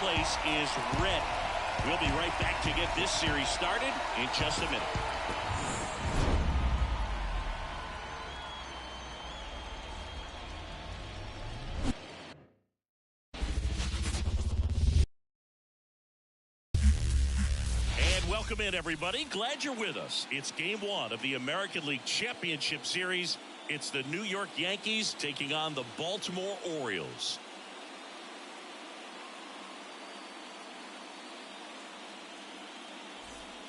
place is ready. We'll be right back to get this series started in just a minute. Welcome in, everybody. Glad you're with us. It's Game 1 of the American League Championship Series. It's the New York Yankees taking on the Baltimore Orioles.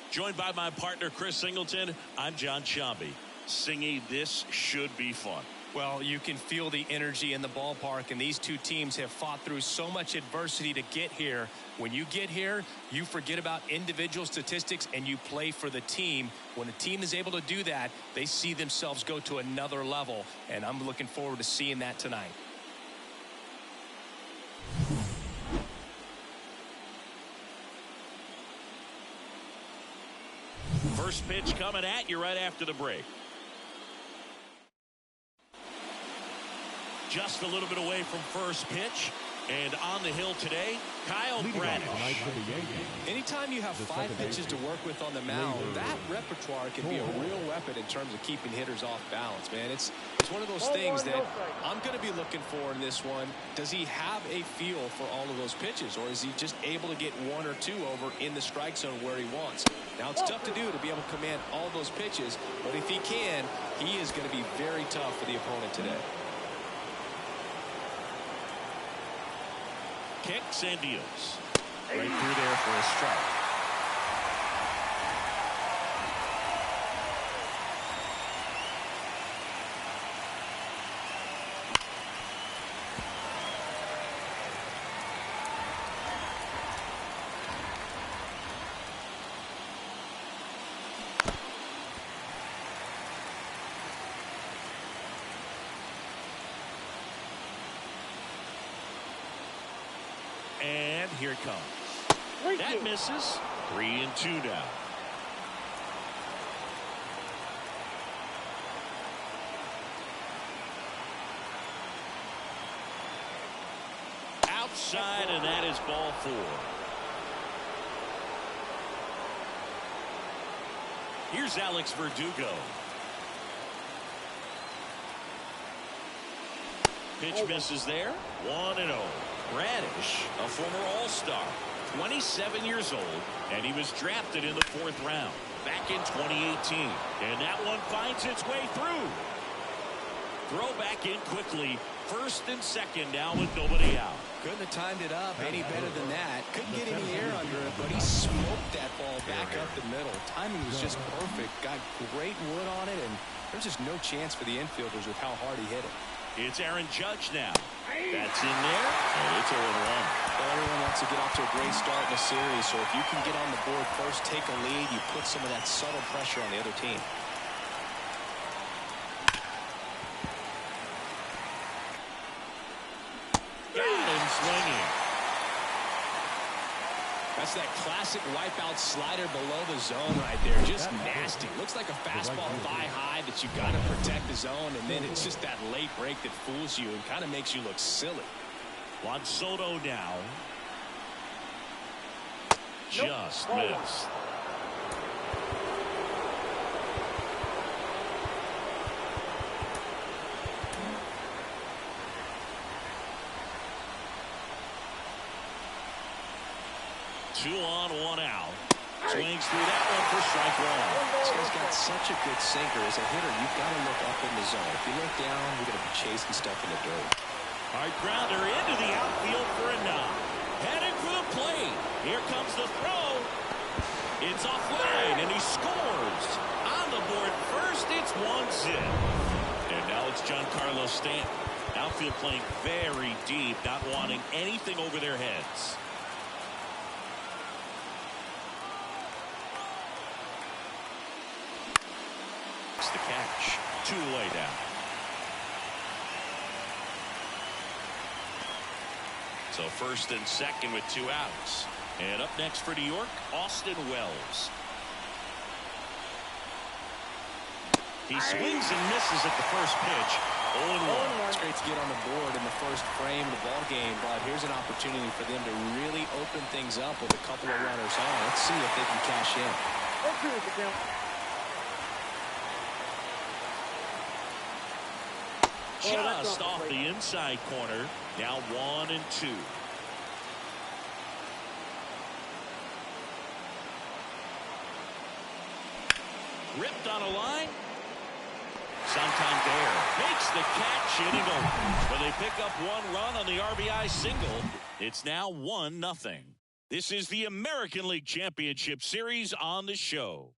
Joined by my partner, Chris Singleton, I'm John Sciambi. Singy, this should be fun. Well, you can feel the energy in the ballpark, and these two teams have fought through so much adversity to get here. When you get here, you forget about individual statistics and you play for the team. When a team is able to do that, they see themselves go to another level, and I'm looking forward to seeing that tonight. First pitch coming at you right after the break. Just a little bit away from first pitch. And on the hill today, Kyle Bradish. Anytime you have 5 pitches to work with on the mound, that repertoire can be a real weapon in terms of keeping hitters off balance, man. It's one of those things that I'm going to be looking for in this one. Does he have a feel for all of those pitches, or is he just able to get 1 or 2 over in the strike zone where he wants? Now, it's tough to do to be able to command all those pitches, but if he can, he is going to be very tough for the opponent today. Kicks and deals. Right through there for a strike. And here it comes. That misses. 3-2 now. Outside, and that is ball 4. Here's Alex Verdugo. Pitch misses there. 1-0. Bradish, a former All-Star, 27 years old, and he was drafted in the 4th round back in 2018. And that one finds its way through. Throw back in quickly. First and second now with nobody out. Couldn't have timed it up any better than that. Couldn't get any air under it, but he smoked that ball back up the middle. Timing was just perfect. Got great wood on it, and there's just no chance for the infielders with how hard he hit it. It's Aaron Judge now. That's in there, and it's 0-1. Well, everyone wants to get off to a great start in the series, so if you can get on the board first, take a lead, you put some of that subtle pressure on the other team. Got him swinging. That's that classic wipeout slider below the zone right there. Just nasty. Looks like a fastball thigh high that you got to protect the zone, and then it's just that late break that fools you and kind of makes you look silly. Juan Soto now. Just missed. Two on, 1 out. Swings through that one for strike 1. This guy's got such a good sinker. As a hitter, you've got to look up in the zone. If you look down, you're going to be chasing stuff in the dirt. All right, grounder into the outfield for a knock. Heading for the plate. Here comes the throw. It's offline, and he scores. On the board first, it's 1-0. And now it's Giancarlo Stanton. Outfield playing very deep, not wanting anything over their heads. The catch. 2 away down. So first and second with 2 outs. And up next for New York, Austin Wells. He swings and misses at the first pitch. 0-1. It's great to get on the board in the first frame of the ball game, but here's an opportunity for them to really open things up with a couple of runners on. Let's see if they can cash in. Just off the inside corner. Now 1-2. Ripped on a line. Santander makes the catch, inning over. But they pick up one run on the RBI single. It's now 1-0. This is the American League Championship Series on the show.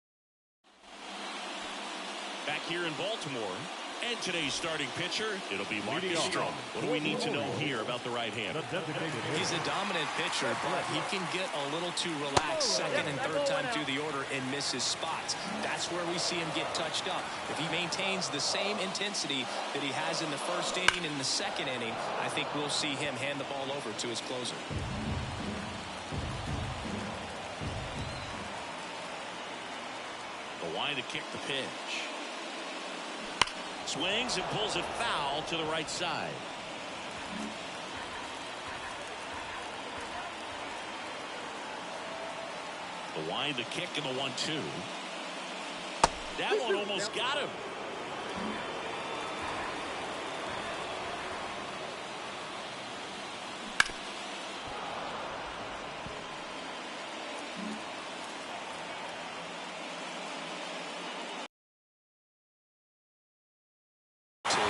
Back here in Baltimore. And today's starting pitcher, it'll be Marcus Stroman. What do we need to know here about the right-hander? He's a dominant pitcher, but he can get a little too relaxed second and third time through the order and miss his spots. That's where we see him get touched up. If he maintains the same intensity that he has in the first inning and the second inning, I think we'll see him hand the ball over to his closer. The line to kick the pitch. Swings and pulls it foul to the right side. The wind, the kick, and the 1-2. That one almost got him.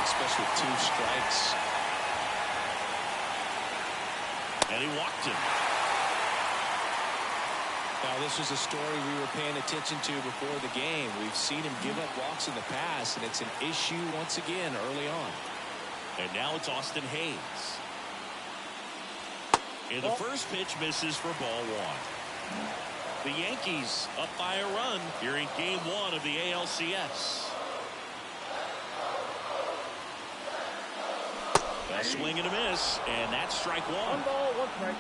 Especially with 2 strikes. And he walked him. Now, this was a story we were paying attention to before the game. We've seen him give up walks in the past, and it's an issue once again early on. And now it's Austin Hayes. And the first pitch misses for ball 1. The Yankees up by a run here in game 1 of the ALCS. A swing and a miss, and that's strike 1. 1 ball, 1 strike.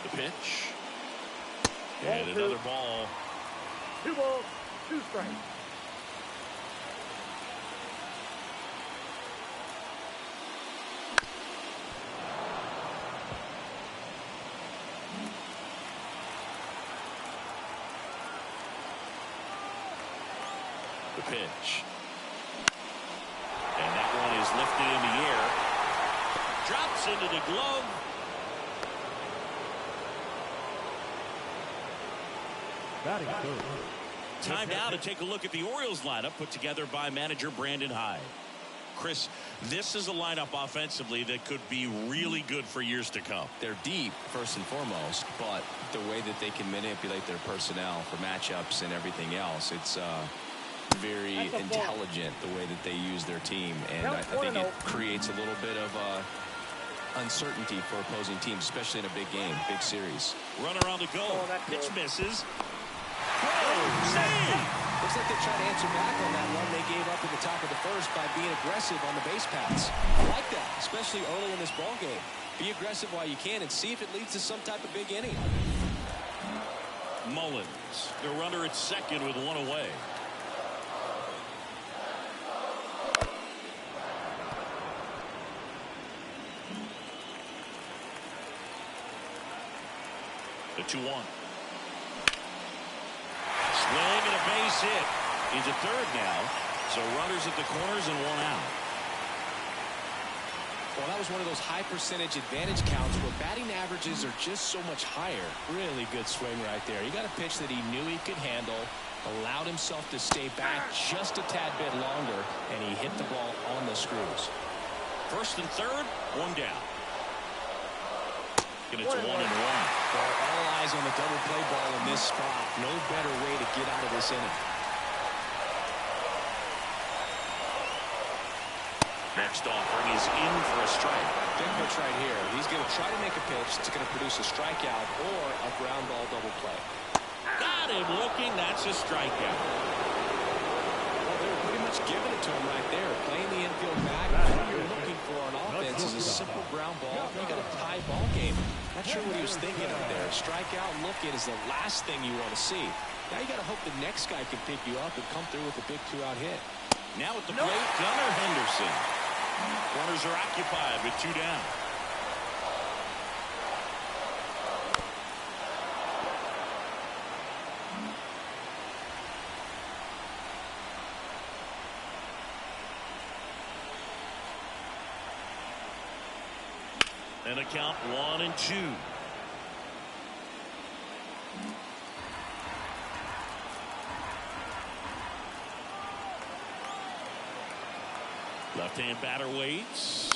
The pitch. And another ball. 2 balls, 2 strikes. The pitch. And that one is lifted in the air. Drops into the glove. Batting third. Time now to take a look at the Orioles lineup put together by manager Brandon Hyde. Chris, this is a lineup offensively that could be really good for years to come. They're deep, first and foremost, but the way that they can manipulate their personnel for matchups and everything else, it's very intelligent the way that they use their team, and I think it creates a little bit of uncertainty for opposing teams, especially in a big game, big series. Runner on the go. Pitch misses. Whoa, save! Looks like they're trying to answer back on that one they gave up at the top of the first by being aggressive on the base paths. I like that, especially early in this ball game. Be aggressive while you can and see if it leads to some type of big inning. Mullins, the runner at second with 1 away. The 2-1. Swing and a base hit. He's at third now. So runners at the corners and 1 out. Well, that was one of those high percentage advantage counts where batting averages are just so much higher. Really good swing right there. He got a pitch that he knew he could handle, allowed himself to stay back just a tad bit longer, and he hit the ball on the screws. First and third, 1 down. And it's 1-1. Well, all eyes on the double play ball in this spot. No better way to get out of this inning. Next offering is in for a strike. Big pitch right here. He's going to try to make a pitch that's going to produce a strikeout or a ground ball double play. Got him looking. That's a strikeout. Well, they were pretty much giving it to him right there. Playing the infield back. What you're looking for on offense is a simple ground ball. You got a tie ball game. Not sure what he was thinking up there. Strikeout looking is the last thing you want to see. Now you got to hope the next guy can pick you up and come through with a big 2-out hit. Now at the plate, Gunnar Henderson. Corners are occupied with 2 down. And a count 1-2. Left-hand batter waits.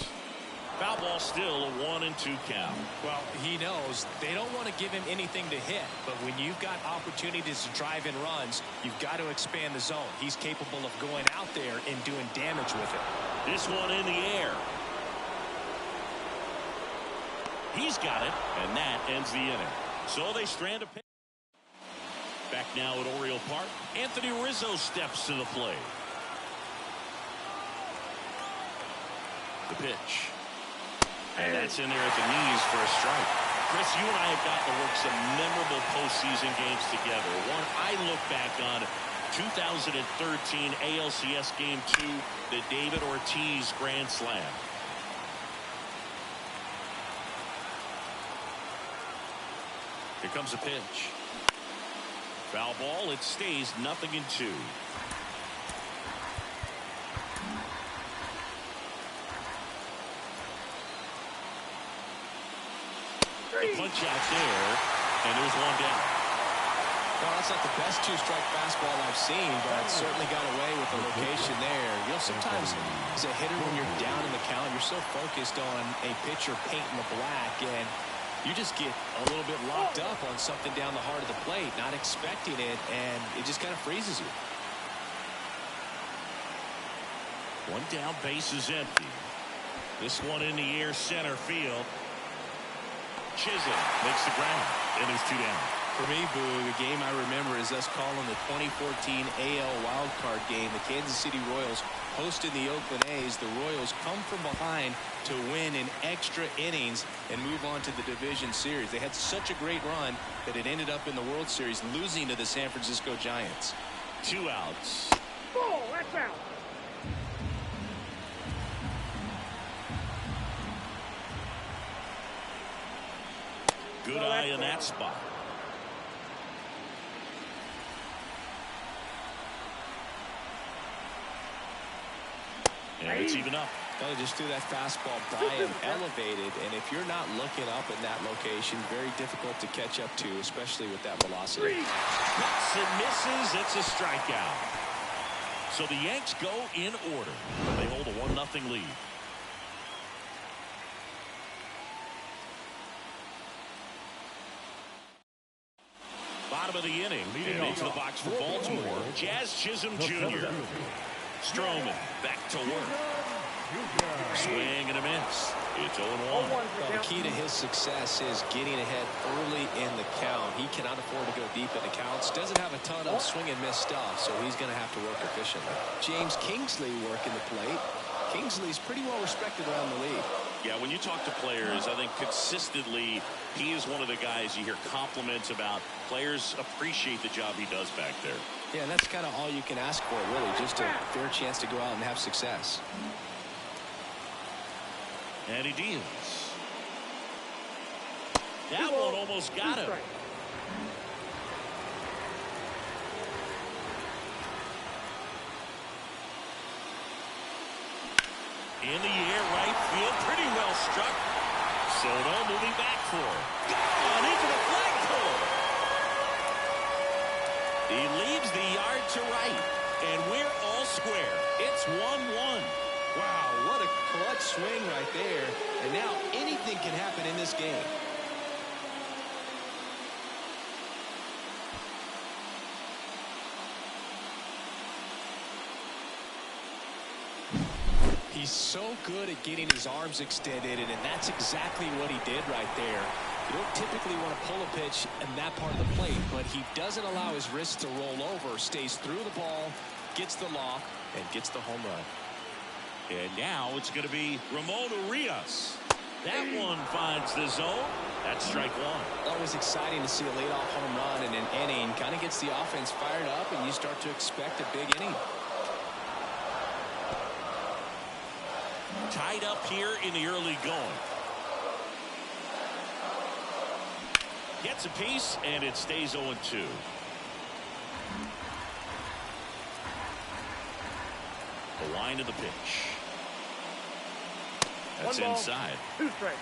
Foul ball, still a 1-2 count. Well, he knows they don't want to give him anything to hit, but when you've got opportunities to drive in runs, you've got to expand the zone. He's capable of going out there and doing damage with it. This one in the air. He's got it, and that ends the inning. So they strand a pitch. Back now at Oriole Park, Anthony Rizzo steps to the plate. The pitch. And that's in there at the knees for a strike. Chris, you and I have gotten to work some memorable postseason games together. One I look back on, 2013 ALCS Game 2, the David Ortiz Grand Slam. Here comes a pitch. Foul ball. It stays 0-2. The punch out there, and there's 1 down. Well, that's not the best 2-strike fastball I've seen, but certainly got away with the location there. You know, sometimes as a hitter, when you're down in the count, you're so focused on a pitcher painting the black, and you just get a little bit locked up on something down the heart of the plate, not expecting it, and it just kind of freezes you. 1 down, base is empty. This one in the air, center field. Chisholm makes the ground, and there's 2 down. For me, Boo, the game I remember is us calling the 2014 AL wildcard game. The Kansas City Royals hosted the Oakland A's. The Royals come from behind to win in extra innings and move on to the division series. They had such a great run that it ended up in the World Series losing to the San Francisco Giants. 2 outs. Ball, that's out. Good eye in that spot. And it's even up. They just threw that fastball by him, elevated, and if you're not looking up in that location, very difficult to catch up to, especially with that velocity. Hits and misses. It's a strikeout. So the Yanks go in order. They hold a 1-0 lead. Bottom of the inning. And into the box for Baltimore, Jazz Chisholm Jr. Stroman back to work. Swing and a miss. It's 0-1. Well, the key to his success is getting ahead early in the count. He cannot afford to go deep in the counts. Doesn't have a ton of swing and miss stuff, so he's going to have to work efficiently. James Kingsley working the plate. Kingsley's pretty well respected around the league. Yeah, when you talk to players, I think consistently he is one of the guys you hear compliments about. Players appreciate the job he does back there. Yeah, and that's kind of all you can ask for, really, just a fair chance to go out and have success. And he deals. That one almost got him. In the air, right field, pretty well struck. Soto moving back for it. Gone into the flagpole. He leaves the yard to right, and we're all square. It's 1-1. Wow, what a clutch swing right there. And now anything can happen in this game. He's so good at getting his arms extended, and that's exactly what he did right there. You don't typically want to pull a pitch in that part of the plate, but he doesn't allow his wrists to roll over, stays through the ball, gets the loft, and gets the home run. And now it's going to be Ramon Urias. That one finds the zone. That's strike one. Always exciting to see a leadoff home run in an inning. Kind of gets the offense fired up, and you start to expect a big inning. Tied up here in the early going. Gets a piece, and it stays 0-2. The line of the pitch. That's One ball, inside. 2 strikes.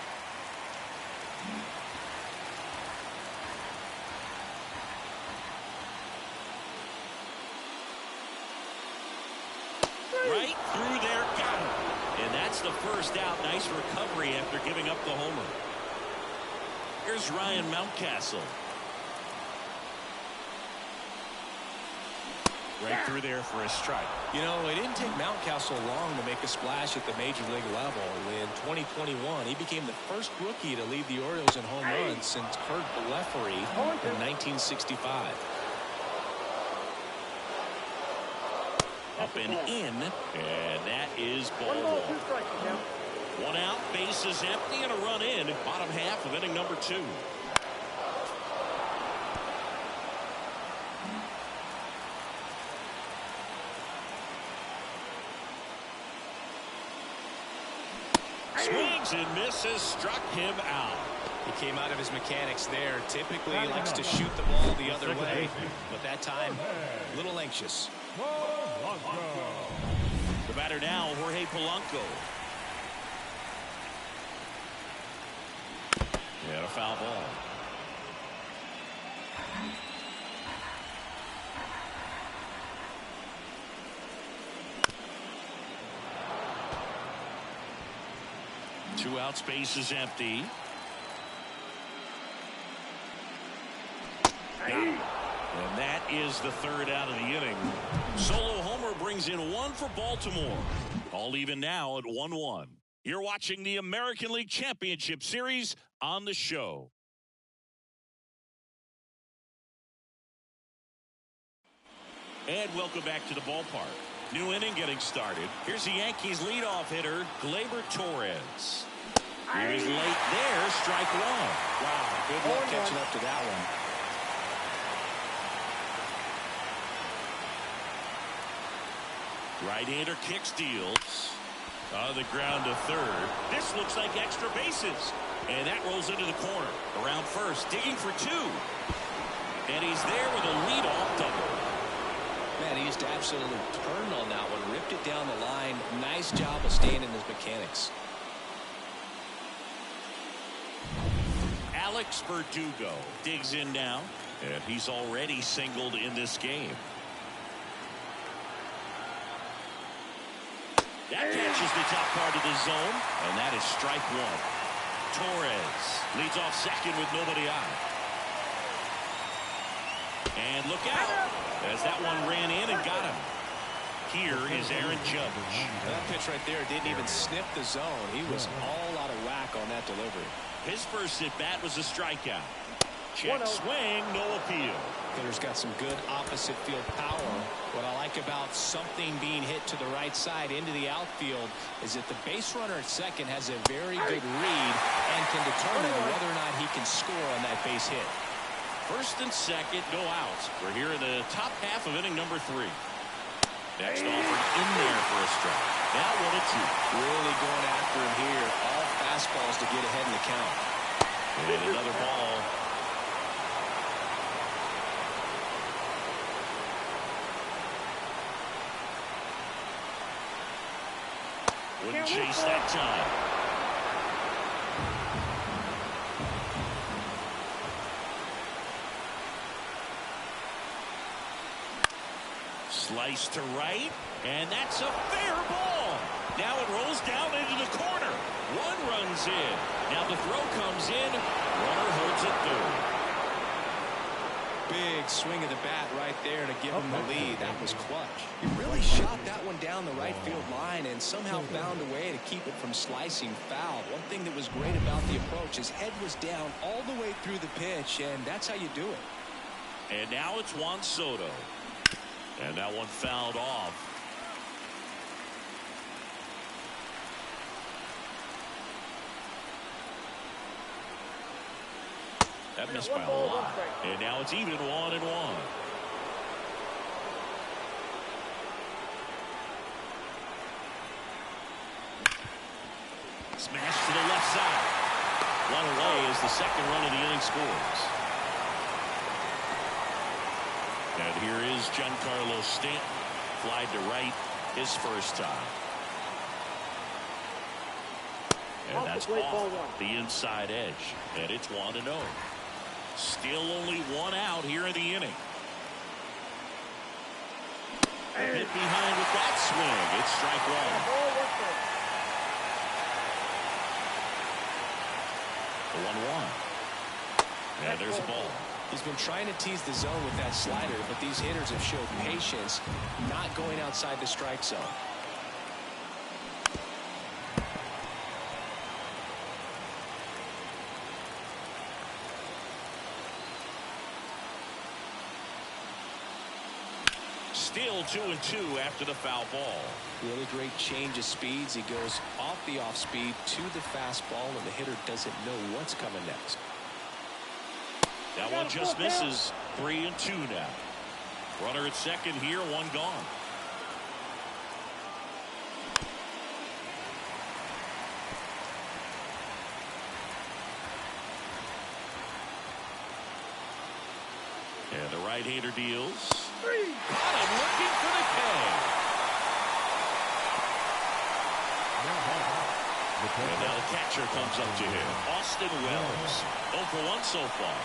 Right through there, got him. And that's the first out. Nice recovery after giving up the homer. Here's Ryan Mountcastle. Right through there for a strike. You know, it didn't take Mountcastle long to make a splash at the major league level. In 2021, he became the first rookie to lead the Orioles in home runs since Kurt Blefary in 1965. Up and in, and that is ball 1 ball, one. 2 strikes now. One out, base is empty, and a run in. Bottom half of inning number 2. Swings and misses, struck him out. He came out of his mechanics there. Typically, he likes to shoot the ball the other way, but that time, a little anxious. The batter now, Jorge Polanco. And a foul ball. Two outs, base is empty. And that is the third out of the inning. Solo homer brings in 1 for Baltimore. All even now at 1-1. You're watching the American League Championship Series on the show. And welcome back to the ballpark. New inning getting started. Here's the Yankees leadoff hitter, Gleyber Torres. He's late there, strike one. Wow, good luck catching up to that one. Right-hander kicks, deals. On the ground to third. This looks like extra bases. And that rolls into the corner. Around first, digging for 2. And he's there with a leadoff double. Man, he just absolutely turned on that one, ripped it down the line. Nice job of staying in his mechanics. Alex Verdugo digs in now, and he's already singled in this game. That catches the top part of the zone, and that is strike one. Torres leads off second with nobody out. And look out, as that one ran in and got him. Here is Aaron Judge. That pitch right there didn't even sniff the zone. He was all out of whack on that delivery. His first at bat was a strikeout. Check swing, no appeal. Hitter's got some good opposite field power. What I like about something being hit to the right side into the outfield is that the base runner at second has a very good read and can determine whether or not he can score on that base hit. First and second, no outs. We're here in the top half of inning number 3. Next offered in there for a strike. Now 1-2. Really going after him here. All fastballs to get ahead in the count. And another ball. Wouldn't chase that time. Slice to right, and that's a fair ball. Now it rolls down into the corner. One runs in. Now the throw comes in. Runner holds it third. Big swing of the bat right there to give him the lead. That was clutch. He really shot that one down the right field line and somehow found a way to keep it from slicing foul. One thing that was great about the approach, his head was down all the way through the pitch, and that's how you do it. And now it's Juan Soto. And that one fouled off. That missed by a lot. And now it's even 1-1. Smash to the left side. One away as the second run of the inning scores. And here is Giancarlo Stanton. Flied to right his first time. And that's off the inside edge. And it's 1-0. Still only one out here in the inning. Hit behind with that swing. It's strike one. The 1-1. And there's a ball. He's been trying to tease the zone with that slider, but these hitters have showed patience, not going outside the strike zone. Still 2-2 after the foul ball. Really great change of speeds. He goes off the off speed to the fastball, and the hitter doesn't know what's coming next. That one just misses. 3-2 now. Runner at second here, one gone. And the right-hander deals. Got him looking for the K. And now the catcher comes up to him. Austin Wells. 0 for 1 so far.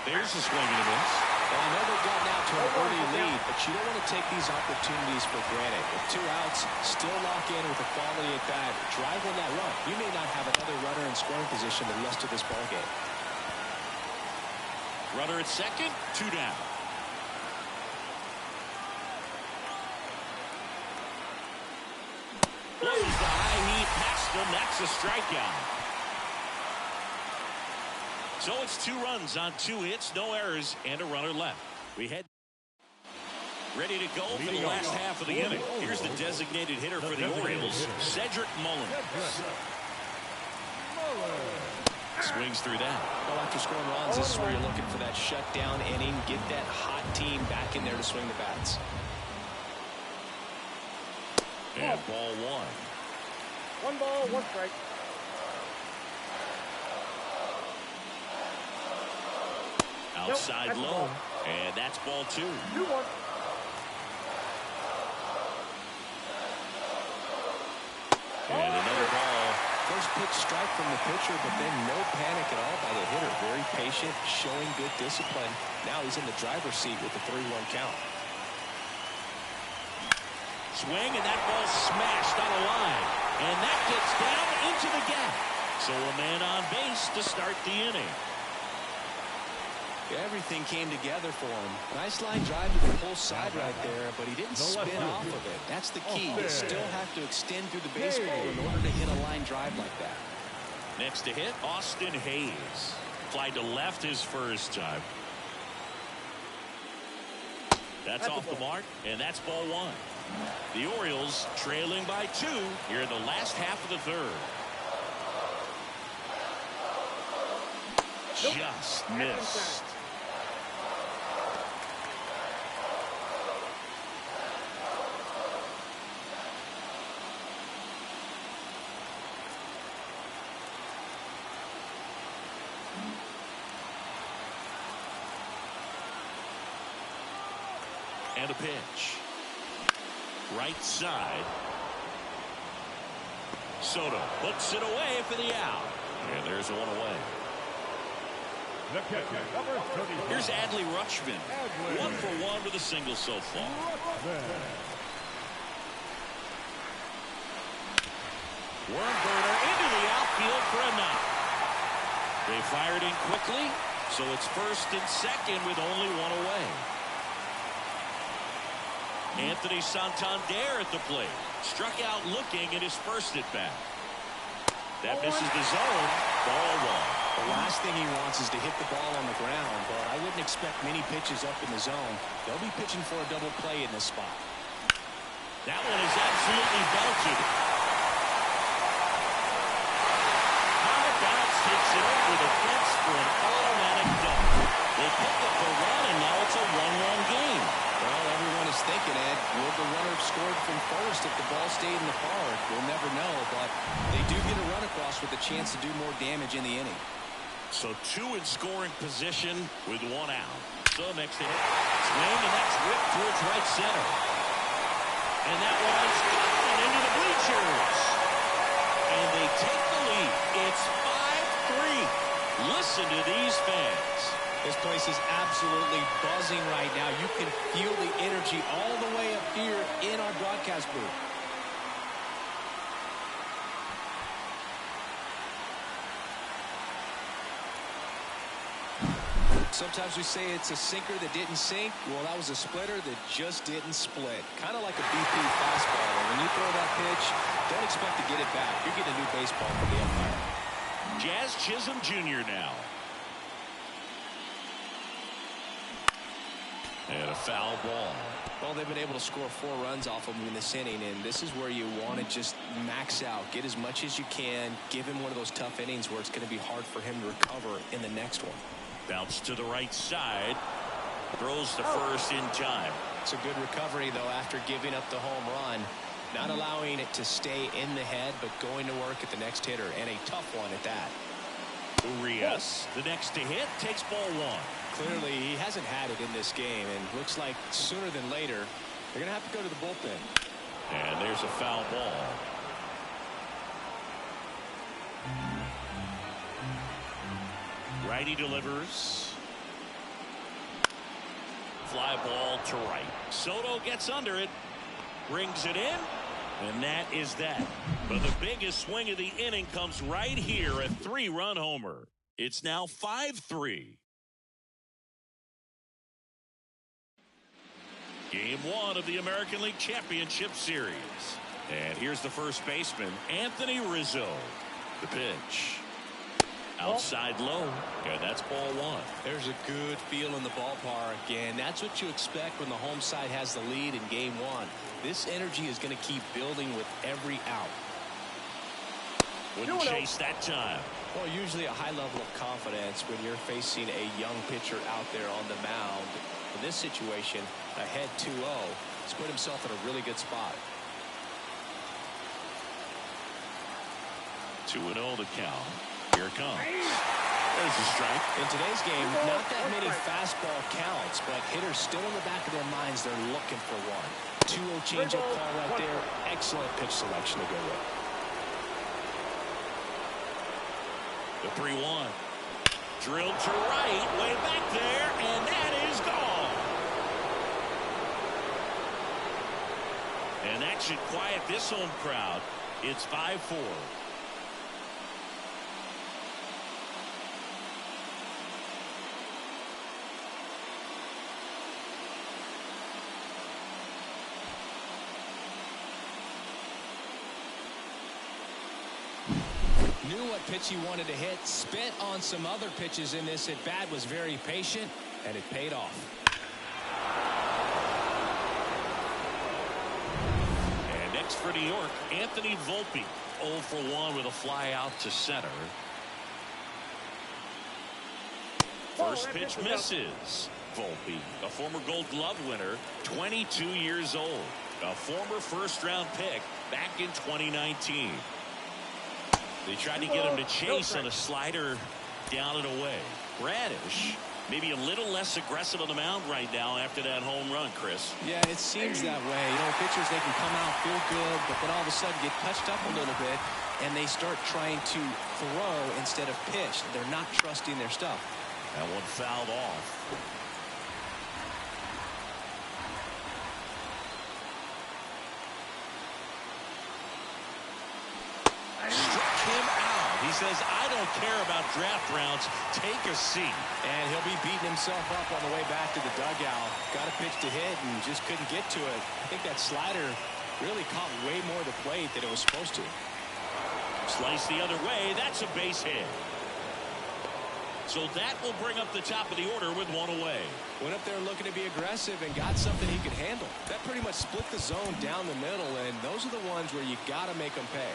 There's a swing and a miss. Well, I know they've gotten out to an early lead, but you don't want to take these opportunities for granted. With 2 outs, still lock in with a quality at bat. Drive on that run. You may not have another runner in scoring position the rest of this ball game. Runner at second, 2 down. Blows the high heat past him. That's a strikeout. So it's 2 runs on 2 hits, no errors, and a runner left. We head ready to go for the last half of the inning. Here's the designated hitter for the Orioles, Cedric Mullins. Swings through that. Well, after scoring runs, this is where you're looking for that shutdown inning. Get that hot team back in there to swing the bats. And ball 1. 1 ball, 1 strike. Outside low. And that's ball 2. 2-1. And another ball. First pitch strike from the pitcher, but then no panic at all by the hitter. Very patient, showing good discipline. Now he's in the driver's seat with the 3-1 count. Swing, and that ball smashed on a line. And that gets down into the gap. So a man on base to start the inning. Everything came together for him. Nice line drive to the pull side right there, but he didn't spin off of it. That's the key. You still have to extend through the baseball in order to hit a line drive like that. Next to hit, Austin Hayes. Flied to left his first time. That's off the mark, and that's ball 1. The Orioles trailing by 2 here in the last half of the 3rd. Just missed. And a pitch. Right side. Soto hooks it away for the out. And there's one away. Here's Adley Rutschman. 1 for 1 with a single so far. Worm burner into the outfield for a knock. They fired in quickly, so it's first and second with only 1 away. Anthony Santander at the plate. Struck out looking at his first at bat. That misses the zone. Ball one. The last thing he wants is to hit the ball on the ground, but I wouldn't expect many pitches up in the zone. They'll be pitching for a double play in this spot. That one is absolutely belted. High bounce takes it over the fence for an automatic double. They pick up the run, and now it's a 1-1 game. Well, everyone is thinking, Ed, would the runner have scored from first if the ball stayed in the park? We'll never know, but they do get a run across with a chance to do more damage in the inning. So 2 in scoring position with 1 out. So next hit, swing, and that's whipped towards right center. And that one's gone into the bleachers. And they take the lead. It's 5-3. Listen to these fans. This place is absolutely buzzing right now. You can feel the energy all the way up here in our broadcast booth. Sometimes we say it's a sinker that didn't sink. Well, that was a splitter that just didn't split. Kind of like a BP fastball. And when you throw that pitch, don't expect to get it back. You're getting a new baseball from the umpire. Jazz Chisholm Jr. now. And a foul ball. Well, they've been able to score 4 runs off of him in this inning, and this is where you want to just max out. Get as much as you can. Give him one of those tough innings where it's going to be hard for him to recover in the next one. Bounce to the right side. Throws to first in time. It's a good recovery, though, after giving up the home run. Not allowing it to stay in the head, but going to work at the next hitter, and a tough one at that. Urias, the next to hit, takes ball 1. Clearly, he hasn't had it in this game, and looks like sooner than later, they're going to have to go to the bullpen. And there's a foul ball. Righty delivers. Fly ball to right. Soto gets under it. Brings it in. And that is that. But the biggest swing of the inning comes right here, a 3-run homer. It's now 5-3. Game 1 of the American League Championship Series. And here's the first baseman, Anthony Rizzo. The pitch. Outside low. And that's ball 1. There's a good feel in the ballpark, and that's what you expect when the home side has the lead in game 1. This energy is going to keep building with every out. Wouldn't chase that time. Well, usually a high level of confidence when you're facing a young pitcher out there on the mound. In this situation, ahead 2-0, he's put himself in a really good spot. 2-0 to count. Here it comes. There's a strike. In today's game, not that many fastball counts, but hitters still in the back of their minds, they're looking for one. 2-0 changeup call right there. Excellent pitch selection to go with. The 3-1. Drilled to right, way back there, and that is gone. And that should quiet this home crowd. It's 5-4. Knew what pitch he wanted to hit, spent on some other pitches in this at bat, was very patient, and it paid off. And next for New York, Anthony Volpe, 0 for 1 with a fly out to center. First pitch misses. Volpe, a former Gold Glove winner, 22 years old, a former first-round pick back in 2019. They tried to get him to chase on a slider down and away. Bradish, maybe a little less aggressive on the mound right now after that home run, Chris. Yeah, it seems that way. You know, pitchers, they can come out, feel good, but then all of a sudden get touched up a little bit, and they start trying to throw instead of pitch. They're not trusting their stuff. That one fouled off. He says, I don't care about draft rounds. Take a seat. And he'll be beating himself up on the way back to the dugout. Got a pitch to hit and just couldn't get to it. I think that slider really caught way more of the plate than it was supposed to. Slice the other way. That's a base hit. So that will bring up the top of the order with one away. Went up there looking to be aggressive and got something he could handle. That pretty much split the zone down the middle, and those are the ones where you got to make them pay.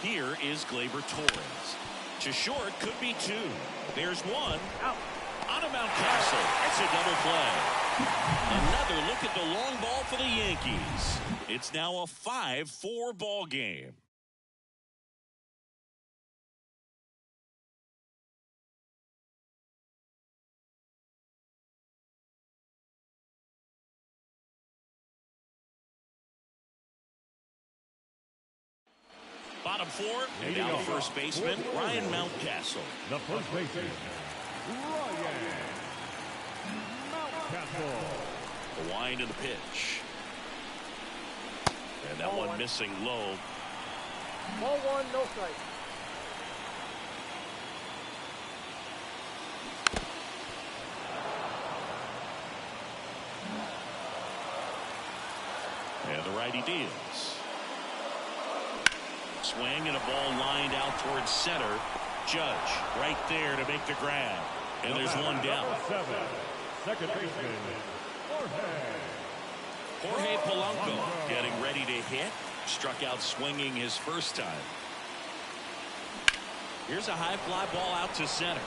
Here is Gleyber Torres. To short, could be two. There's one. Out. On a Mountcastle. It's a double play. Another look at the long ball for the Yankees. It's now a 5-4 ball game. Bottom four, and now the first baseman, Ryan Mountcastle. The first baseman, Ryan Mountcastle. The wind and the pitch. And that one missing low. Ball one, no strike. And the righty deals. Swing and a ball lined out towards center. Judge right there to make the grab. And there's one down. Second baseman, Jorge Polanco getting ready to hit. Struck out swinging his first time. Here's a high fly ball out to center.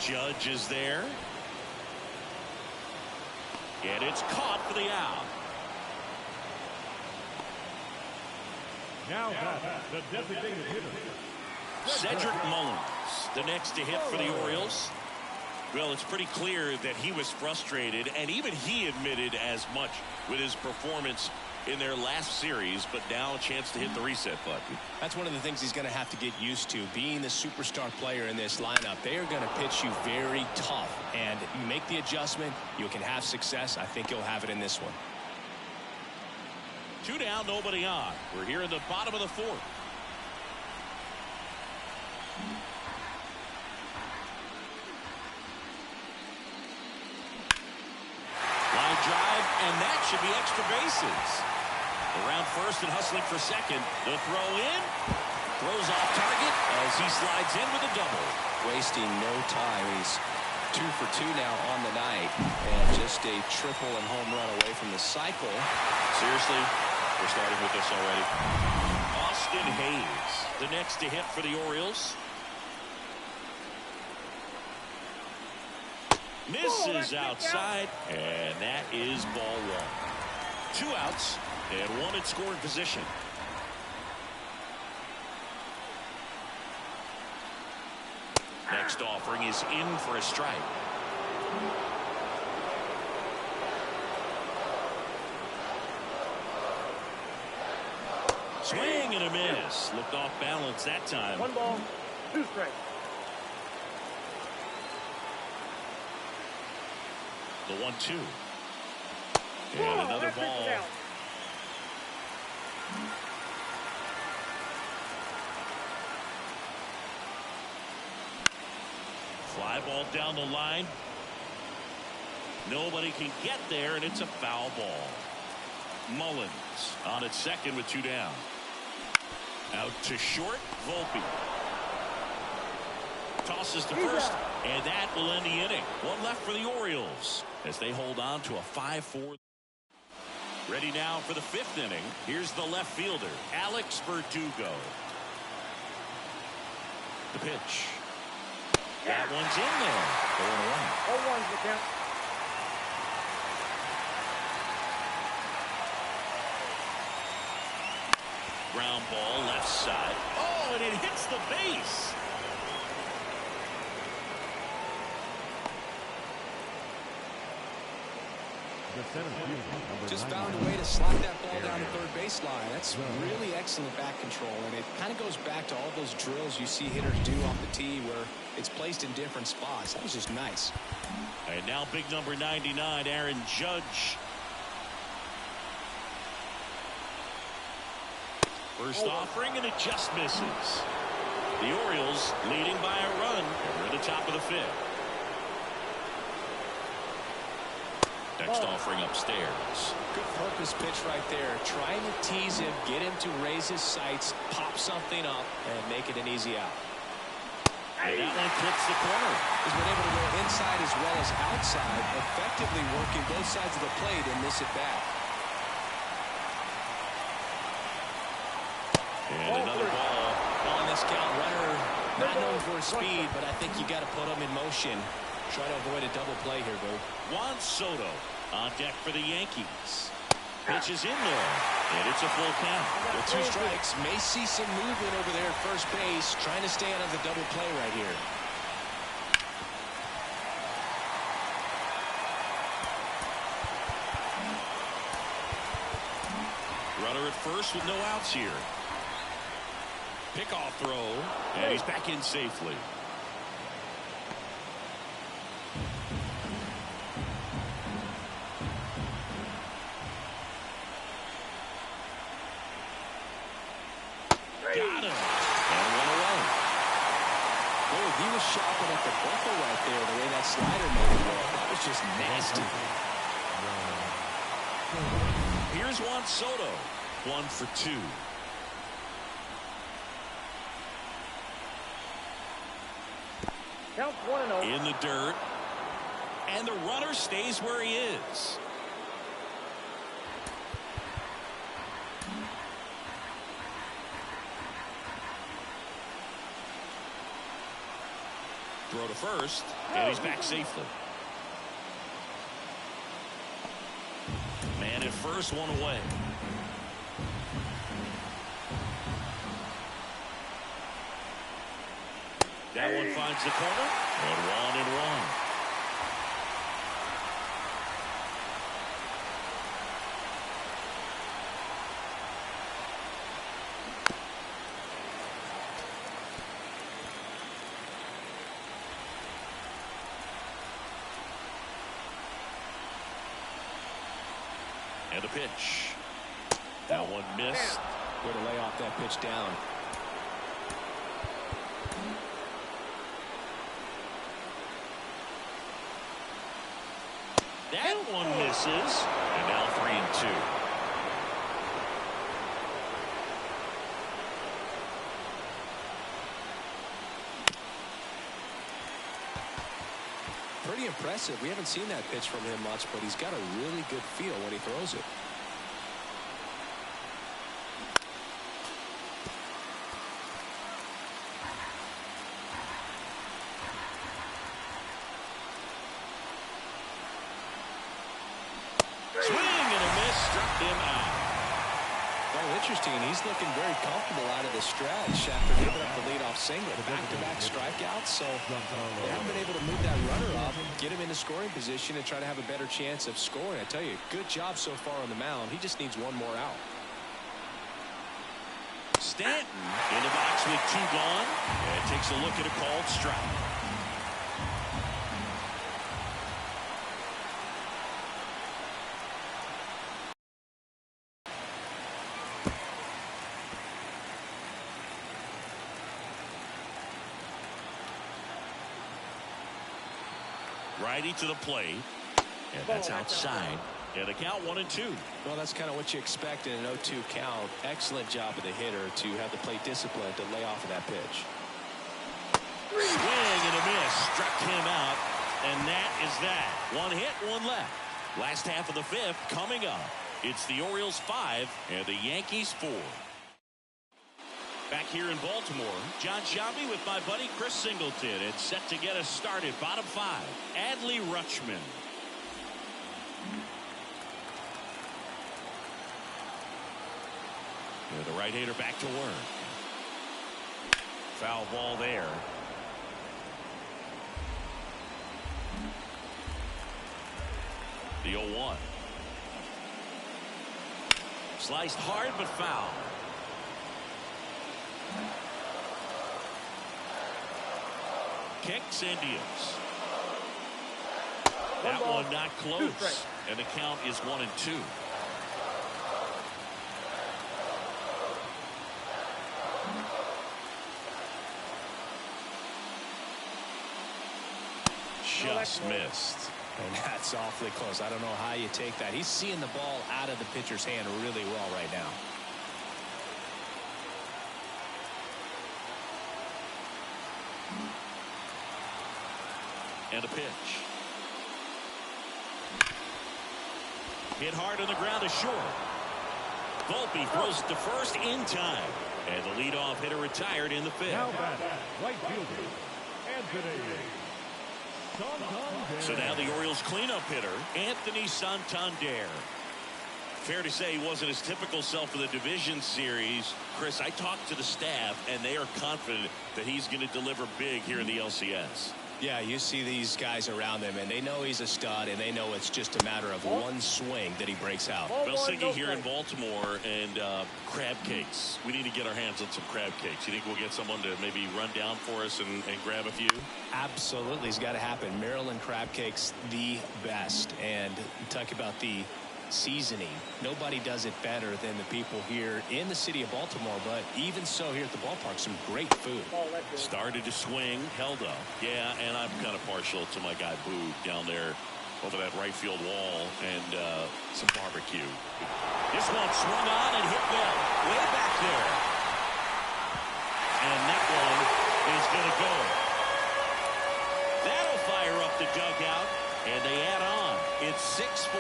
Judge is there. And it's caught for the out. Now that's the designated hitter, Cedric Mullins, the next to hit for the Orioles. Well, it's pretty clear that he was frustrated, and even he admitted as much with his performance in their last series, but now a chance to hit the reset button. That's one of the things he's going to have to get used to, being the superstar player in this lineup. They are going to pitch you very tough, and you make the adjustment, you can have success. I think you'll have it in this one. 2 down, nobody on. We're here in the bottom of the fourth. Line drive, and that should be extra bases. Around first and hustling for second. The throw in. Throws off target as he slides in with a double. Wasting no time. He's 2 for 2 now on the night, and just a triple and home run away from the cycle. Seriously, we're starting with this already. Austin Hayes, the next to hit for the Orioles. Misses outside, and that is ball one. 2 outs, and 1 in scoring position. Next offering is in for a strike. Swing and a miss. Looked off balance that time. 1 ball, 2 strikes. The 1-2. And another ball. Fly ball down the line. Nobody can get there, and it's a foul ball. Mullins on at second with 2 down. Out to short, Volpe. Tosses to first, and that will end the inning. 1 left for the Orioles as they hold on to a 5-4. Ready now for the 5th inning. Here's the left fielder, Alex Verdugo. The pitch. That one's in there. 0-1. 0-1's the count. Ground ball left side. Oh, and it hits the base. Just found a way to slide that ball down the third baseline. That's really excellent back control, and it kind of goes back to all those drills you see hitters do off the tee where it's placed in different spots. That was just nice. And now big number 99, Aaron Judge. First offering, and it just misses. The Orioles leading by a run. We're at the top of the 5th. Next offering upstairs. Good purpose pitch right there. Trying to tease him, get him to raise his sights, pop something up, and make it an easy out. And that one clips the corner. He's been able to go inside as well as outside, effectively working both sides of the plate in this at bat. And another ball. On this count, runner not known for his speed, but I think you got to put him in motion. Try to avoid a double play here, Boo. Juan Soto on deck for the Yankees. Pitch is in there, and it's a full count. With 2 strikes, may see some movement over there at first base, trying to stay out of the double play right here. Runner at first with no outs here. Pickoff throw, and he's back in safely. Got him. And 1 away. Boy, he was shopping at the buckle right there, the way that slider made it work. That was just nasty. Here's Juan Soto. 1 for 2. Count 1-0. In the dirt. And the runner stays where he is. Throw to first, and he's back safely. Man at first, 1 away. That one finds the corner, and 1-1. And a pitch. That one missed. Way to lay off that pitch down. That one misses. And now 3-2. Pretty impressive. We haven't seen that pitch from him much, but he's got a really good feel when he throws it. Swing and a miss. Struck him out. Well, interesting. He's looking very comfortable out of the stretch after giving up the leadoff single. Back-to-back strikeouts, so they haven't been able to move that runner up, get him into scoring position, and try to have a better chance of scoring. I tell you, good job so far on the mound. He just needs 1 more out. Stanton in the box with 2 gone, and takes a look at a called strike. Righty to the plate, and that's outside. And the count 1-2. Well, that's kind of what you expect in an 0-2 count. Excellent job of the hitter to have the plate discipline to lay off of that pitch. Swing and a miss. Struck him out. And that is that. 1 hit, 1 left. Last half of the 5th coming up. It's the Orioles 5 and the Yankees 4. Back here in Baltimore, John Shabby with my buddy Chris Singleton. It's set to get us started. Bottom 5. Adley Rutschman. And the right-hander back to work. Foul ball there. The 0-1. Sliced hard but foul. Kicks and deals. That one not close. And the count is 1-2. just missed. And that's awfully close. I don't know how you take that. He's seeing the ball out of the pitcher's hand really well right now. And a pitch. Hit hard on the ground to short. Volpe throws it to first in time. And the leadoff hitter retired in the fifth. Now batting, right fielder, Anthony Santander. So now the Orioles cleanup hitter, Anthony Santander. Fair to say he wasn't his typical self in the division series. Chris, I talked to the staff, and they are confident that he's going to deliver big here in the LCS. Yeah, you see these guys around him, and they know he's a stud, and they know it's just a matter of one swing that he breaks out. Well, thinking here in Baltimore and crab cakes. We need to get our hands on some crab cakes. You think we'll get someone to maybe run down for us and grab a few? Absolutely. It's got to happen. Maryland crab cakes, the best. And you talk about the seasoning. Nobody does it better than the people here in the city of Baltimore, but even so here at the ballpark, some great food. Started to swing, held up. Yeah, and I'm kind of partial to my guy Boo down there over that right field wall, and some barbecue. This one swung on and hit well, way back there. And that one is going to go. That'll fire up the dugout, and they add on. It's 6-4.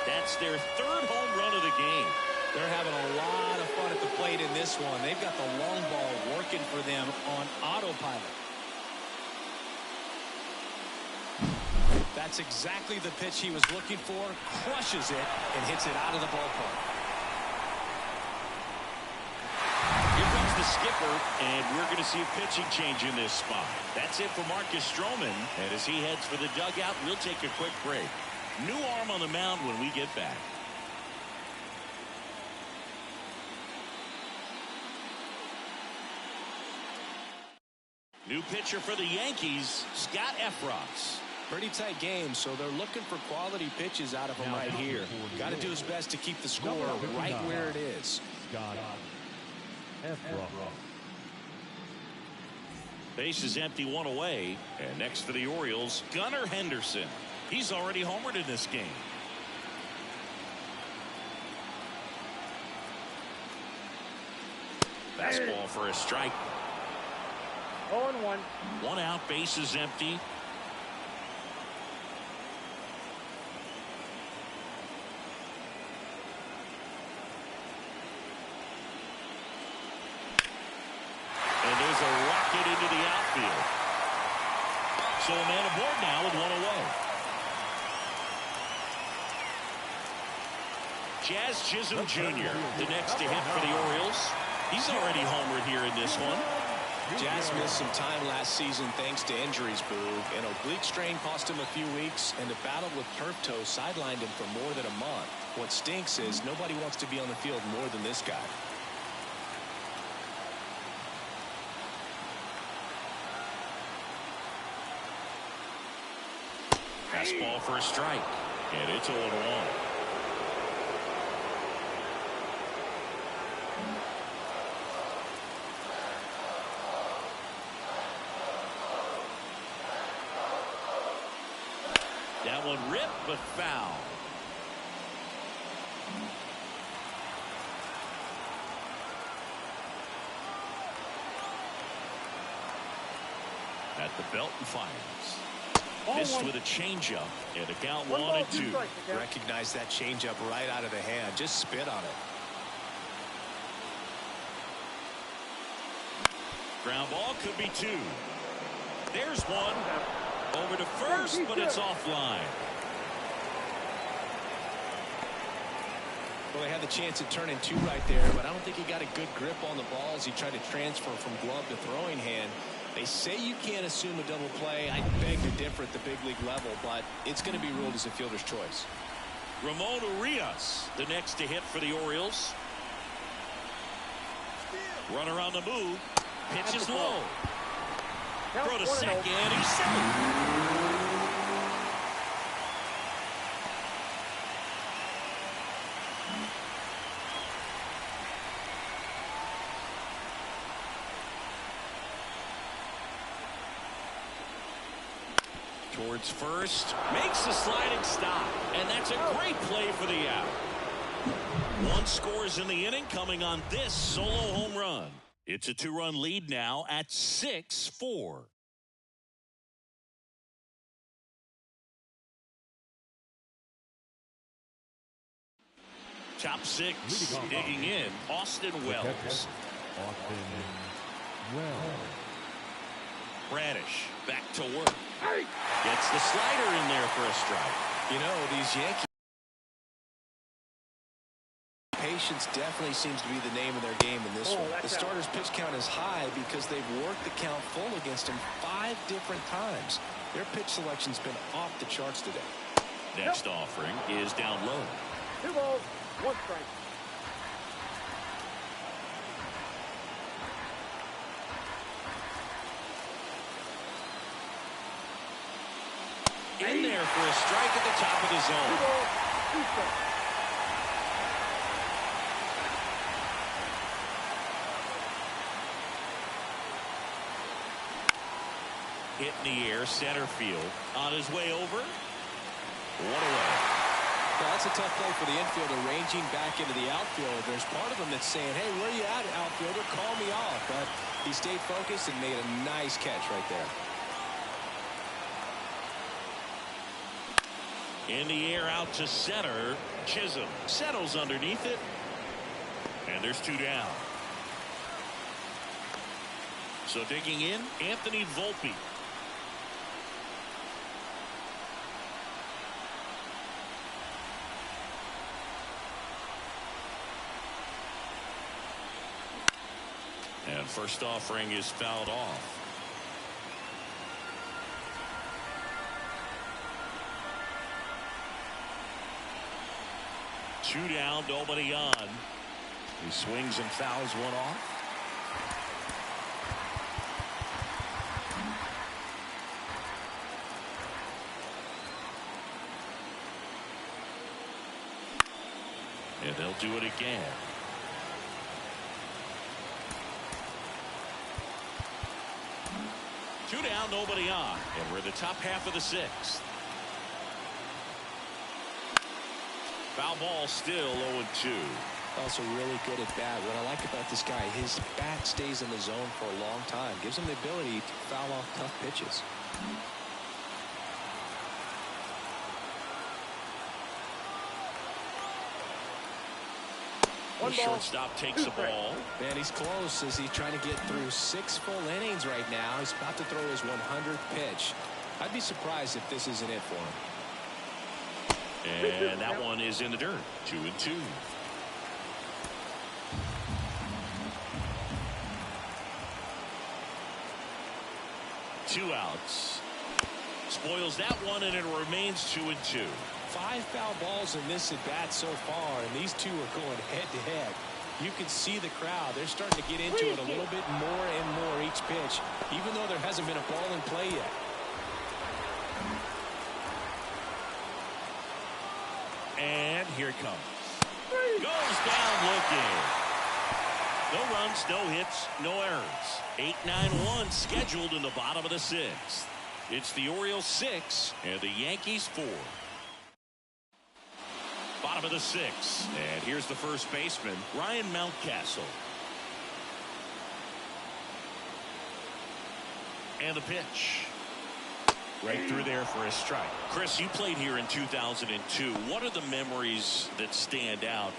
That's their third home run of the game. They're having a lot of fun at the plate in this one. They've got the long ball working for them on autopilot. That's exactly the pitch he was looking for. Crushes it and hits it out of the ballpark. Here comes the skipper, and we're going to see a pitching change in this spot. That's it for Marcus Stroman. And as he heads for the dugout, we'll take a quick break. New arm on the mound when we get back. New pitcher for the Yankees, Scott Efros. Pretty tight game, so they're looking for quality pitches out of him right here. Got to do his best to keep the score right where it is. Scott Efros. Base is empty, one away. And next for the Orioles, Gunnar Henderson. He's already homered in this game. Fastball for a strike. 0-1. One out, base is empty. And there's a rocket into the outfield. So a man aboard now with one away. Jazz Chisholm Jr., the next to hit for the Orioles. He's already homered here in this one. Jazz missed some time last season thanks to injuries, Boo. An oblique strain cost him a few weeks, and the battle with turf toe sidelined him for more than a month. What stinks is nobody wants to be on the field more than this guy. Fastball for a strike, and it's 0-1. That one ripped, but foul. At the belt and fires. Missed with a changeup, and a count 1-2. Recognize that changeup right out of the hand. Just spit on it. Ground ball could be two. There's one. Over to first, but it's offline. Well, they had the chance at turning two right there, but I don't think he got a good grip on the ball as he tried to transfer from glove to throwing hand. They say you can't assume a double play. I beg to differ at the big league level, but it's going to be ruled as a fielder's choice. Ramon Urias, the next to hit for the Orioles. Runner on the move. Pitch is low. Throw to second. He's safe. towards first. Makes the sliding stop. And that's a great play for the out. One scores in the inning coming on this solo home run. It's a 2-run lead now at 6-4. Top six, digging in, Austin Wells. Bradish back to work. Gets the slider in there for a strike. You know, these Yankees, patience definitely seems to be the name of their game in this one. The starter's pitch count is high because they've worked the count full against him 5 different times. Their pitch selection's been off the charts today. Next offering is down low. 2 balls, 1 strike. In there for a strike at the top of the zone. 2 balls, 2 strikes. Hit in the air, center field. On his way over. 1 away. Well, that's a tough play for the infielder, ranging back into the outfield. There's part of him that's saying, hey, where you at, outfielder? Call me off. But he stayed focused and made a nice catch right there. In the air out to center. Chisholm settles underneath it. And there's 2 down. So digging in, Anthony Volpe. And first offering is fouled off. Two down, nobody on. He swings and fouls one off. And they'll do it again. Two down, nobody on. And we're in the top half of the 6th. Foul ball still 0-2. Also really good at bat. What I like about this guy, his bat stays in the zone for a long time. Gives him the ability to foul off tough pitches. The shortstop takes the ball. Man, he's close as he's trying to get through 6 full innings right now. He's about to throw his 100th pitch. I'd be surprised if this isn't it for him. And that one is in the dirt. 2-2. Two outs. Spoils that one, and it remains 2-2. 5 foul balls in this at bat so far, and these two are going head to head. You can see the crowd. They're starting to get into it a little bit more and more each pitch, even though there hasn't been a ball in play yet. And here it comes. Goes down looking. No runs, no hits, no errors. 8-9-1 scheduled in the bottom of the 6th. It's the Orioles 6 and the Yankees 4. Bottom of the 6th. And here's the first baseman, Ryan Mountcastle. And the pitch. Right through there for a strike. Chris, you played here in 2002. What are the memories that stand out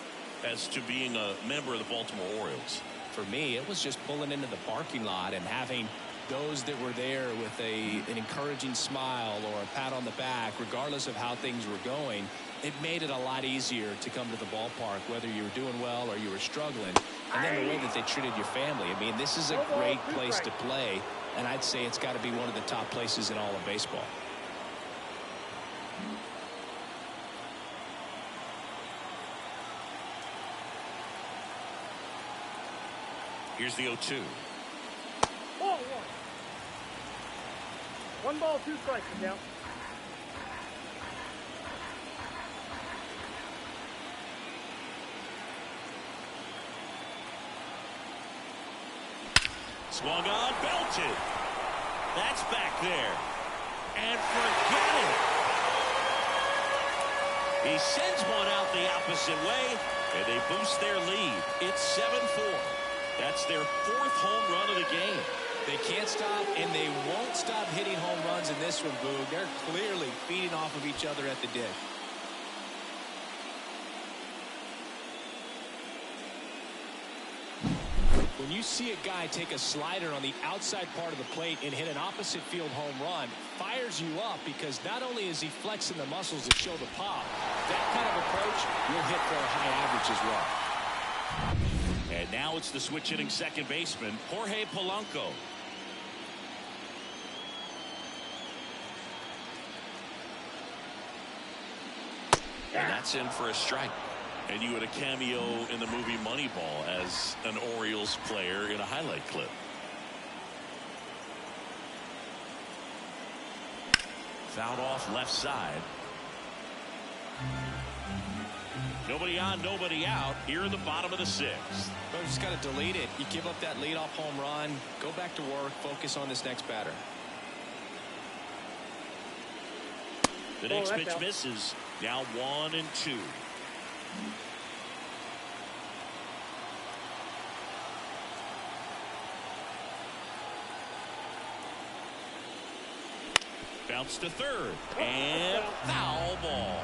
as to being a member of the Baltimore Orioles? For me, it was just pulling into the parking lot and having those that were there with an encouraging smile or a pat on the back, regardless of how things were going. It made it a lot easier to come to the ballpark, whether you were doing well or you were struggling. And then the way that they treated your family. I mean, this is a great place to play, and I'd say it's got to be one of the top places in all of baseball. Here's the 0-2. Ball 1. 1 ball, 2 strikes now. Swung on, belted. That's back there. and forget it. He sends one out the opposite way, and they boost their lead. It's 7-4. That's their 4th home run of the game. They can't stop, and they won't stop hitting home runs in this one, Boog. They're clearly feeding off of each other at the dish. When you see a guy take a slider on the outside part of the plate and hit an opposite field home run, fires you up because not only is he flexing the muscles that show the pop, that kind of approach will hit for a high average as well. And now it's the switch-hitting second baseman, Jorge Polanco. And that's in for a strike. And you had a cameo in the movie Moneyball as an Orioles player in a highlight clip. Fouled off left side. Nobody on, nobody out here in the bottom of the 6th. But just got to delete it. You give up that leadoff home run, go back to work, focus on this next batter. The next pitch misses. Now 1-2. Bounce to third and foul ball.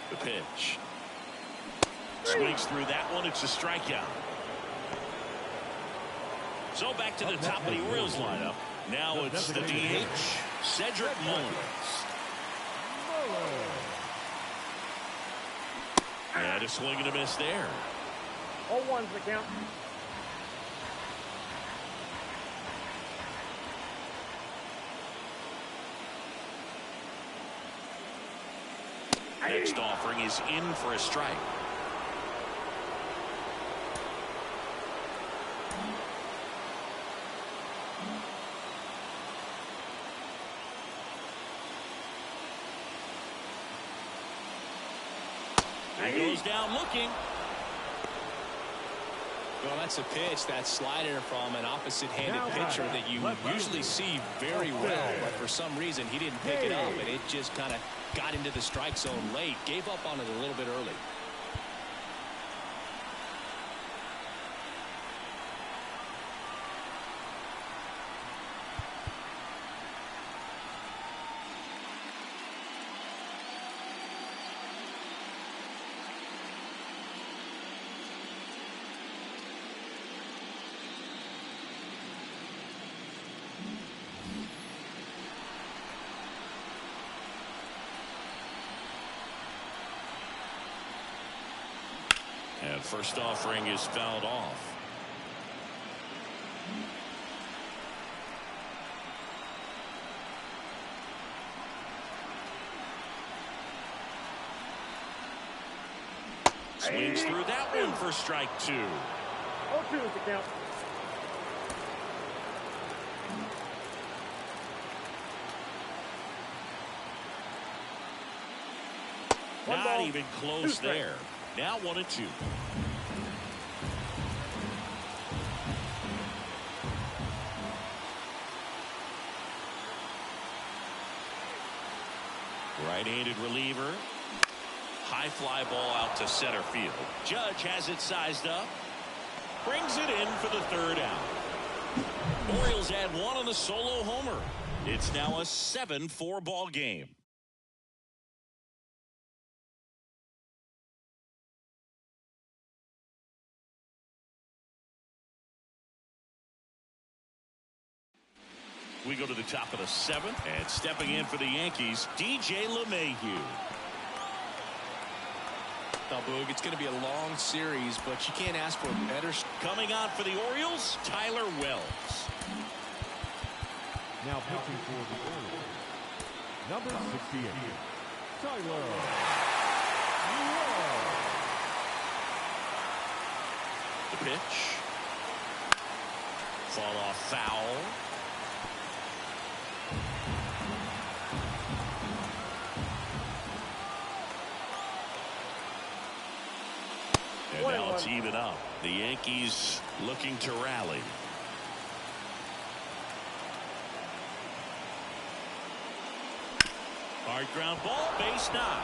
The pitch. Swings through that one. It's a strikeout. So back to the top of the Orioles lineup. Now it's the DH, Cedric Mullins. And a swing and a miss there. 0-1's the count. Next offering is in for a strike. He goes down looking. Well, that's a pitch, that slider from an opposite-handed pitcher that you usually see very well, but for some reason he didn't pick it up, and it just kind of got into the strike zone late, gave up on it a little bit early. And first offering is fouled off. Swings through that one for strike 2. 0-2 is the count. Not even close there. Now 1-2. Right-handed reliever. High fly ball out to center field. Judge has it sized up. Brings it in for the 3rd out. Orioles add 1 on a solo homer. It's now a 7-4 ball game. We go to the top of the 7th, and stepping in for the Yankees, DJ LeMahieu. Now, Boog, it's going to be a long series, but you can't ask for better. Coming on for the Orioles, Tyler Wells. Now pitching for the Orioles, number 68, Tyler Wells. The pitch. Fought off foul. And now it's even up. The Yankees looking to rally. Hard ground ball, base knock.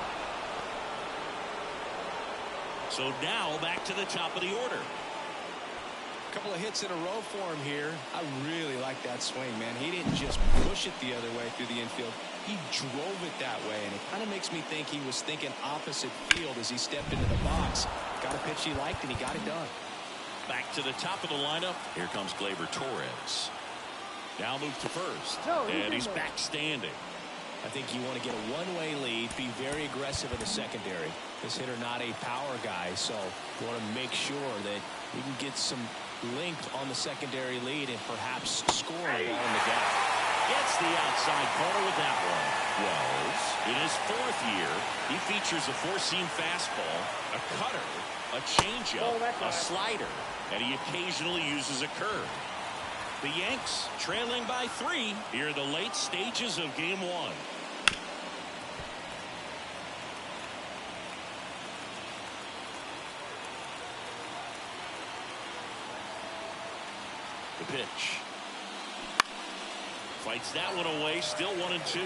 So now back to the top of the order. A couple of hits in a row for him here. I really like that swing, man. He didn't just push it the other way through the infield. He drove it that way, and it kind of makes me think he was thinking opposite field as he stepped into the box. Got a pitch he liked, and he got it done. Back to the top of the lineup. Here comes Gleyber Torres. Now moves to first. And he's back standing. I think you want to get a one-way lead, be very aggressive in the secondary. This hitter not a power guy, so you want to make sure that you can get some length on the secondary lead and perhaps score a ball in the gap. Gets the outside corner with that one. Wells, in his fourth year, he features a four-seam fastball, a cutter, a changeup, a slider, and he occasionally uses a curve. The Yanks trailing by 3 here in the late stages of game 1. The pitch. Fights that one away, still 1-2.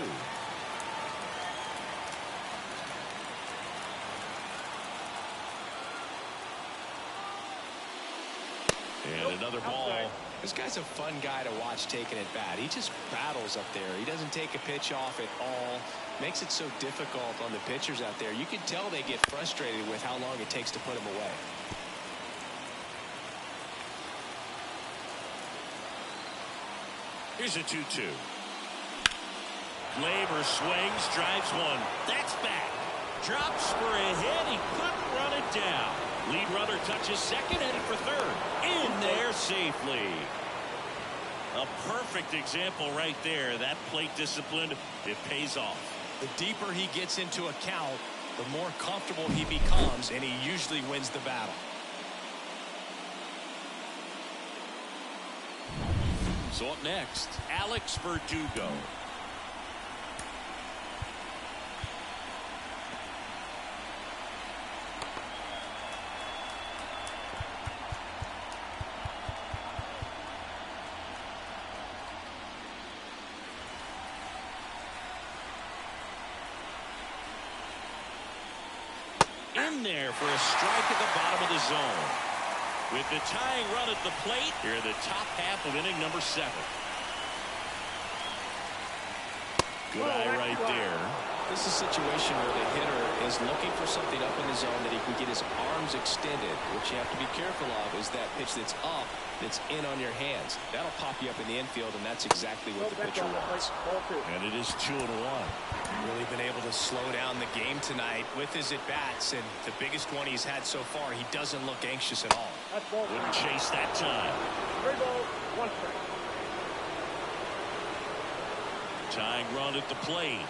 And another ball. This guy's a fun guy to watch taking at bat. He just battles up there. He doesn't take a pitch off at all. Makes it so difficult on the pitchers out there. You can tell they get frustrated with how long it takes to put him away. Here's a 2-2. Gleyber swings, drives one. That's back. Drops for a hit. He couldn't run it down. Lead runner touches second, headed for third. In there safely. A perfect example right there. That plate discipline, it pays off. The deeper he gets into a count, the more comfortable he becomes, and he usually wins the battle. So up next, Alex Verdugo. In there for a strike at the bottom of the zone. With the tying run at the plate, here in the top half of inning number 7. Good eye right there. This is a situation where the hitter is looking for something up in the zone that he can get his arms extended. What you have to be careful of is that pitch that's up, that's in on your hands. That'll pop you up in the infield, and that's exactly what the pitcher wants. And it is 2-1. Really been able to slow down the game tonight with his at-bats, and the biggest one he's had so far, he doesn't look anxious at all. Wouldn't chase that time. 3 balls, 1 strike. Tying run at the plate.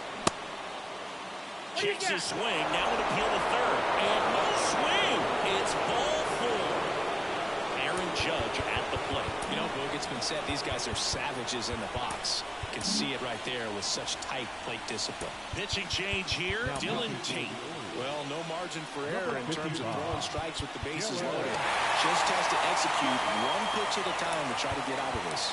Kicks his swing. Now an appeal to third. And no swing. It's ball 4. Aaron Judge at the plate. You know, Boog, it's been said these guys are savages in the box. You can see it right there with such tight plate discipline. Pitching change here. Dylan Tate. Well, no margin for error in terms of throwing strikes with the bases loaded. Just has to execute one pitch at a time to try to get out of this.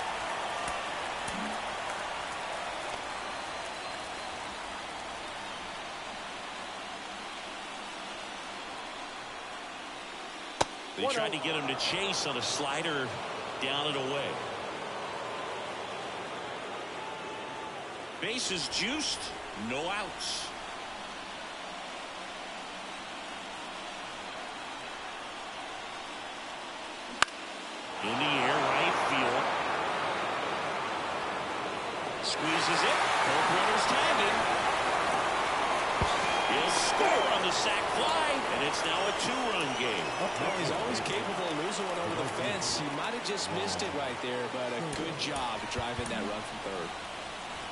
They tried to get him to chase on a slider down and away. Bases juiced, no outs. In the air, right field. Squeezes it. Both runners tagging. He'll score on the sac fly, and it's now a 2-run game. Well, he's always capable of losing one over the fence. He might have just missed it right there, but a good job driving that run from third.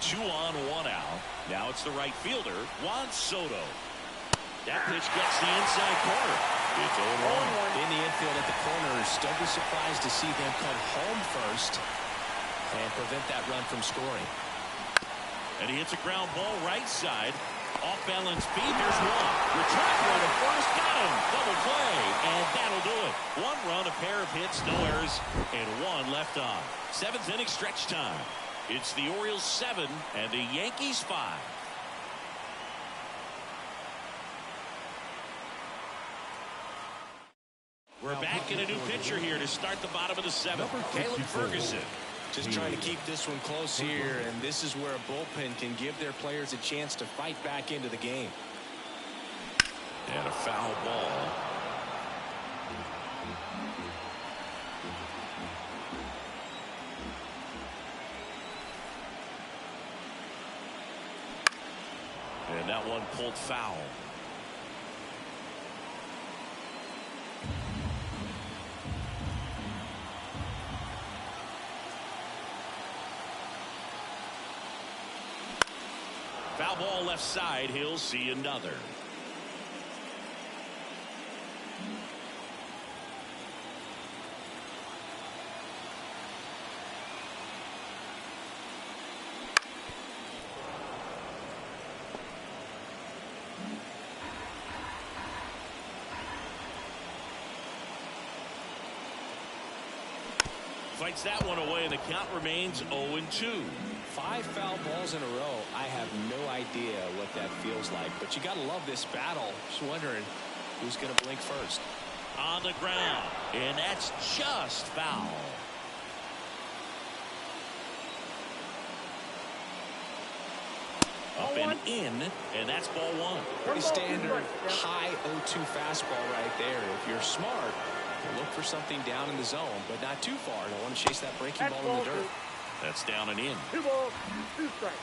2 on, 1 out. Now it's the right fielder, Juan Soto. That pitch gets the inside corner. It's 0-1. In the infield at the corners, don't be surprised to see them come home first and prevent that run from scoring. And he hits a ground ball right side. Off balance feed. There's one. Return throw to first. Got him. Double play, and that'll do it. 1 run, a pair of hits, no errors, and 1 left on. 7th inning stretch time. It's the Orioles 7 and the Yankees 5. We're back in a new pitcher here to start the bottom of the 7th. Caleb Ferguson. Just trying to keep this one close here, and this is where a bullpen can give their players a chance to fight back into the game. And a foul ball. And that one pulled foul. Foul ball left side. He'll see another. Fights that one away, and the count remains 0-2. 5 foul balls in a row. I have no idea what that feels like, but you got to love this battle. Just wondering who's going to blink first. On the ground, and that's just foul. Up and in, and that's ball 1. Pretty standard high 0-2 fastball right there. If you're smart, look for something down in the zone, but not too far. Don't want to chase that breaking ball in the dirt. That's down and in. 2 balls, 2 strikes.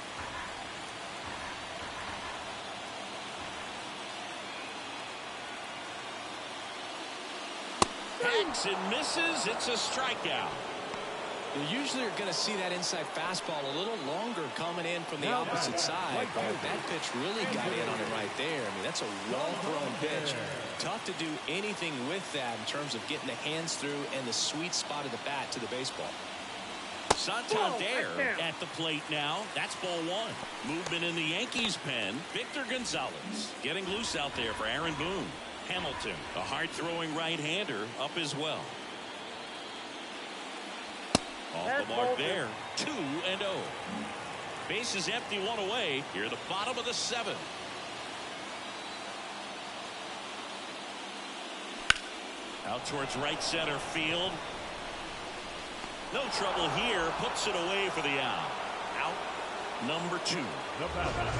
Hacks and misses. It's a strikeout. You usually are going to see that inside fastball a little longer coming in from the opposite side, but that pitch really got in on it right there. I mean, that's a well-thrown pitch. Tough to do anything with that in terms of getting the hands through and the sweet spot of the bat to the baseball. Santander at the plate now. That's ball 1. Movement in the Yankees pen. Victor Gonzalez getting loose out there for Aaron Boone. Hamilton, a hard-throwing right-hander, up as well. Off the mark there. 2-0. Base is empty, 1 away. Here, the bottom of the 7th. Out towards right center field. No trouble here. Puts it away for the out. Out number 2.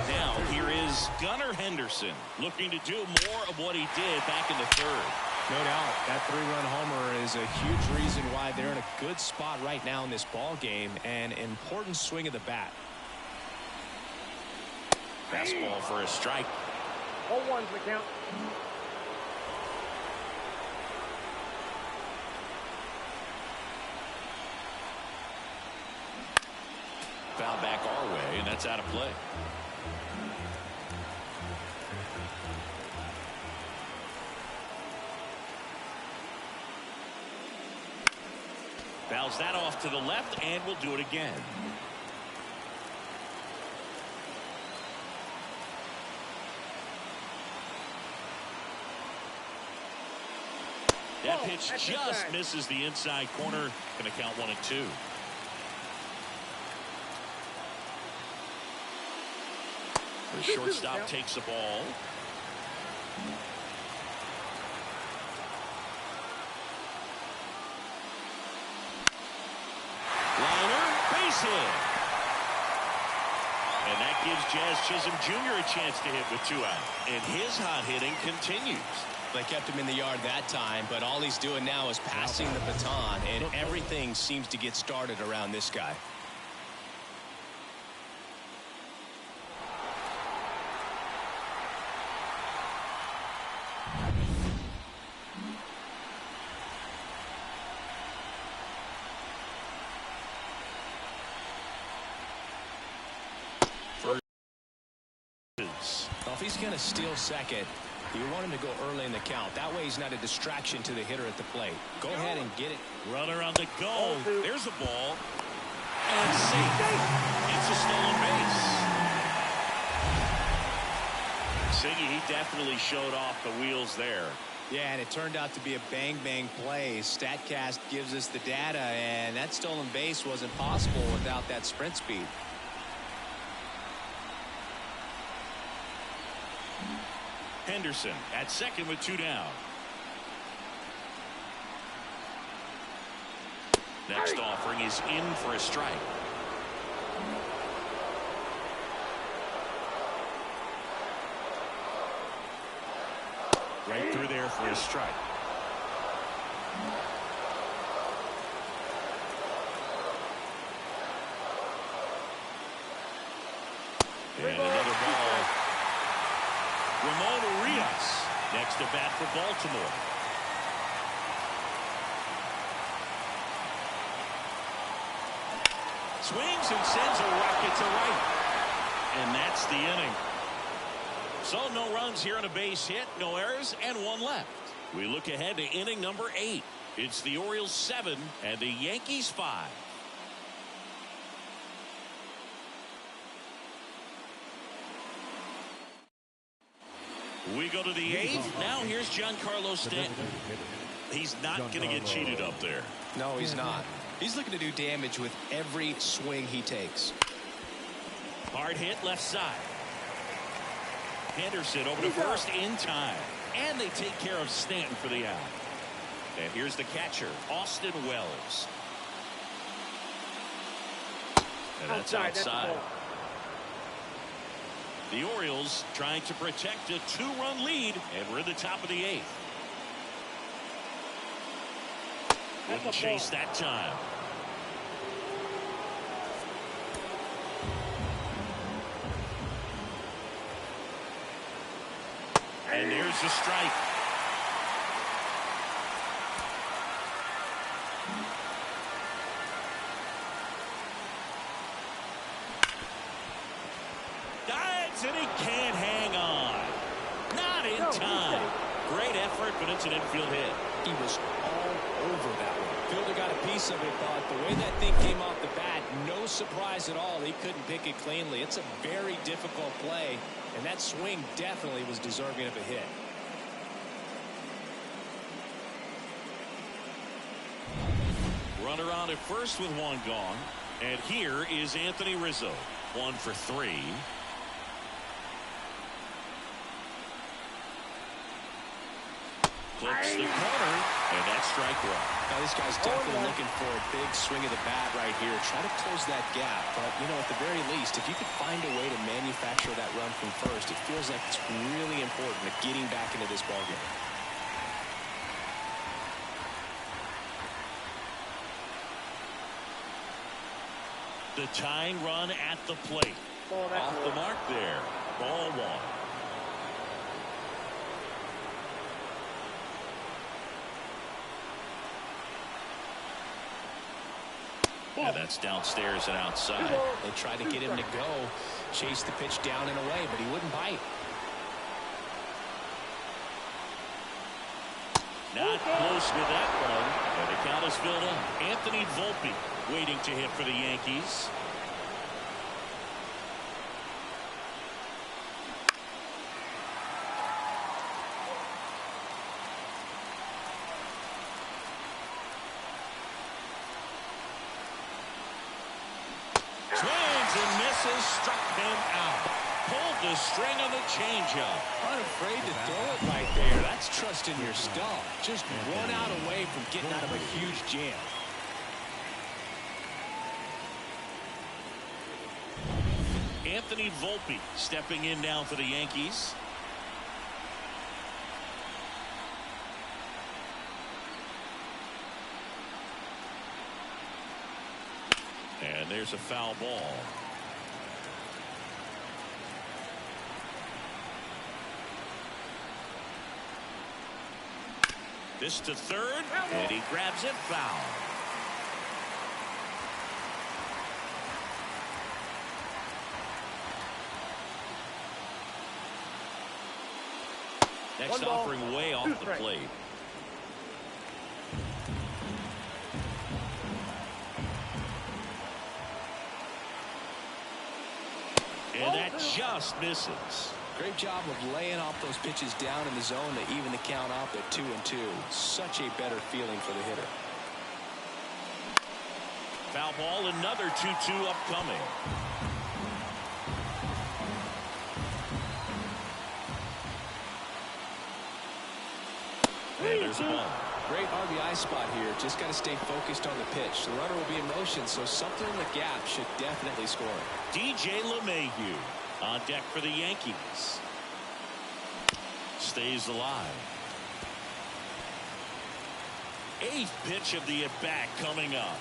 Now here is Gunnar Henderson looking to do more of what he did back in the 3rd. No doubt. That 3-run homer is a huge reason why they're in a good spot right now in this ball game, and an important swing of the bat. Fastball for a strike. 0-1's the count. Foul back our way, and that's out of play. Fouls that off to the left, and we'll do it again. That pitch just misses the inside corner. Going to count 1-2. The shortstop takes the ball. Liner, base hit. And that gives Jazz Chisholm Jr. a chance to hit with 2 out. And his hot hitting continues. They kept him in the yard that time, but all he's doing now is passing the baton, and everything seems to get started around this guy. Well, if he's going to steal second, you want him to go early in the count. That way he's not a distraction to the hitter at the plate. Go ahead and get it. Runner on the go. There's a ball. And safe. It's a stolen base. Siggy, he definitely showed off the wheels there. Yeah, and it turned out to be a bang-bang play. StatCast gives us the data, and that stolen base wasn't possible without that sprint speed. Henderson at second with 2 down. Next offering is in for a strike. Right through there for a strike. And another ball. Ramon Urias next to bat for Baltimore. Swings and sends a rocket to right. And that's the inning. So no runs here on a base hit, no errors, and 1 left. We look ahead to inning number 8. It's the Orioles 7 and the Yankees 5. We go to the 8th. Now here's Giancarlo Stanton. He's not going to get cheated up there. No, he's not. He's looking to do damage with every swing he takes. Hard hit left side. Henderson over to first in time. And they take care of Stanton for the out. And here's the catcher, Austin Wells. And that's outside. The Orioles trying to protect a 2-run lead, and we're at the top of the 8th. Wouldn't chase that time. And there's the strike. Dives and he can't hang on. Not in time. Great effort, but it's an infield hit. He was all over that one. Fielder got a piece of it, but the way that thing came off the bat, no surprise at all. He couldn't pick it cleanly. It's a very difficult play, and that swing definitely was deserving of a hit. Runner on at first with 1 gone. And here is Anthony Rizzo. 1 for 3. Clips the corner, and that's strike 1. Now this guy's definitely looking for a big swing of the bat right here. Try to close that gap. But, you know, at the very least, if you could find a way to manufacture that run from first, it feels like it's really important to getting back into this ballgame. The tying run at the plate. Off the mark there. Ball 1. Yeah, that's downstairs and outside. They tried to get him to go, chase the pitch down and away, but he wouldn't bite. Not close with that one. And the count is filled up. Anthony Volpe waiting to hit for the Yankees. Swings and misses, struck him out. Pulled the string on the changeup. Unafraid to throw it right there. That's trusting your stuff. Just 1 out away from getting out of a huge jam. Anthony Volpe stepping in now for the Yankees. And there's a foul ball. This to third, and he grabs it, foul. Next offering way off the plate. And that just misses. Great job of laying off those pitches down in the zone to even the count up at 2-2. Such a better feeling for the hitter. Foul ball, another 2-2 upcoming. And there's a ball. Great RBI spot here. Just got to stay focused on the pitch. The runner will be in motion, so something in the gap should definitely score. DJ LeMahieu on deck for the Yankees. Stays alive. 8th pitch of the at-bat coming up.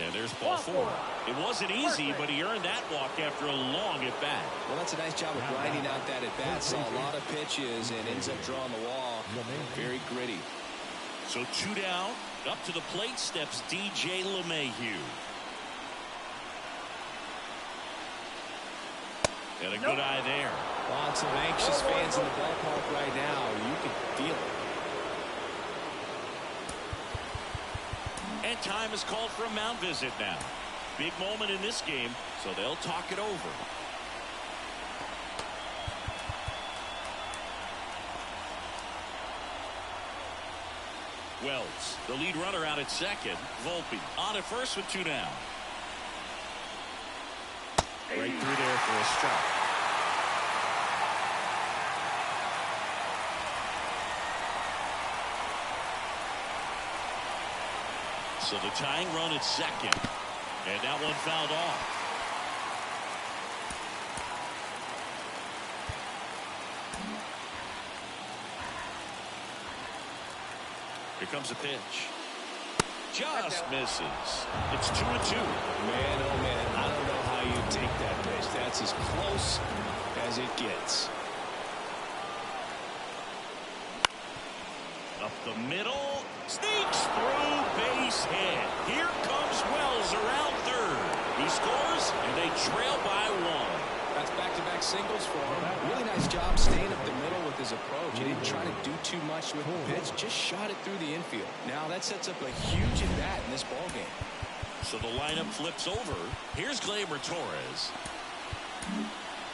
And there's ball 4. It wasn't easy, but he earned that walk after a long at-bat. Well, that's a nice job of grinding out that at-bat. Saw a lot of pitches and ends up drawing the wall. Very gritty. So 2 down. Up to the plate steps DJ LeMahieu. And a good eye there. Lots of anxious fans in the ballpark right now. You can feel it. And time is called for a mound visit now. Big moment in this game, so they'll talk it over. Wells, the lead runner out at second. Volpe on at first with 2 down. Right through there for a strike. So the tying run at second. And that one fouled off. Here comes a pitch. Just misses. It's 2-2. Man, oh man, I don't know how you take that pitch. That's as close as it gets. Up the middle. Sneaks through, base hit. Here comes Wells around third. He scores, and they trail by 1. That's back-to-back singles for him. Really nice job staying up the middle with his approach. He didn't try to do too much with the pitch, just shot it through the infield. Now that sets up a huge at-bat in this ballgame. So the lineup flips over. Here's Gleyber Torres.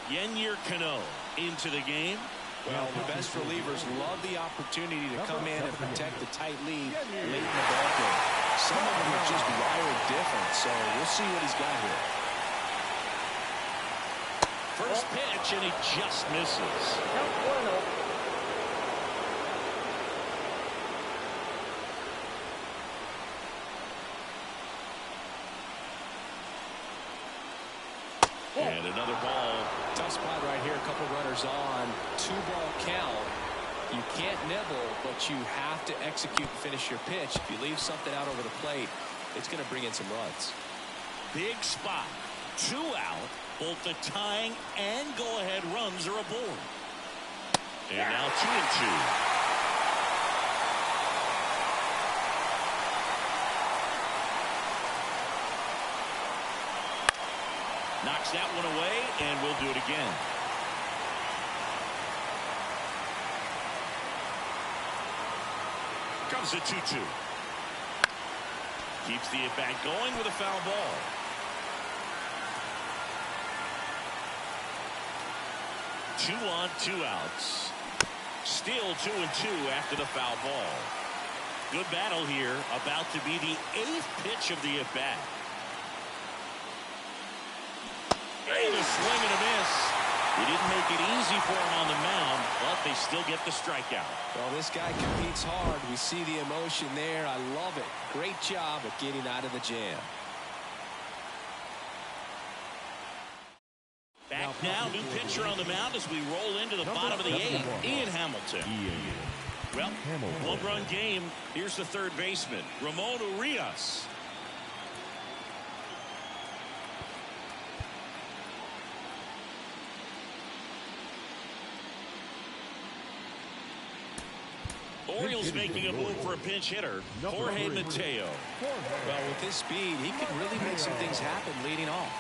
Yennier Cano into the game. Well, the best relievers love the opportunity to come in and protect the tight lead late in the ballgame. Some of them are just wired different, so we'll see what he's got here. First pitch, and he just misses. And another ball. Tough spot right here. A couple runners on. 2-ball count. You can't nibble, but you have to execute and finish your pitch. If you leave something out over the plate, it's going to bring in some runs. Big spot. 2 out. Both the tying and go-ahead runs are aboard. And now 2-2. Knocks that one away, and we'll do it again. Comes a 2-2. Keeps the at-bat going with a foul ball. Two on, 2 outs. Still 2-2 after the foul ball. Good battle here. About to be the 8th pitch of the at-bat. And a swing and a miss. He didn't make it easy for him on the mound, but they still get the strikeout. Well, this guy competes hard. We see the emotion there. I love it. Great job at getting out of the jam. Back now, new pitcher on the mound as we roll into the bottom of the 8th. Ian Hamilton. Well, 1-run game. Here's the third baseman, Ramon Urias. Orioles making a move for a pinch hitter, Jorge Mateo. Well, with his speed, he can really make some things happen leading off.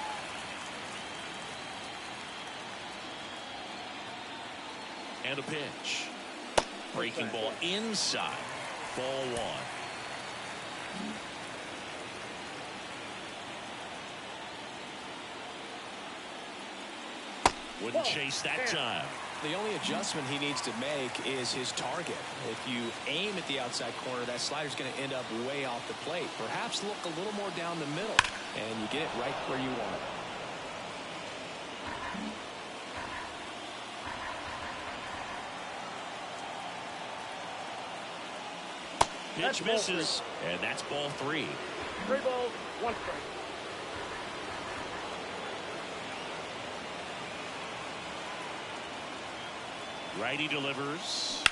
And a pitch. Breaking ball inside. Ball 1. Wouldn't chase that time. The only adjustment he needs to make is his target. If you aim at the outside corner, that slider's going to end up way off the plate. Perhaps look a little more down the middle, and you get it right where you want it. Pitch misses, and that's ball 3. 3 balls, 1 strike. Righty delivers.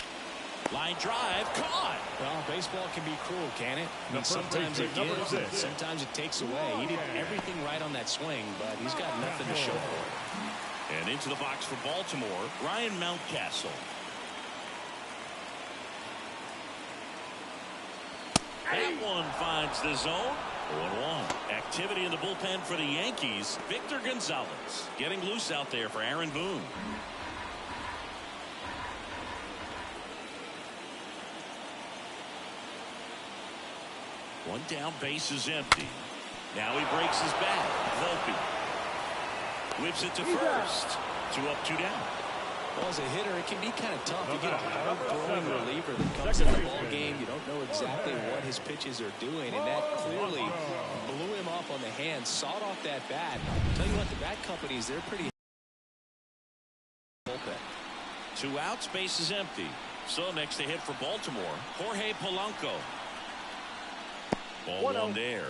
Line drive, caught. Well, baseball can be cruel, can it? I mean, sometimes it gives, and sometimes it takes away. He did everything right on that swing, but he's got nothing to show for it. And into the box for Baltimore, Ryan Mountcastle. That one finds the zone. 0-1. Activity in the bullpen for the Yankees. Victor Gonzalez getting loose out there for Aaron Boone. One down, base is empty. Now he breaks his bat. Volpe whips it to first. 2 up, 2 down. Well, as a hitter, it can be kind of tough. You get a hard-throwing reliever that comes in the ball game. You don't know exactly what his pitches are doing, and that clearly blew him up on the hand. Sawed off that bat. Tell you what, the bat companies, they're pretty. 2 outs, base is empty. So next to hit for Baltimore, Jorge Polanco. Ball 1 there.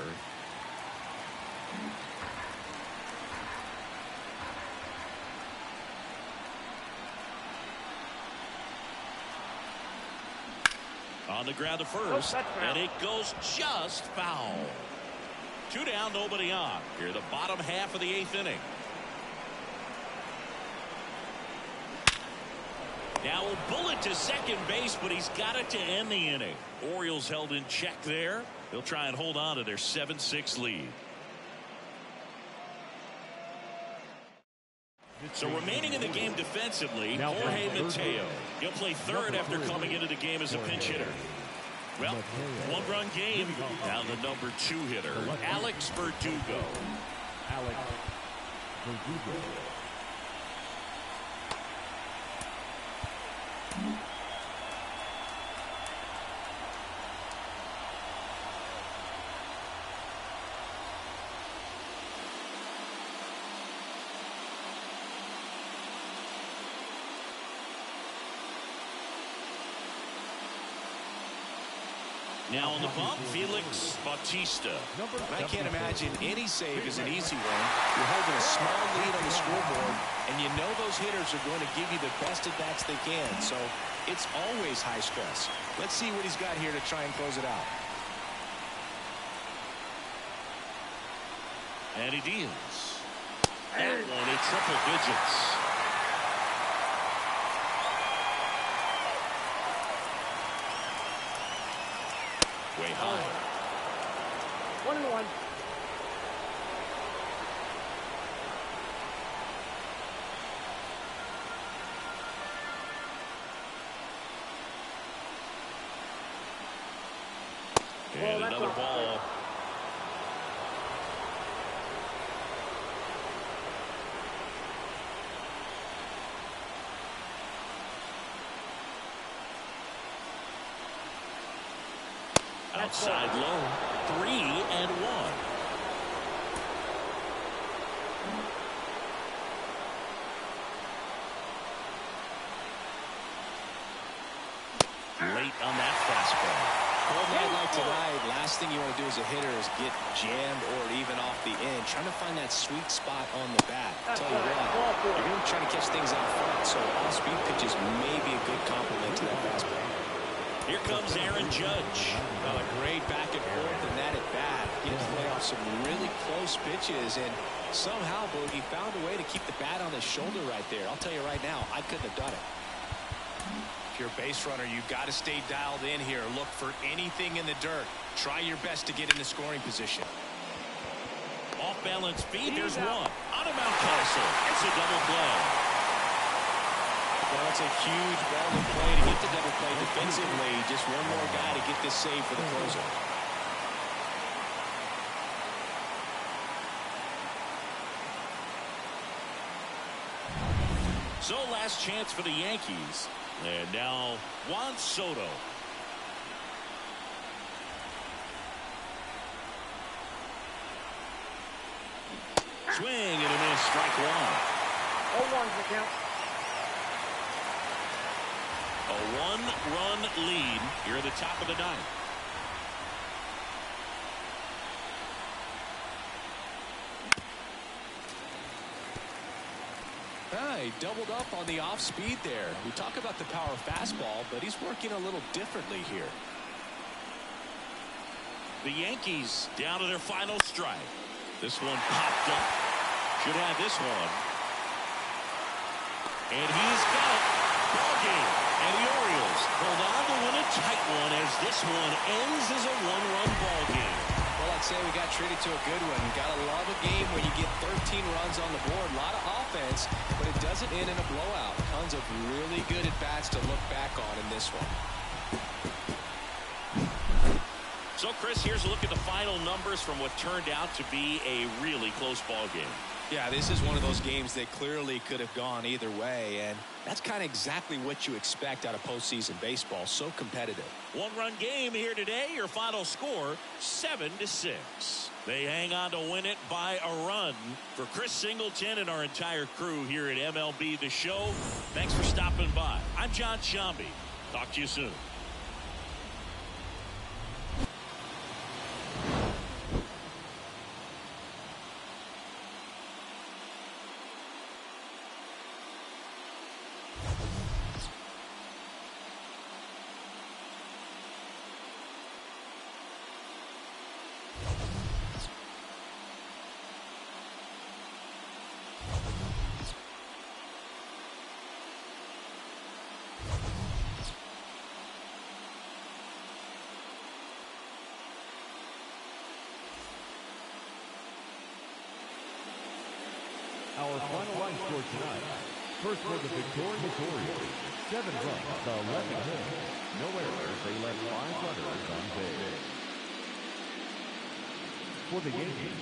On the ground to first, and it goes just foul. 2 down, nobody on. Here, the bottom half of the 8th inning. Now a bullet to second base, but he's got it to end the inning. Orioles held in check there. They'll try and hold on to their 7-6 lead. So remaining in the game defensively, Jorge Mateo. He'll play third after coming into the game as a pinch hitter. Well, 1-run game. Now the number 2 hitter, Alex Verdugo. Now on the bump, Felix Bautista. I can't imagine any save is an easy one. You're holding a small lead on the scoreboard, and you know those hitters are going to give you the best at bats they can. So it's always high stress. Let's see what he's got here to try and close it out. And he deals. That one in triple digits. Way high. 1-1. And another ball. Outside low, 3-1. Late on that fastball. Cold night like tonight, last thing you want to do as a hitter is get jammed or even off the end. Trying to find that sweet spot on the bat. Tell you what, you're going to try to catch things out front, so off-speed pitches may be a good complement to that fastball. Here comes Aaron Judge. Well, a great back and forth in that at bat. He had to play off some really close pitches, and somehow, Boogie found a way to keep the bat on his shoulder right there. I'll tell you right now, I couldn't have done it. If you're a base runner, you've got to stay dialed in here. Look for anything in the dirt. Try your best to get in the scoring position. Off balance feed, there's one. On a Mountcastle. It's a double play. Well, it's a huge ball to play to get the double play defensively. Just one more guy to get this save for the closer. So last chance for the Yankees. And now Juan Soto. Swing and a miss, strike one. 0-1's the count. A one-run lead here at the top of the ninth. He doubled up on the off speed there. We talk about the power fastball, but he's working a little differently here. The Yankees down to their final strike. This one popped up. Should have this one. And he's got it. Ball game. And the Orioles hold on to win a tight one as this one ends as a one-run ball game. Well, I'd say we got treated to a good one. Gotta love a game when you get 13 runs on the board. A lot of offense, but it doesn't end in a blowout. Tons of really good at-bats to look back on in this one. So, Chris, here's a look at the final numbers from what turned out to be a really close ball game. Yeah, this is one of those games that clearly could have gone either way, and that's kind of exactly what you expect out of postseason baseball. So competitive. One-run game here today. Your final score, 7-6. They hang on to win it by a run. For Chris Singleton and our entire crew here at MLB The Show, thanks for stopping by. I'm John Shambi. Talk to you soon. Our final line score tonight. First for the victorious Orioles, 7 runs to 11 hits. No errors, they left 5 runners on base. For the Yankees,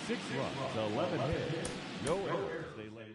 6 runs to 11 hits. No errors, they left.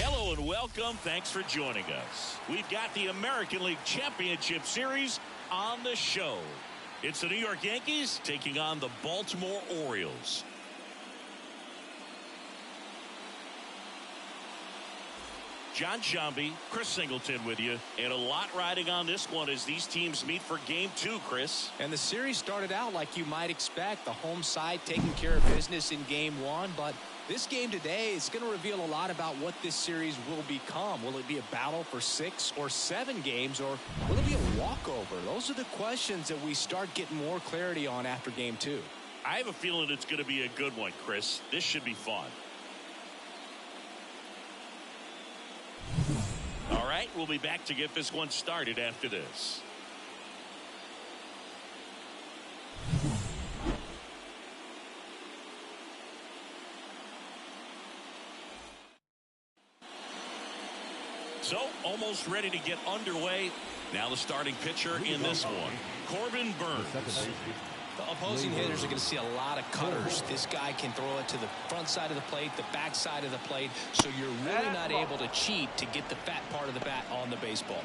Hello and welcome. Thanks for joining us. We've got the American League Championship Series on the show. It's the New York Yankees taking on the Baltimore Orioles. John Shambi, Chris Singleton with you, and a lot riding on this one as these teams meet for Game 2, Chris. And the series started out like you might expect, the home side taking care of business in Game 1, but this game today is going to reveal a lot about what this series will become. Will it be a battle for 6 or 7 games, or will it be a walkover? Those are the questions that we start getting more clarity on after Game 2. I have a feeling it's going to be a good one, Chris. This should be fun. All right, we'll be back to get this one started after this. So, almost ready to get underway. Now the starting pitcher in this one, Corbin Burnes. The opposing hitters are going to see a lot of cutters. This guy can throw it to the front side of the plate, the back side of the plate, so you're really not able to cheat to get the fat part of the bat on the baseball.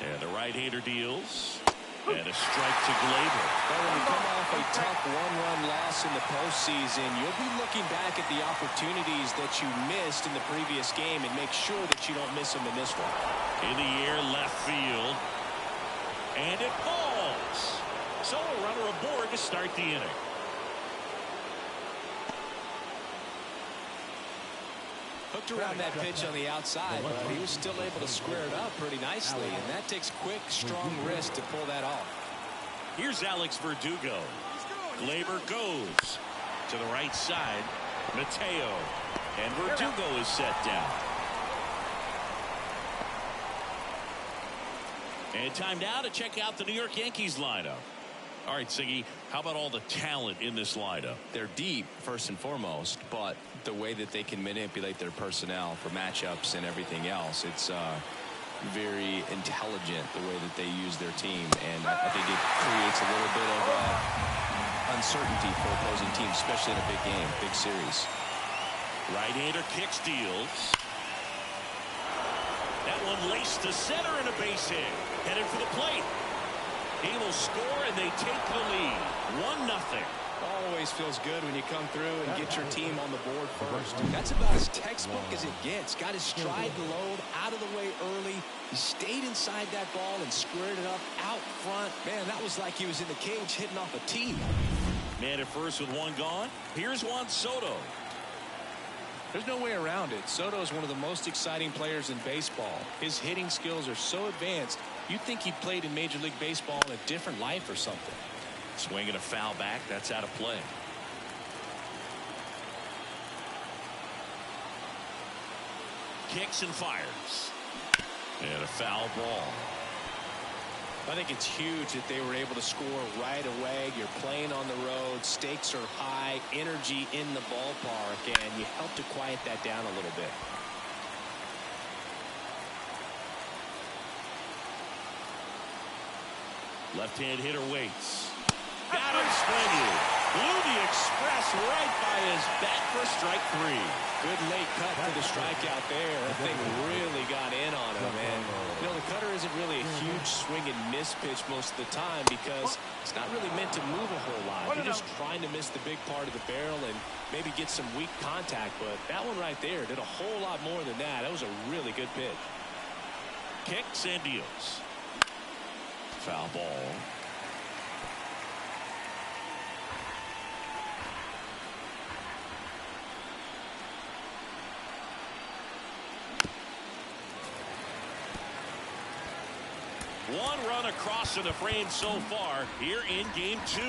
And the right-hander deals. And a strike to Glaber. Well, when you come off a tough one-run loss in the postseason, you'll be looking back at the opportunities that you missed in the previous game and make sure that you don't miss them in this one. In the air, left field. And it falls. So a runner aboard to start the inning. Hooked around that pitch on the outside, but he was still able to square it up pretty nicely, and that takes quick, strong wrist to pull that off. Here's Alex Verdugo. Glaber goes to the right side. Mateo. And Verdugo is set down. And time now to check out the New York Yankees lineup. All right, Siggy, how about all the talent in this lineup? They're deep, first and foremost, but the way that they can manipulate their personnel for matchups and everything else, it's very intelligent the way that they use their team, and I think it creates a little bit of uncertainty for opposing teams, especially in a big game, big series. Right-hander kicks, deals. That one laced to center and a base hit. Headed for the plate. He will score and they take the lead. 1-0. Always feels good when you come through and get your team on the board first. That's about as textbook as it gets. Got his stride load out of the way early. He stayed inside that ball and squared it up out front. Man, that was like he was in the cage hitting off a tee. Man at first with one gone. Here's Juan Soto. There's no way around it. Soto is one of the most exciting players in baseball. His hitting skills are so advanced, you'd think he played in Major League Baseball in a different life or something. Swing and a foul back. That's out of play. Kicks and fires. And a foul ball. I think it's huge that they were able to score right away. You're playing on the road. Stakes are high. Energy in the ballpark. And you help to quiet that down a little bit. Left-hand hitter waits. Got him swinging. Blew the express right by his bat for strike 3. Good late cut for the strikeout there. That thing really got in on him. And, you know, the cutter isn't really a huge swing and miss pitch most of the time because it's not really meant to move a whole lot. You're just trying to miss the big part of the barrel and maybe get some weak contact. But that one right there did a whole lot more than that. That was a really good pitch. Kicks and deals. Foul ball. One run across to the frame so far here in game 2.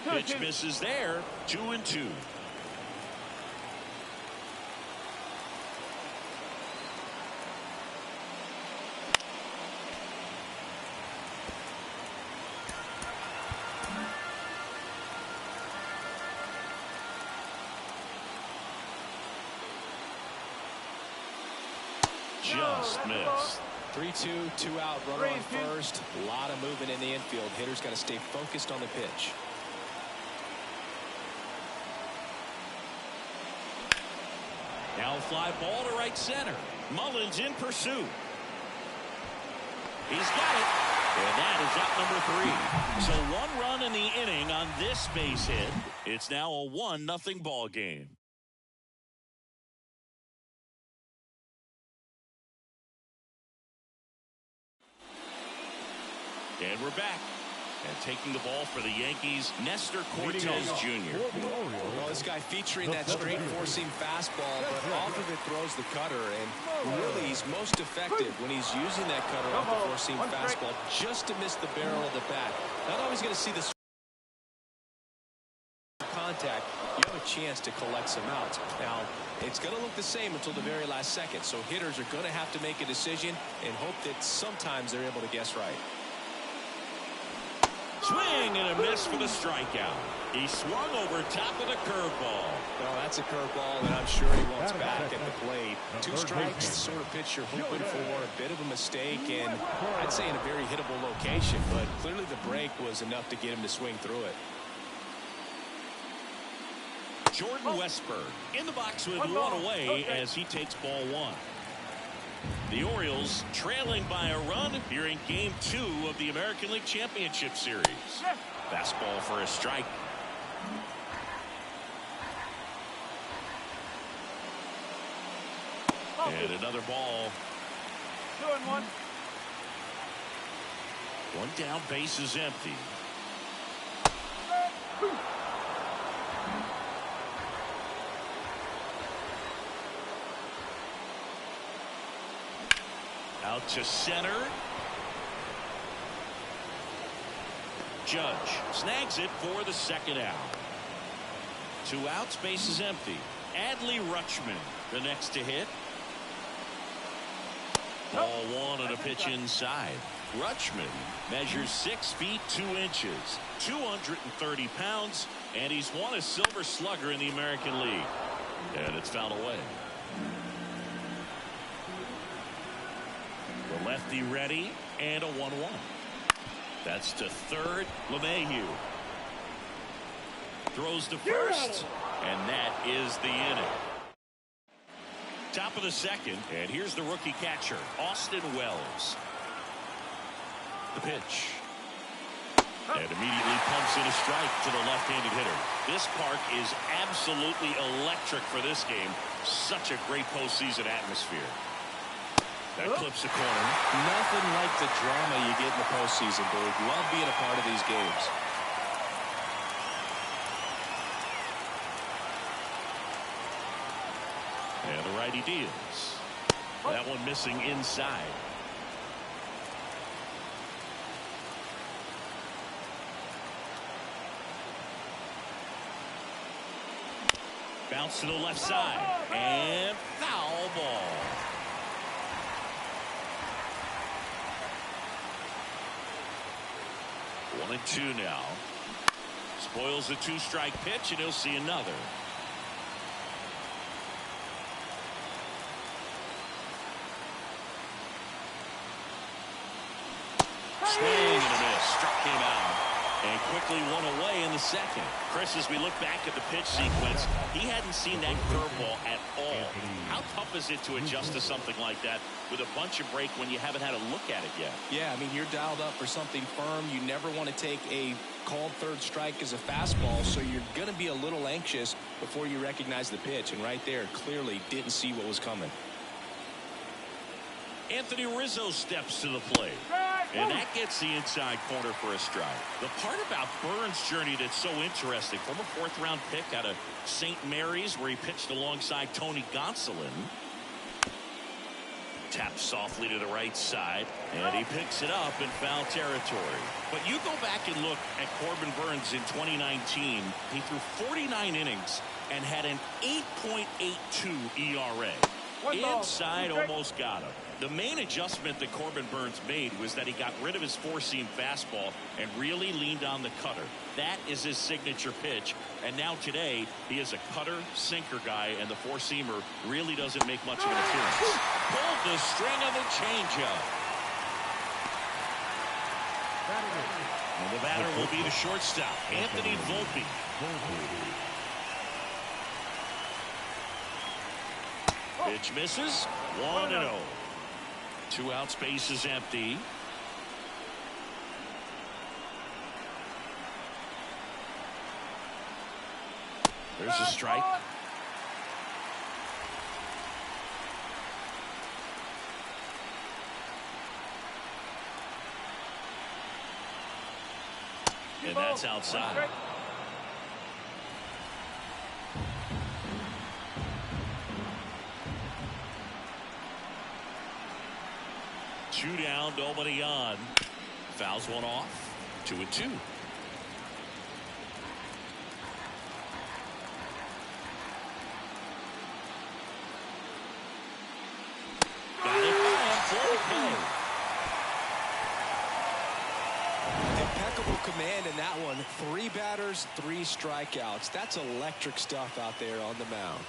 Pitch misses there. 2-2. Just missed. 3-2, 2 out, runner on first. A lot of movement in the infield. Hitter's got to stay focused on the pitch. Now a fly ball to right center. Mullins in pursuit. He's got it. And that is out number 3. So 1 run in the inning on this base hit. It's now a 1-0 ball game. And we're back. And taking the ball for the Yankees, Nestor Cortez Jr. Well, this guy featuring that straight four-seam fastball, but off of it throws the cutter. And really, he's most effective when he's using that cutter off the four-seam fastball just to miss the barrel of the bat. Not always going to see the contact. You have a chance to collect some outs. Now, it's going to look the same until the very last second. So hitters are going to have to make a decision and hope that sometimes they're able to guess right. Swing and a miss for the strikeout. He swung over top of the curveball. Well, that's a curveball that I'm sure he wants back at the plate. 2 strikes, the sort of pitch you're hoping for. A bit of a mistake, and I'd say in a very hittable location, but clearly the break was enough to get him to swing through it. Jordan Westburg in the box with 1 away as he takes ball 1. The Orioles trailing by a run here in Game 2 of the American League Championship Series. Fastball for a strike. And another ball. 2-1. One down, base is empty. Out to center. Judge snags it for the second out. 2 outs, base is empty. Adley Rutschman, the next to hit. Ball 1 and a pitch inside. Rutschman measures 6 feet 2 inches, 230 pounds, and he's won a Silver Slugger in the American League. And it's fouled away. The lefty ready, and a 1-1. That's to third. LeMahieu throws to first, and that is the inning. Top of the second, and here's the rookie catcher, Austin Wells. The pitch. And immediately pumps in a strike to the left-handed hitter. This park is absolutely electric for this game. Such a great postseason atmosphere. That clips the corner. Nothing like the drama you get in the postseason, Big. Love being a part of these games. And the righty deals. That one missing inside. Bounce to the left side. And foul ball. One and 2 now. Spoils the 2-strike pitch, and he'll see another. Swing and a miss. Struck him out. And quickly one away in the second. Chris, as we look back at the pitch sequence, he hadn't seen that curveball at all. How tough is it to adjust to something like that with a bunch of break when you haven't had a look at it yet? Yeah, I mean, you're dialed up for something firm. You never want to take a called third strike as a fastball, so you're going to be a little anxious before you recognize the pitch. And right there, clearly didn't see what was coming. Anthony Rizzo steps to the plate. And that gets the inside corner for a strike. The part about Burns' journey that's so interesting, former 4th-round pick out of St. Mary's, where he pitched alongside Tony Gonsolin. Taps softly to the right side, and he picks it up in foul territory. But you go back and look at Corbin Burns in 2019. He threw 49 innings and had an 8.82 ERA. Inside, almost got him. The main adjustment that Corbin Burns made was that he got rid of his 4-seam fastball and really leaned on the cutter. That is his signature pitch. And now today, he is a cutter, sinker guy, and the 4-seamer really doesn't make much of an appearance. Pulled the string of the changeup. And the batter will be the shortstop, Anthony Volpe. Pitch misses. 1-0. 2 outs, base is empty. There's a strike. And that's outside. Two down, nobody on. Fouls one off. 2-2. Got it by him. Impeccable command in that one. 3 batters, 3 strikeouts. That's electric stuff out there on the mound.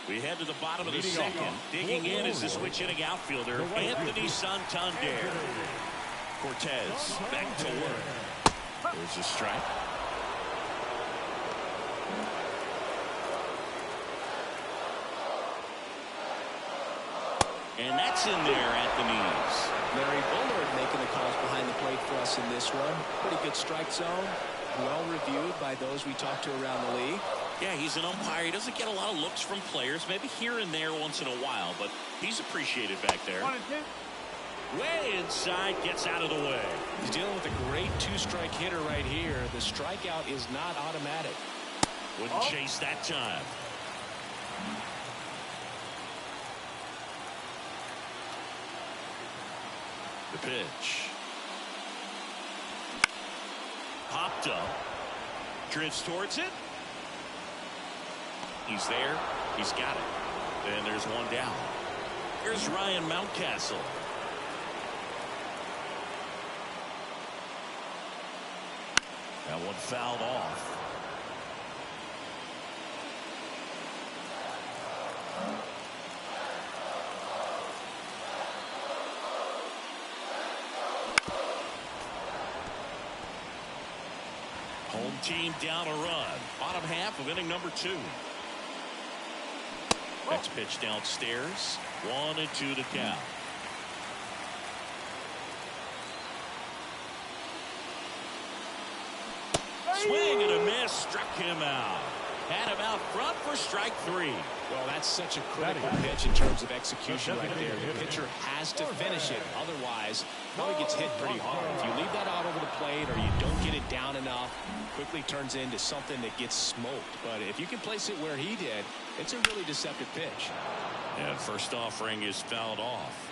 We head to the bottom of the second. Digging in is the switch-hitting outfielder, Anthony Santander. Cortez back to work. There's a strike. And that's in there at the knees. Larry Bullard making the calls behind the plate for us in this one. Pretty good strike zone. Well reviewed by those we talked to around the league. Yeah, he's an umpire. He doesn't get a lot of looks from players, maybe here and there once in a while, but he's appreciated back there. 1 and 2. Way inside, gets out of the way. He's dealing with a great two-strike hitter right here. The strikeout is not automatic. Wouldn't chase that time. The pitch. Popped up. Drifts towards it. He's there. He's got it. And there's one down. Here's Ryan Mountcastle. That one fouled off. Home team down a run. Bottom half of inning number 2. Next pitch downstairs. 1-2 to count. Swing and a miss. Struck him out. Had him out front for strike 3. Well, that's such a critical pitch in terms of execution right there. The pitcher has to finish it. Otherwise, probably gets hit pretty hard. If you leave that out over the plate or you don't get it down enough, quickly turns into something that gets smoked. But if you can place it where he did, it's a really deceptive pitch. And first offering is fouled off.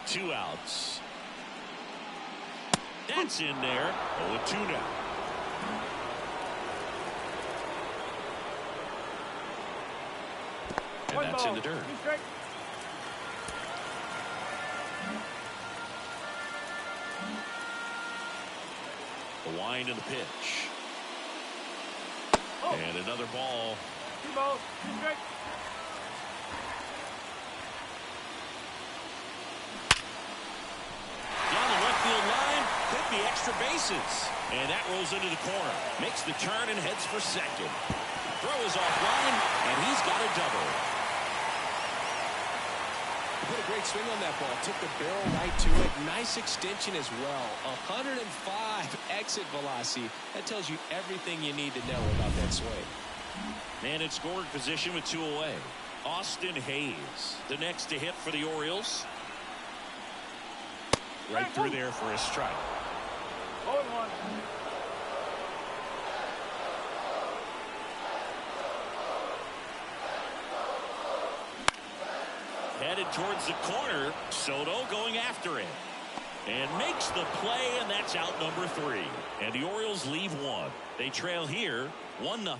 2 outs. That's in there. 0-2 now. And that's in the dirt. The wind and the pitch. And another ball. 2 balls, 2 strikes. Down the left field line. Could be extra bases. And that rolls into the corner. Makes the turn and heads for second. Throw is offline, and he's got a double. Put a great swing on that ball. Took the barrel right to it. Nice extension as well. 105 exit velocity. That tells you everything you need to know about that swing. Man in scoring position with 2 away. Austin Hayes, the next to hit for the Orioles. Right through there for a strike. 0-1. Headed towards the corner. Soto going after it. And makes the play, and that's out number 3. And the Orioles leave 1. They trail here 1-0.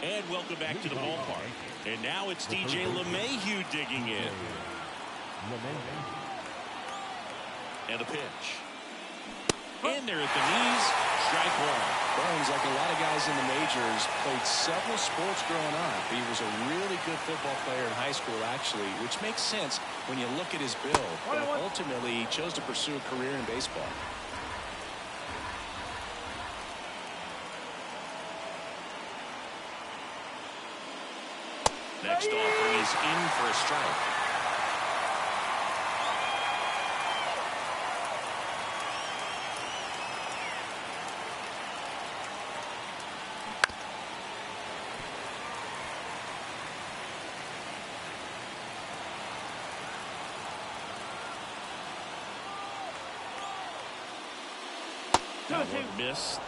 And welcome back to the ballpark. And now it's DJ LeMahieu digging in. And a pitch. In there at the knees. Strike 1. Burns, like a lot of guys in the majors, played several sports growing up. He was a really good football player in high school, actually, which makes sense when you look at his build. But ultimately, he chose to pursue a career in baseball. Next offering is in for a strike. That one missed.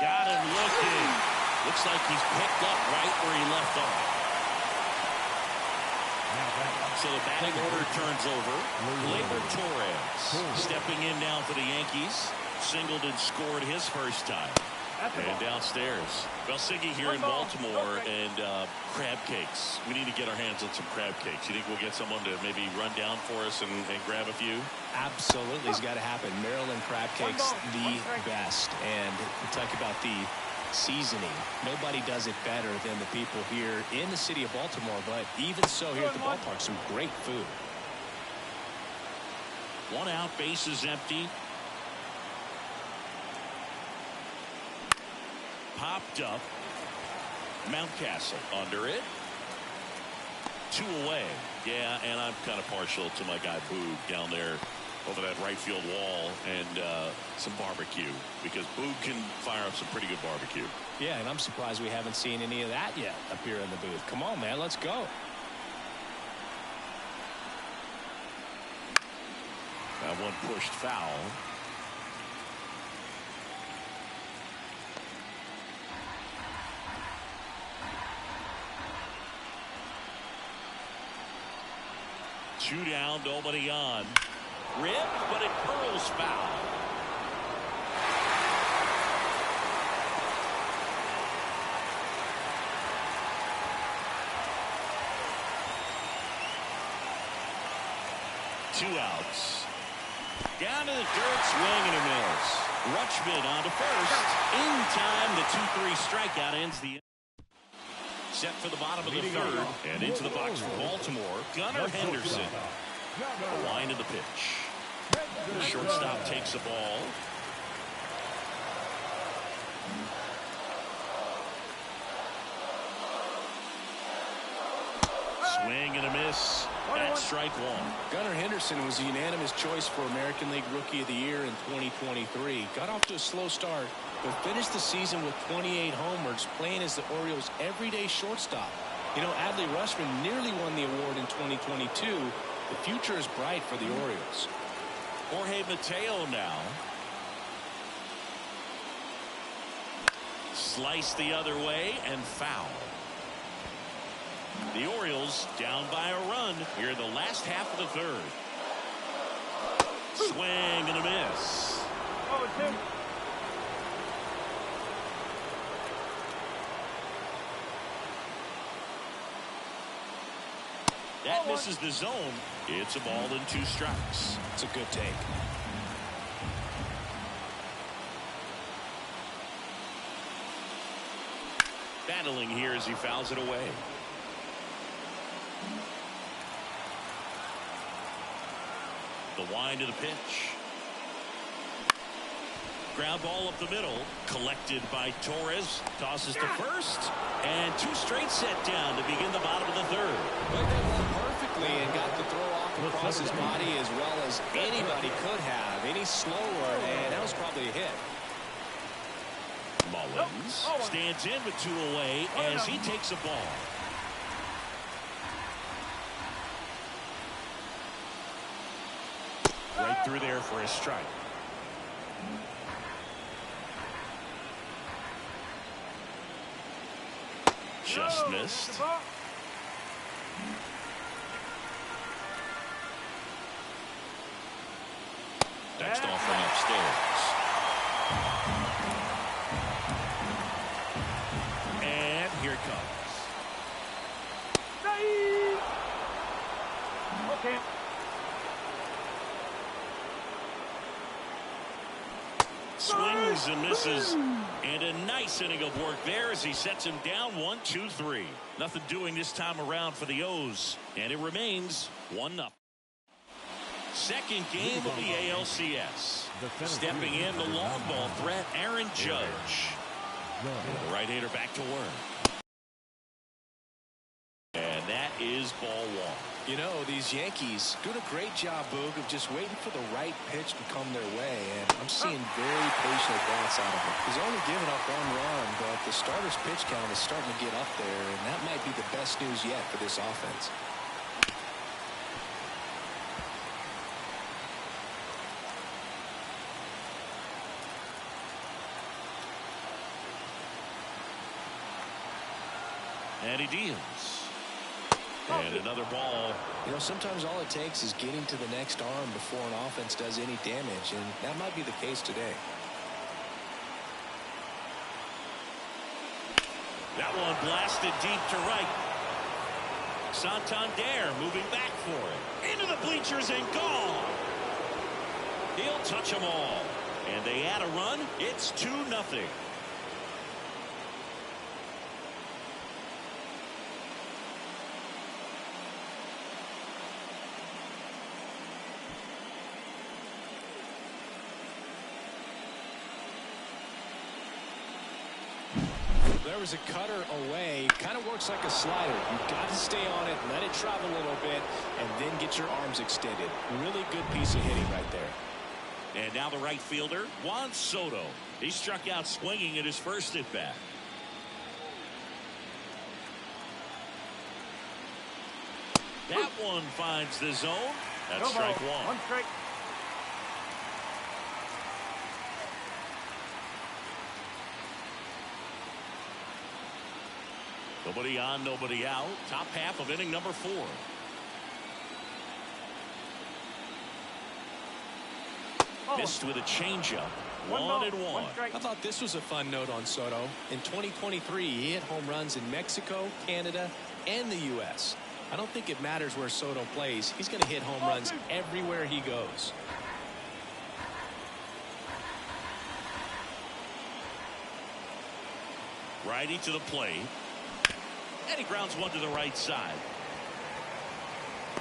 Got him looking. Looks like he's picked up right where he left off. So the batting order turns over. Gleyber Torres stepping in now for the Yankees. Singled and scored his first time. And downstairs, Siggy here in Baltimore, and crab cakes. We need to get our hands on some crab cakes. You think we'll get someone to maybe run down for us and grab a few? Absolutely, it's got to happen. Maryland crab cakes, the best. And we talk about the seasoning. Nobody does it better than the people here in the city of Baltimore, but even so, here at the ballpark, some great food. 1 out, base is empty. Popped up. Mountcastle under it. 2 away. Yeah, and I'm kind of partial to my guy Boog down there over that right field wall and some barbecue, because Boog can fire up some pretty good barbecue. Yeah, and I'm surprised we haven't seen any of that yet up here in the booth. Come on, man, let's go. That one pushed foul. Two down, nobody on. Ripped, but it curls foul. Two outs. Down to the dirt, swing and a miss. Rutschman on to first. In time, the 2-3 strikeout ends the. Set for the bottom of the third, and into the box for Baltimore, Gunnar Henderson. The line of the pitch. The shortstop takes the ball. Swing and a miss. That's strike one. Gunnar Henderson was a unanimous choice for American League Rookie of the Year in 2023. Got off to a slow start, but finished the season with 28 homers, playing as the Orioles' everyday shortstop. You know, Adley Rutschman nearly won the award in 2022. The future is bright for the Orioles. Jorge Mateo now. Slice the other way and foul. The Orioles down by a run here in the last half of the third. Swing and a miss. That misses the zone. It's a ball and 2 strikes. It's a good take. Battling here as he fouls it away. The wind of the pitch. Ground ball up the middle. Collected by Torres. Tosses to first. And 2 straight set down to begin the bottom of the third. Played that one perfectly and got the throw off across his body as well as anybody could have. Any slower, and that was probably a hit. Mullins stands in with 2 away as he takes a ball. Right through there for a strike. Just missed. Next off from upstairs. And here it comes. Okay. Swings and misses. And a nice inning of work there as he sets him down 1-2-3. Nothing doing this time around for the O's. And it remains 1-0. Second game of the ALCS. Stepping in the long ball threat, Aaron Judge. The right-hander back to work. And that is ball 1. You know, these Yankees doing a great job, Boog, of just waiting for the right pitch to come their way. And I'm seeing very patient at-bats out of him. He's only given up 1 run, but the starter's pitch count is starting to get up there, and that might be the best news yet for this offense. And he deals. And another ball. You know, sometimes all it takes is getting to the next arm before an offense does any damage, and that might be the case today. That one blasted deep to right. Santander moving back for it. Into the bleachers and gone. He'll touch them all. And they add a run. It's 2-0. there was a cutter away. Kind of works like a slider. You've got to stay on it, let it travel a little bit, and then get your arms extended. Really good piece of hitting right there. And now the right fielder, Juan Soto. He struck out swinging at his first at bat. That one finds the zone. That's strike one. One strike. Nobody on, nobody out. Top half of inning number 4. Missed with a changeup. 1-1. I thought this was a fun note on Soto. In 2023, he hit home runs in Mexico, Canada, and the U.S. I don't think it matters where Soto plays. He's going to hit home runs everywhere he goes. Righty to the plate. And he grounds one to the right side.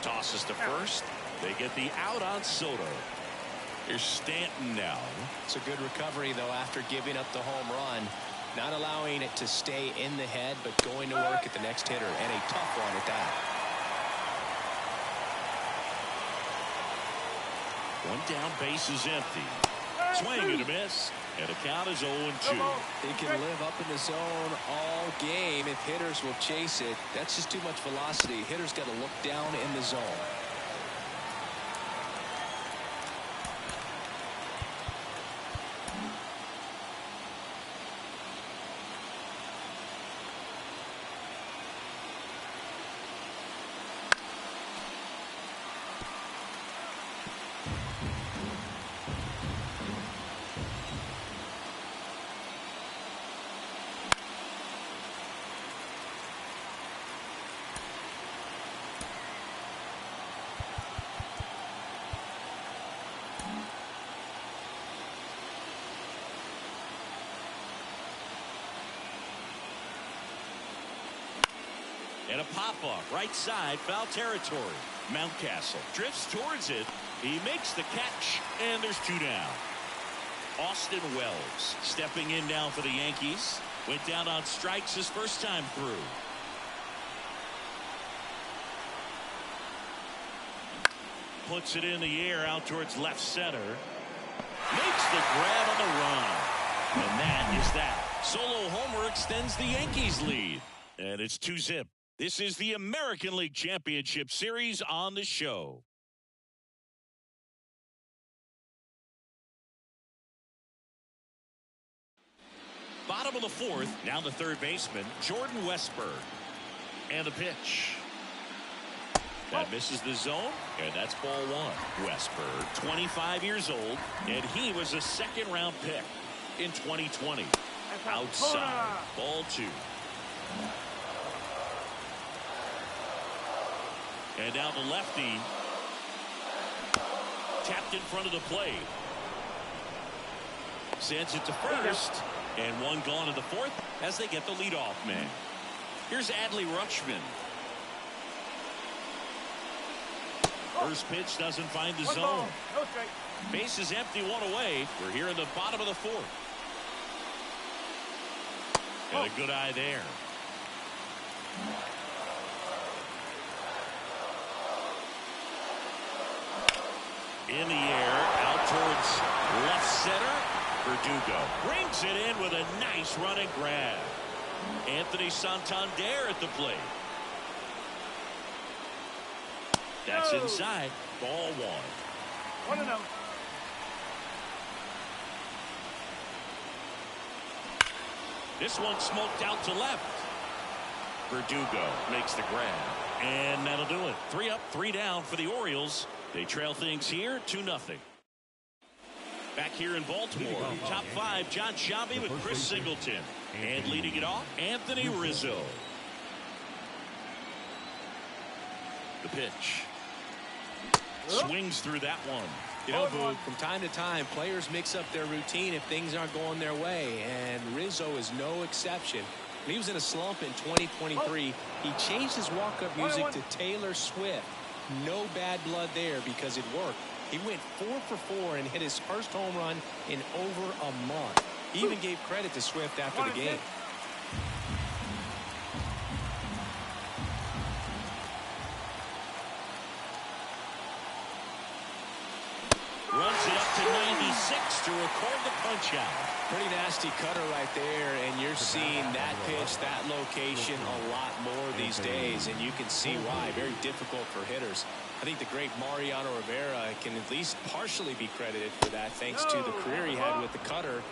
Tosses to first. They get the out on Soto. Here's Stanton now. It's a good recovery, though, after giving up the home run. Not allowing it to stay in the head, but going to work at the next hitter. And a tough one at that. One down, base is empty. Swing and a miss. And the count is 0-2. He can live up in the zone all game if hitters will chase it. That's just too much velocity. Hitters got to look down in the zone. And a pop-off right side, foul territory. Mountcastle drifts towards it. He makes the catch, and there's 2 down. Austin Wells stepping in now for the Yankees. Went down on strikes his first time through. Puts it in the air out towards left center. Makes the grab on the run. And that is that. Solo homer extends the Yankees lead. And it's 2-zip. This is the American League Championship Series on the show. Bottom of the 4th, now the third baseman, Jordan Westburg. And the pitch. That misses the zone, and that's ball 1. Westburg, 25 years old, and he was a 2nd-round pick in 2020. Outside, ball 2. And now the lefty tapped in front of the plate. Sends it to first. And one gone in the 4th as they get the leadoff man. Here's Adley Rutschman. First pitch doesn't find the zone. Base is empty, 1 away. We're here in the bottom of the 4th. And a good eye there. In the air, out towards left center. Verdugo brings it in with a nice running grab. Anthony Santander at the plate. That's inside. Ball 1. 1-0. This one smoked out to left. Verdugo makes the grab. And that'll do it. 3 up, 3 down for the Orioles. They trail things here 2-0. Back here in Baltimore, top 5, John Sciambi with Chris Singleton. And leading it off, Anthony Rizzo. The pitch. Swings through that one. You know, Boog, from time to time, players mix up their routine if things aren't going their way, and Rizzo is no exception. When he was in a slump in 2023, he changed his walk-up music to Taylor Swift. No bad blood there because it worked. He went 4 for 4 and hit his first home run in over a month. He even gave credit to Swift after the game. Runs it up to 96 to record the punch out. Pretty nasty cutter right there, and you're seeing that pitch, that location a lot more these days, and you can see why. Very difficult for hitters. I think the great Mariano Rivera can at least partially be credited for that thanks to the career he had with the cutter.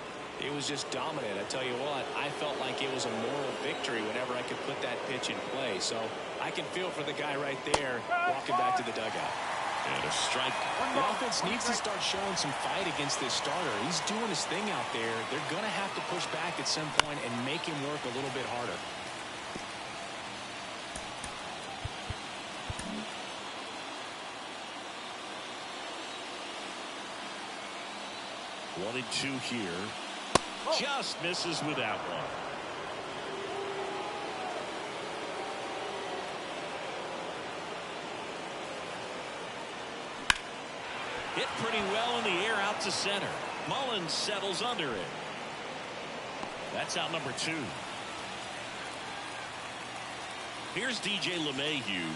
It was just dominant. I tell you what, I felt like it was a moral victory whenever I could put that pitch in play. So I can feel for the guy right there walking back to the dugout. And a strike. The offense needs to start showing some fight against this starter. He's doing his thing out there. They're going to have to push back at some point and make him work a little bit harder. One and two here. Just misses with that one. Hit pretty well in the air out to center. Mullins settles under it. That's out number 2. Here's DJ LeMahieu.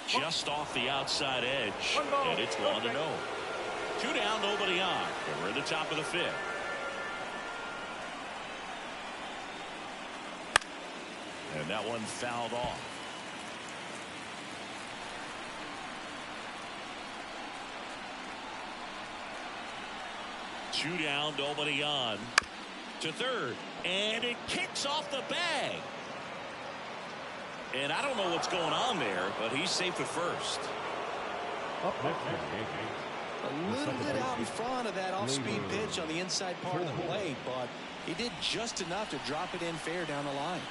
Just off the outside edge. And it's 1-0. 2 down, nobody on. And we're in the top of the 5th. And that one fouled off. Two down, nobody on. To third. And it kicks off the bag. And I don't know what's going on there, but he's safe at first. Up next for the Yankees. A little bit out in front of that off-speed pitch on the inside part of the plate, but he did just enough to drop it in fair down the line.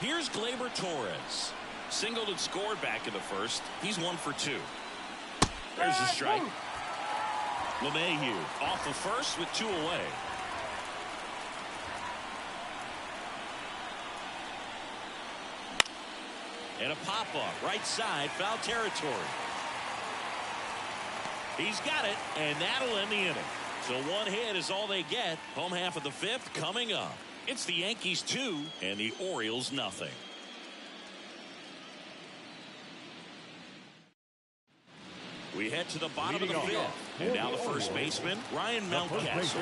Here's Gleyber Torres. Singled and scored back in the first. He's 1 for 2. There's the strike. LeMahieu off the first with 2 away. And a pop-up right side, foul territory. He's got it, and that'll end the inning. So 1 hit is all they get. Home half of the 5th coming up. It's the Yankees 2 and the Orioles nothing. We head to the bottom of the 5th. And now the first baseman, Ryan Mountcastle.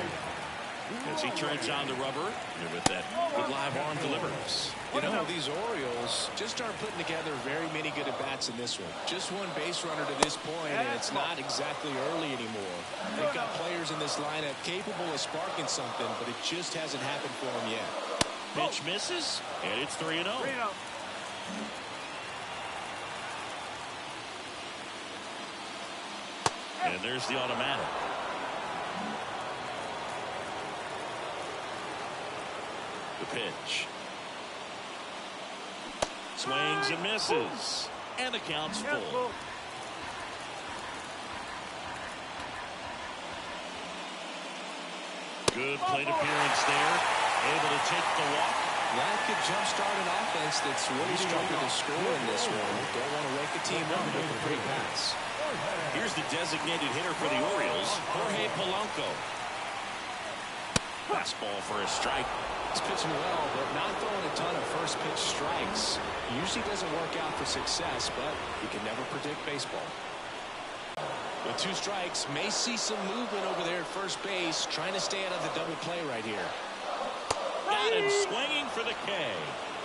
As he turns on the rubber, and with that good live arm delivers. You know, these Orioles just aren't putting together very many good at-bats in this one. Just 1 base runner to this point, and it's not exactly early anymore. They've got players in this lineup capable of sparking something, but it just hasn't happened for them yet. Pitch misses, and it's 3-0. And there's the automatic. The pitch. Swings and misses. And the count's full. Good plate appearance there. Able to take the walk. That could jumpstart an offense that's really struggled to score in this one. Don't want to wake the team up with a great pass. Here's the designated hitter for the Orioles, Jorge Polanco. Fastball for a strike. He's pitching well, but not throwing a ton of first pitch strikes. Usually doesn't work out for success, but you can never predict baseball. With 2 strikes, may see some movement over there at first base, trying to stay out of the double play right here. Got him swinging for the K.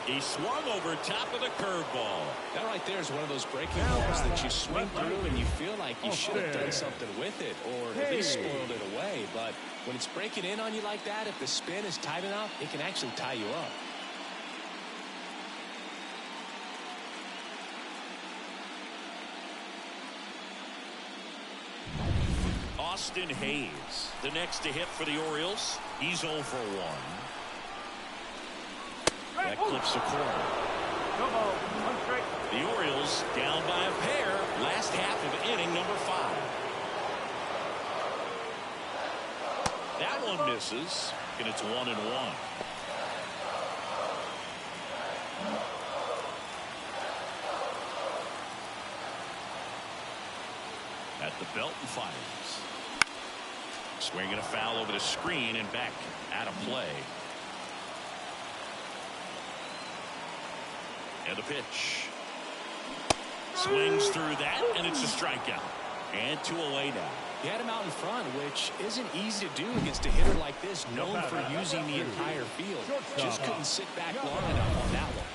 He swung over top of the curveball. That right there is one of those breaking balls that you swing through and you feel like you should have done something with it or at least spoiled it away. But when it's breaking in on you like that, if the spin is tight enough, it can actually tie you up. Austin Hayes, the next to hit for the Orioles. He's 0 for 1. That clips the corner. The Orioles down by a pair. Last half of inning number 5. That one misses, and it's 1-1. At the belt and fires. Swinging a foul over the screen and back out of play. And the pitch. Swings through that, and it's a strikeout. And 2 away now. He had him out in front, which isn't easy to do against a hitter like this, known for using the entire field. Just couldn't sit back long enough on that one.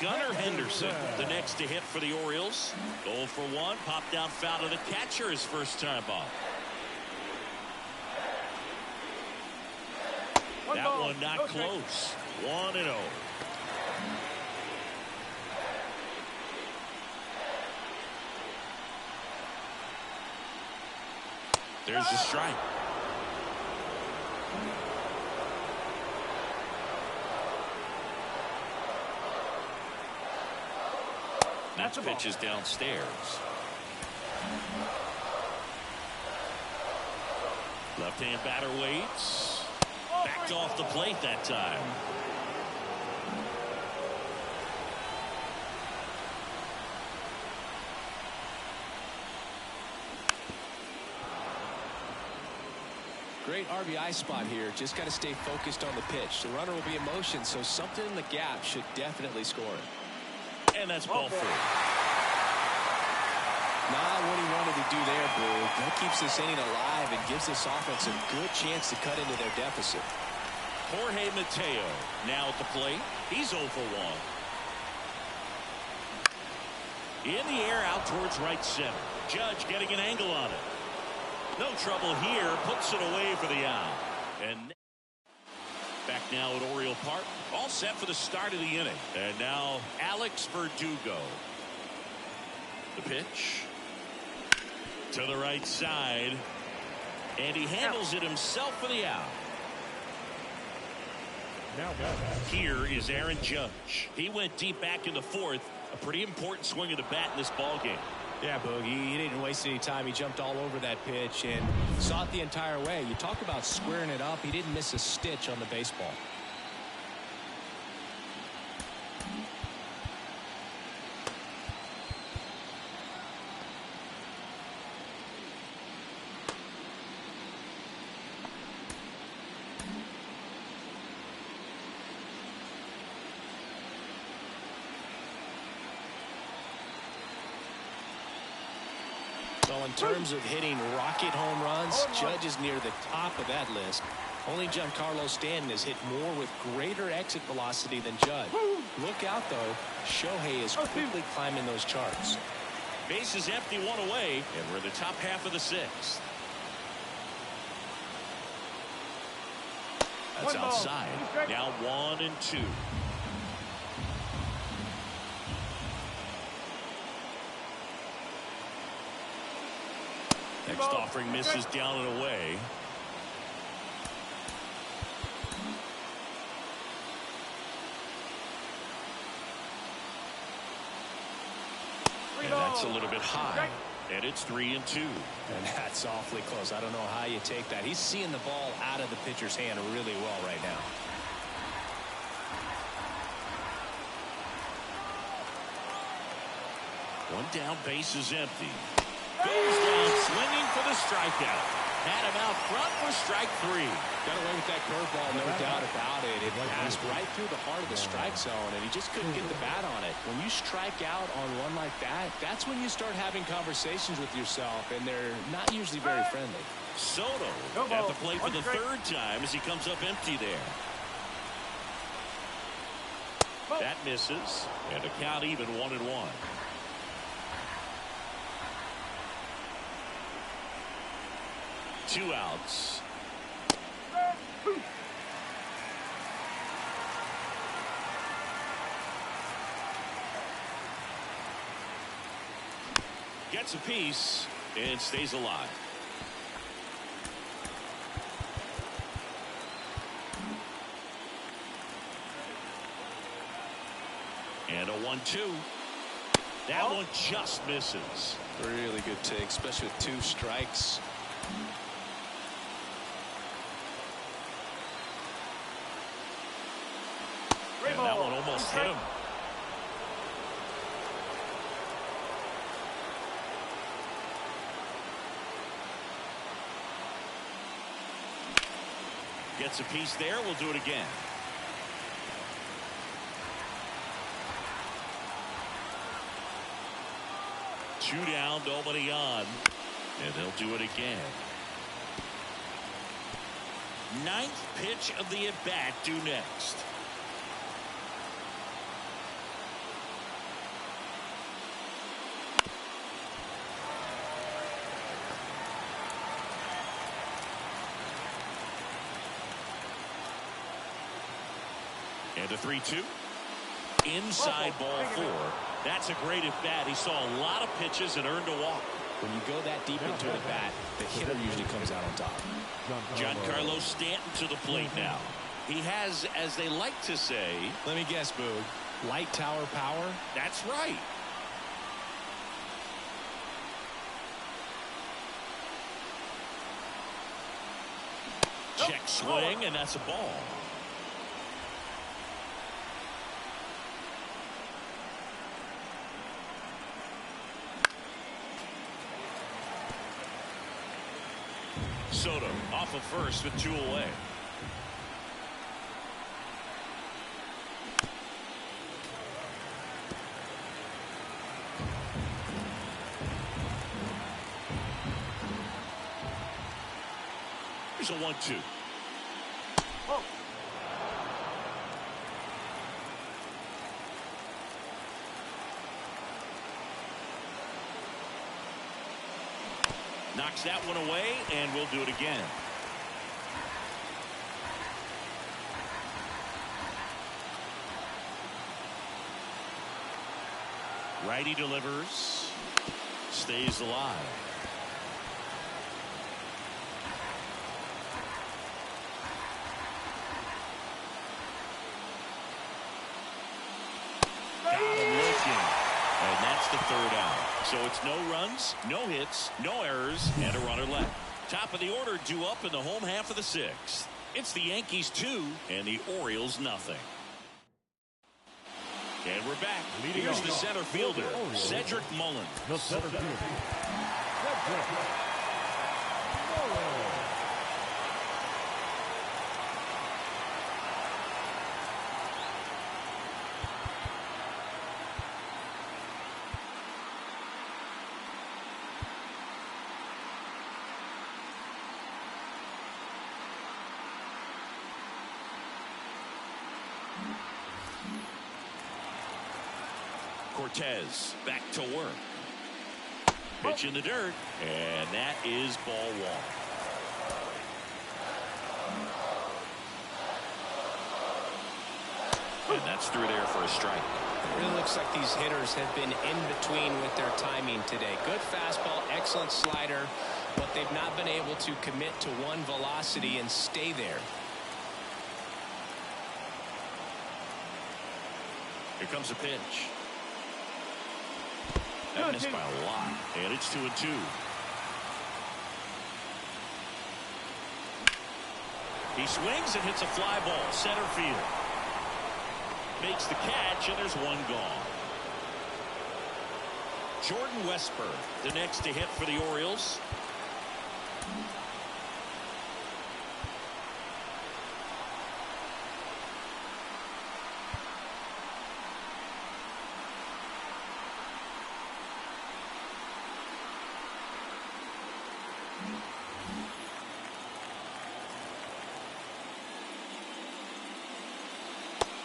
Gunnar Henderson, the next to hit for the Orioles. 0 for 1, popped out foul to the catcher his first time off. That one not close. 1-0. There's the strike. Next pitch is downstairs. Left-hand batter waits. Backed off the plate that time. Great RBI spot here. Just got to stay focused on the pitch. The runner will be in motion, so something in the gap should definitely score it. And that's ball 4. Not what he wanted to do there, Boo. That keeps this inning alive and gives this offense a good chance to cut into their deficit. Jorge Mateo now at the plate. He's 0 for 1. In the air out towards right center. Judge getting an angle on it. No trouble here. Puts it away for the out. And back now at Oriole Park. All set for the start of the inning. And now Alex Verdugo. The pitch. To the right side. And he handles it himself for the out. Here is Aaron Judge. He went deep back in the 4th. A pretty important swing of the bat in this ball game. Yeah, Boogie, he didn't waste any time. He jumped all over that pitch and saw it the entire way. You talk about squaring it up. He didn't miss a stitch on the baseball. So in terms of hitting rocket home runs, Judge is near the top of that list. Only Giancarlo Stanton has hit more with greater exit velocity than Judge. Look out, though. Shohei is quickly climbing those charts. Base is empty, 1 away, and we're in the top half of the 6th. That's outside. Now 1 and 2. Next offering misses down and away. And that's a little bit high. And it's 3 and 2. And that's awfully close. I don't know how you take that. He's seeing the ball out of the pitcher's hand really well right now. One down, base is empty. Goes down swinging for the strikeout. Had him out front for strike 3. Got away with that curveball, no doubt about it. It passed right through the heart of the strike zone, and he just couldn't get the bat on it. When you strike out on one like that, that's when you start having conversations with yourself, and they're not usually very friendly. Soto at the plate for the 3rd time as he comes up empty there. That misses, and the count even 1 and 1. Two outs. Gets a piece and stays alive. And a 1-2. That one just misses. Really good take, especially with 2 strikes. And that one almost hit him. Gets a piece there. We'll do it again. Two down, nobody on. And they'll do it again. Ninth pitch of the at-bat due next. And a 3-2. Inside ball 4. That's a great at-bat. He saw a lot of pitches and earned a walk. When you go that deep into an at-bat, the hitter usually comes out on top. Giancarlo Stanton to the plate now. He has, as they like to say... Let me guess, Boog. Light tower power? That's right. Check swing, and that's a ball. Soto off of first with 2 away. Here's a 1-2. Oh. Knocks that one away, and we'll do it again. Righty delivers. Stays alive. Got him looking. And that's the 3rd out. So it's no runs, no hits, no errors, and a runner left. Top of the order due up in the home half of the 6th. It's the Yankees 2 and the Orioles nothing. And we're back. Here's the center fielder, Cedric Mullins. The center fielder, Cedric Mullins. Cortez back to work. Pitch in the dirt, and that is ball 1. And that's through there for a strike. It really looks like these hitters have been in between with their timing today. Good fastball, excellent slider, but they've not been able to commit to one velocity and stay there. Here comes a pitch. That missed by a lot, and it's 2-2. He swings and hits a fly ball, center field. Makes the catch, and there's one gone. Jordan Westburg, the next to hit for the Orioles.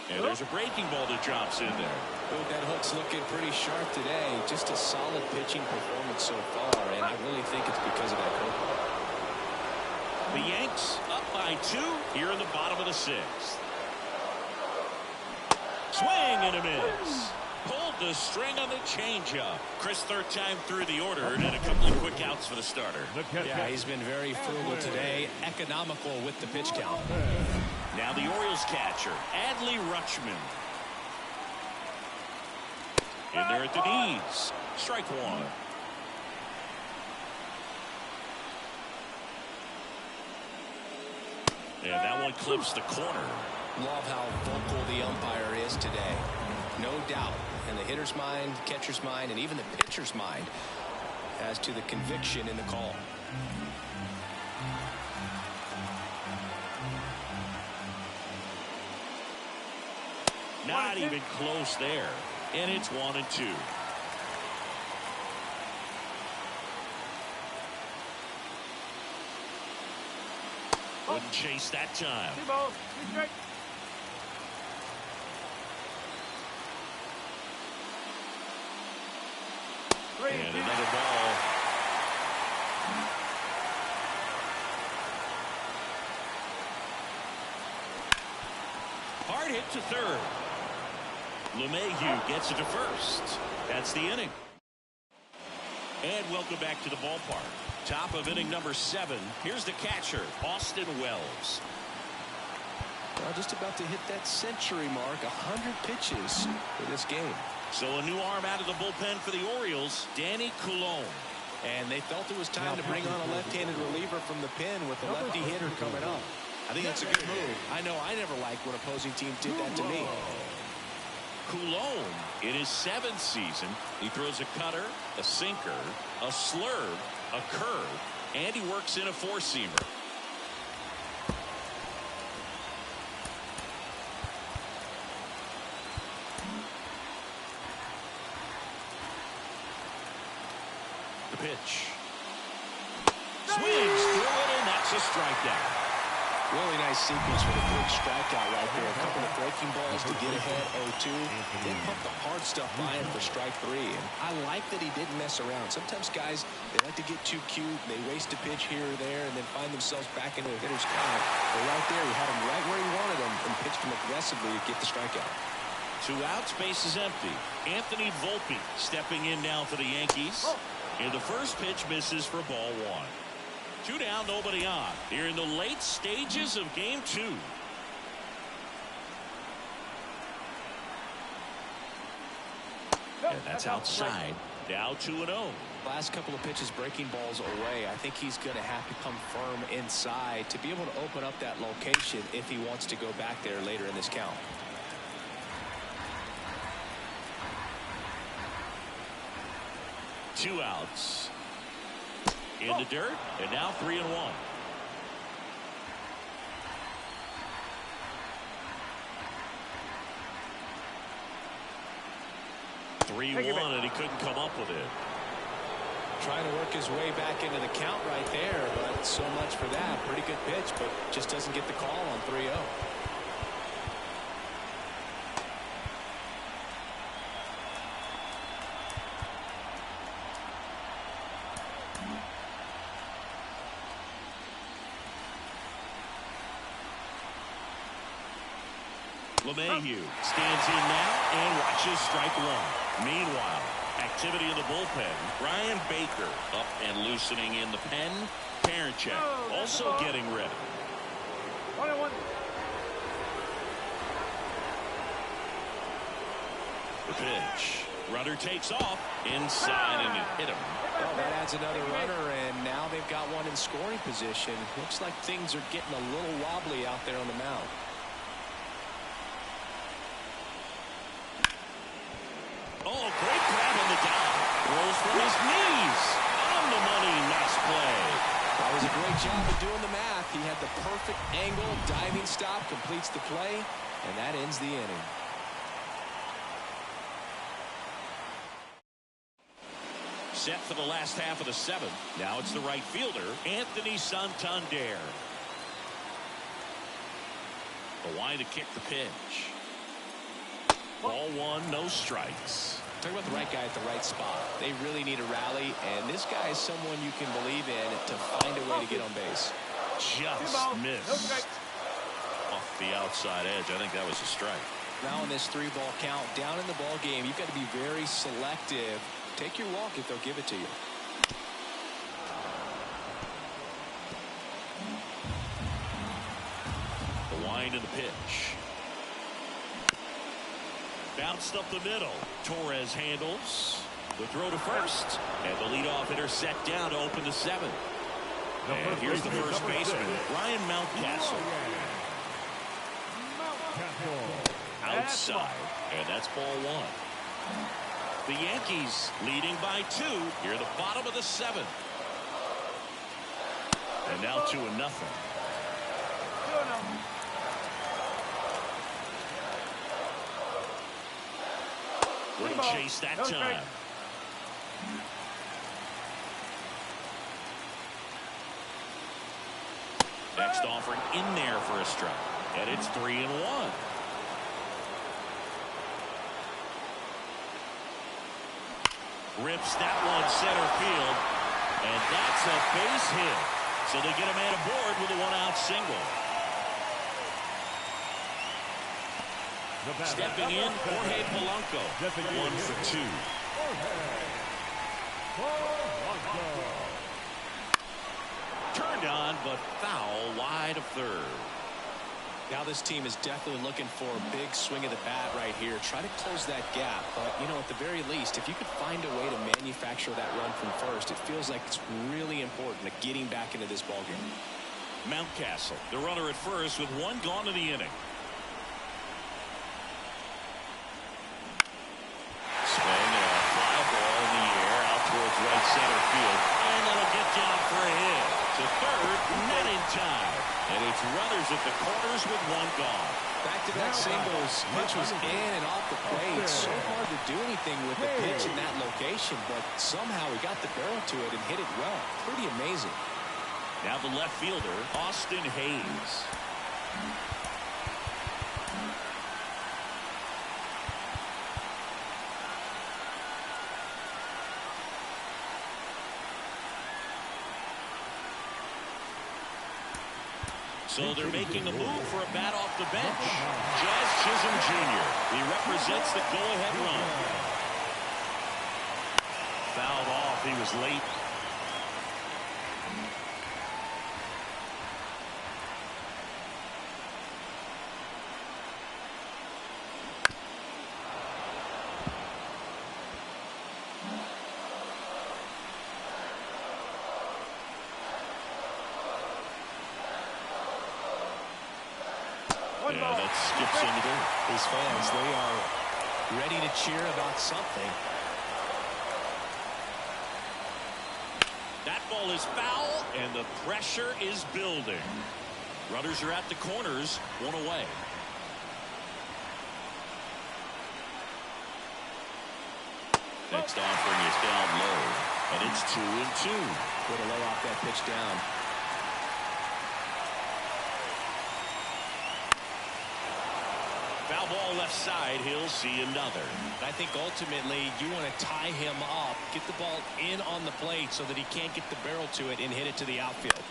And there's a breaking ball that drops in there. Dude, that hook's looking pretty sharp today. Just a solid pitching performance so far, and I really think it's because of that curveball. The Yanks up by 2 here in the bottom of the 6th. Swing and a miss. Pulled the string on the changeup. Chris, 3rd time through the order, and a couple of quick outs for the starter. Yeah, he's been very frugal today, economical with the pitch count. Now the Orioles catcher, Adley Rutschman. In there at the knees. Strike 1. And that one clips the corner. Love how vocal the umpire is today. No doubt in the hitter's mind, catcher's mind, and even the pitcher's mind as to the conviction in the call. Not even close there. And it's 1-2. Wouldn't chase that time. 2 balls, 2 strikes. And another ball. Hard hit to third. LeMahieu gets it to first. That's the inning. And welcome back to the ballpark. Top of inning number 7. Here's the catcher, Austin Wells. Well, just about to hit that century mark. 100 pitches for this game. So a new arm out of the bullpen for the Orioles, Danny Coulombe. And they felt it was time to bring on a left-handed reliever from the pen with a lefty hitter coming up. I think that's a good move. I know I never liked when opposing teams did that to me. Coulombe, in his 7th season, he throws a cutter, a sinker, a slurve, a curve, and he works in a 4-seamer. The pitch. Swings through it, and that's a strikeout. Really nice sequence with a big strikeout right there. A couple of breaking balls to get ahead 0-2. Then pump the hard stuff by him for strike 3. And I like that he didn't mess around. Sometimes guys, they like to get too cute. They waste a pitch here or there and then find themselves back into a hitter's count. But right there, he had him right where he wanted him and pitched him aggressively to get the strikeout. 2 outs, base is empty. Anthony Volpe stepping in now for the Yankees. And the first pitch misses for ball 1. 2 down, nobody on. Here in the late stages of game 2. And that's outside. Now 2-0. Last couple of pitches breaking balls away. I think he's going to have to come firm inside to be able to open up that location if he wants to go back there later in this count. Two outs. In the dirt, and now 3-1. 3-1, and he couldn't come up with it. Trying to work his way back into the count right there, but so much for that. Pretty good pitch, but just doesn't get the call on 3-0. LeMahieu stands in now and watches strike 1. Meanwhile, activity in the bullpen. Brian Baker up and loosening in the pen. Karinchak also getting ready. 1-1. The pitch. Runner takes off inside and it hit him. Well, that adds another runner, and now they've got one in scoring position. Looks like things are getting a little wobbly out there on the mound. Oh, great grab on the down. Rolls from his knees. On the money. Nice play. That was a great job of doing the math. He had the perfect angle. Diving stop completes the play, and that ends the inning. Set for the last half of the 7th. Now it's the right fielder, Anthony Santander. The line to kick the pitch. Ball 1, no strikes. Talk about the right guy at the right spot. They really need a rally, and this guy is someone you can believe in to find a way to get on base. Just missed. Off the outside edge. I think that was a strike. Now in this 3-ball count, down in the ball game, you've got to be very selective. Take your walk if they'll give it to you. The wind of the pitch. Bounced up the middle. Torres handles. The throw to first. And the leadoff hitter set down to open the 7th. And here's the first baseman, Ryan Mountcastle. Outside. And that's ball 1. The Yankees leading by 2 here at the bottom of the 7th. And now 2-0. Wouldn't chase that time. Next offering in there for a strike. And it's 3-1. Rips that one center field. And that's a base hit. So they get a man aboard with a one-out single. Stepping in, Jorge Polanco. 1 for 2. Turned on, but foul wide of third. Now this team is definitely looking for a big swing of the bat right here. Try to close that gap. But, you know, at the very least, if you could find a way to manufacture that run from first, it feels like it's really important to getting back into this ballgame. Mountcastle, the runner at first with one gone in the inning. Swing and a fly ball in the air out towards right center field. And that'll get down for a hit. To third, not in time. And it's runners at the corners with one gone. Back-to-back singles. Pitch was in and off the plate. So hard to do anything with the pitch in that location, but somehow he got the barrel to it and hit it well. Pretty amazing. Now the left fielder, Austin Hayes. So they're making a move for a bat off the bench. Jazz Chisholm Jr. He represents the go-ahead run. Fouled off. He was late. Yeah, that skips into there. His fans, they are ready to cheer about something. That ball is foul, and the pressure is building. Runners are at the corners, one away. Next offering is down low, and it's 2-2. Way to lay off that pitch down. Foul ball left side. He'll see another. I think ultimately you want to tie him up, get the ball in on the plate so that he can't get the barrel to it and hit it to the outfield.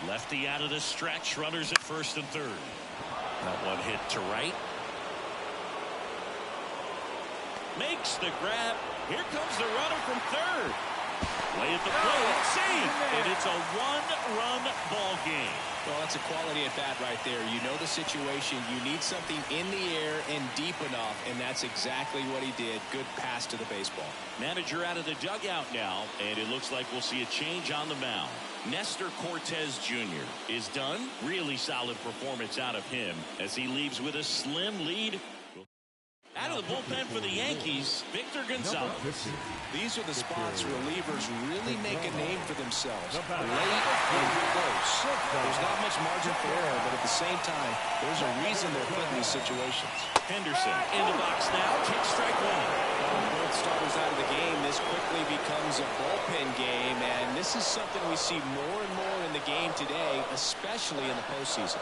Lefty out of the stretch. Runners at first and third. That one hit to right. Makes the grab. Here comes the runner from third. Play at the plate. Safe. And it's a one-run ball game. Well, that's a quality at bat right there. You know the situation. You need something in the air and deep enough, and that's exactly what he did. Good pass to the baseball. Manager out of the dugout now, and it looks like we'll see a change on the mound. Nestor Cortez Jr. is done. Really solid performance out of him as he leaves with a slim lead. Out of the bullpen for the Yankees, Victor Gonzalez. These are the spots relievers really make a name for themselves. Late and close. There's not much margin for error, but at the same time, there's a reason they're put in these situations. Henderson in the box now. Takes strike one. Both starters out of the game. This quickly becomes a bullpen game, and this is something we see more and more in the game today, especially in the postseason.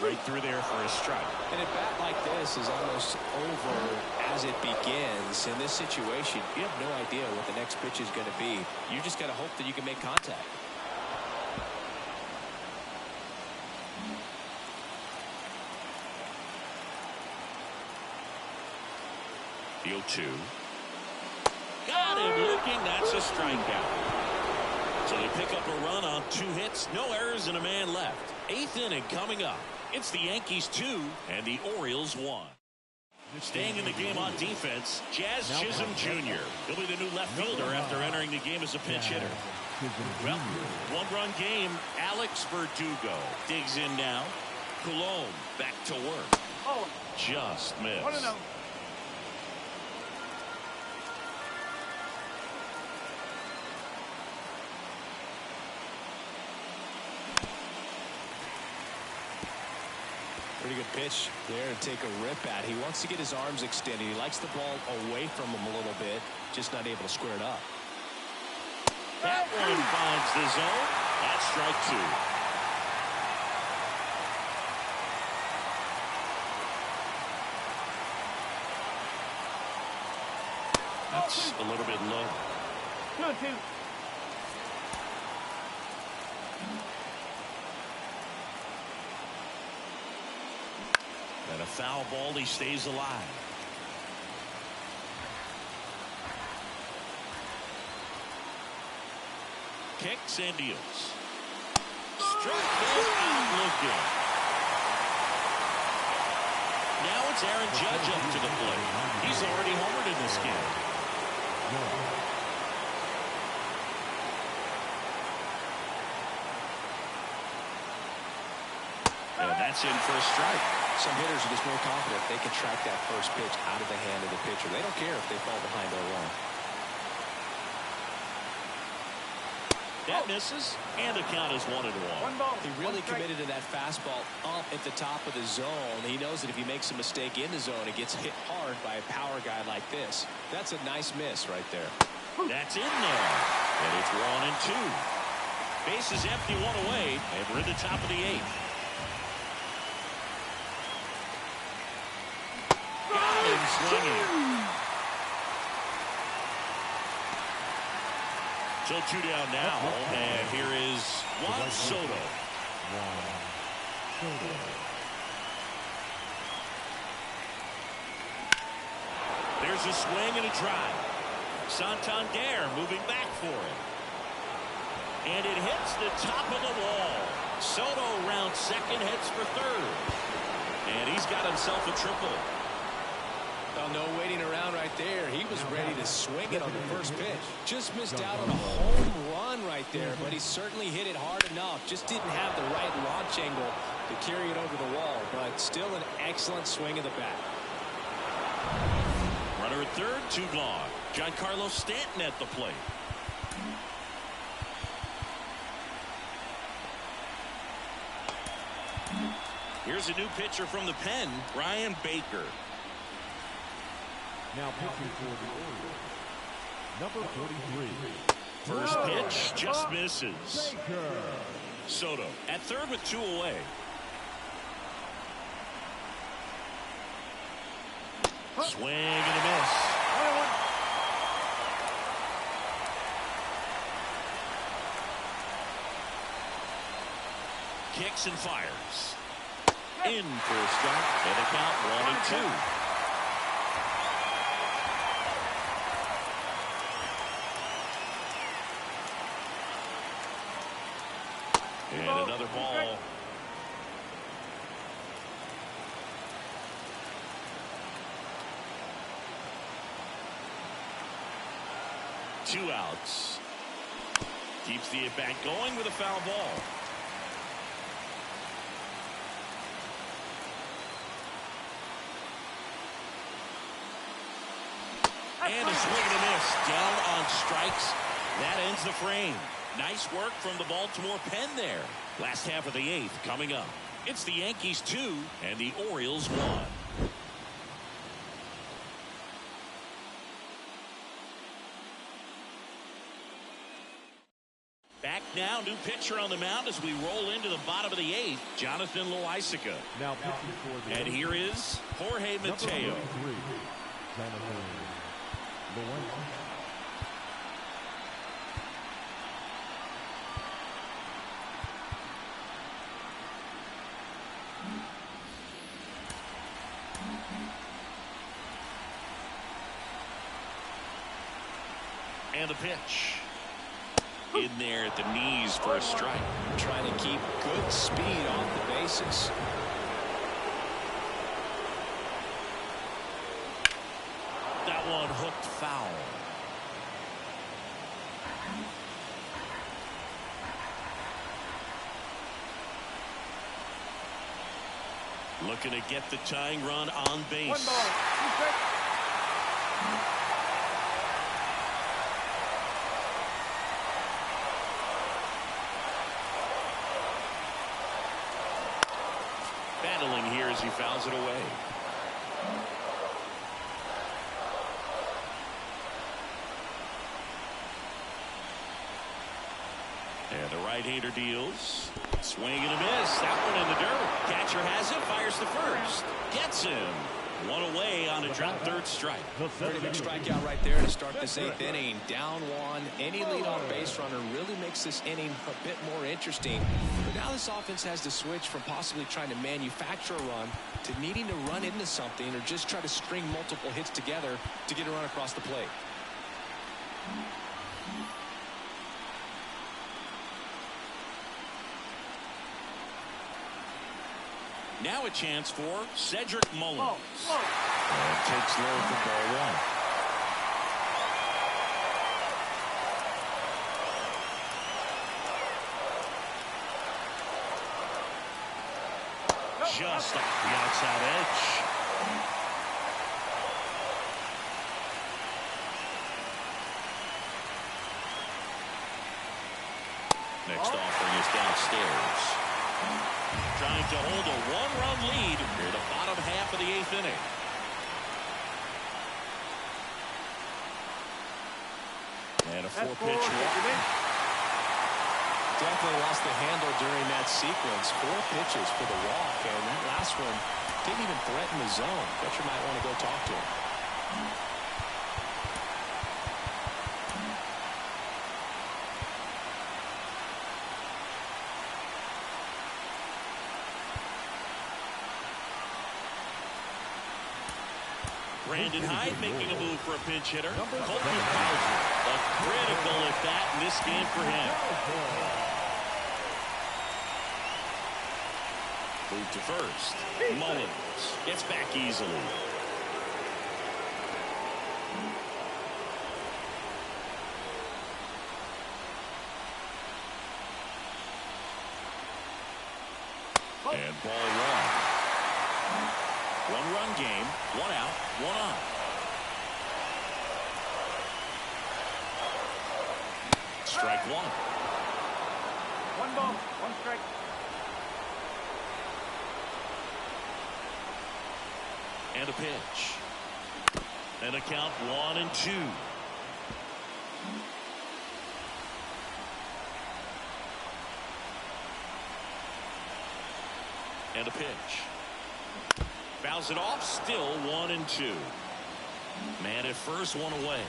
Right through there for a strike. And a bat like this is almost over as it begins. In this situation, you have no idea what the next pitch is going to be. You just got to hope that you can make contact. The 0-2. Got him looking. That's a strikeout. So they pick up a run on 2 hits, no errors, and a man left. 8th inning coming up. It's the Yankees 2 and the Orioles 1. Staying in the game on defense, Jazz Chisholm Jr. He'll be the new left fielder after entering the game as a pinch hitter. Well, one-run game. Alex Verdugo digs in now. Coulomb back to work. Just missed. Pretty good pitch there to take a rip at. He wants to get his arms extended. He likes the ball away from him a little bit, just not able to square it up. That one finds the zone. That's strike 2. That's a little bit low. 2-2. And a foul ball, he stays alive. Kicks and deals. Struck him out looking. Now it's Aaron Judge up to the plate. He's already homered in this game. And that's in for a strike. Some hitters are just more confident they can track that first pitch out of the hand of the pitcher. They don't care if they fall behind 0-1. That misses, and the count is 1-1. He really committed to that fastball up at the top of the zone. He knows that if he makes a mistake in the zone, it gets hit hard by a power guy like this. That's a nice miss right there. That's in there, and it's 1-2. Base is empty, 1 away, and we're in the top of the 8th. Got him swinging. So 2 down now, and here is Juan Soto. There's a swing and a drive. Santander moving back for it. And it hits the top of the wall. Soto round second, heads for third. And he's got himself a triple. Oh, no waiting around right there. He was ready to swing it on the first pitch. Just missed out on a home run right there, but he certainly hit it hard enough. Just didn't have the right launch angle to carry it over the wall, but still an excellent swing of the bat. Runner at third, 2 gone. Giancarlo Stanton at the plate. Here's a new pitcher from the pen, Ryan Baker. Now pitching for the Orioles, number 43. First pitch just misses. Baker. Soto at third with 2 away. Swing and a miss. 1-1. Kicks and fires. In for a strike, and a count 1-2. And another ball. Two outs. Keeps the at-bat going with a foul ball. And a swing and a miss. Down on strikes. That ends the frame. Nice work from the Baltimore pen there. Last half of the 8th coming up. It's the Yankees 2 and the Orioles 1. Back now, new pitcher on the mound as we roll into the bottom of the 8th, Jonathan Loaisiga. Now pitching for the And here is Jorge number Mateo. 43, Jonathan Loaisiga. And the pitch. In there at the knees for a strike. Trying to keep good speed off the bases. That one hooked foul. Looking to get the tying run on base. 1 ball. 2 strikes. Battling here as he fouls it away. And the right-hander deals. Swing and a miss. That one in the dirt. Catcher has it. Fires the first. Gets him. One away on a drop third strike. Pretty big strikeout right there to start this 8th inning. Down one. Any leadoff base runner really makes this inning a bit more interesting. But now this offense has to switch from possibly trying to manufacture a run to needing to run into something or just try to string multiple hits together to get a run across the plate. Now a chance for Cedric Mullins. And takes low for ball one. Just off the outside edge. Next offering is downstairs. Trying to hold a one-run lead near the bottom half of the 8th inning. And a 4-pitch walk. Definitely lost the handle during that sequence. 4 pitches for the walk, and that last one didn't even threaten the zone. Catcher might want to go talk to him. Brandon Hyde making a move for a pinch hitter. Colton Bowser, a critical at bat in this game for him. Move to first. Mullins gets back easily. And ball one. One-run game, 1 out, 1 on. Strike one. 1 ball, 1 strike. And a pitch. And a count 1-2. And a pitch. Fouls it off, still 1-2. Man at first, 1 away.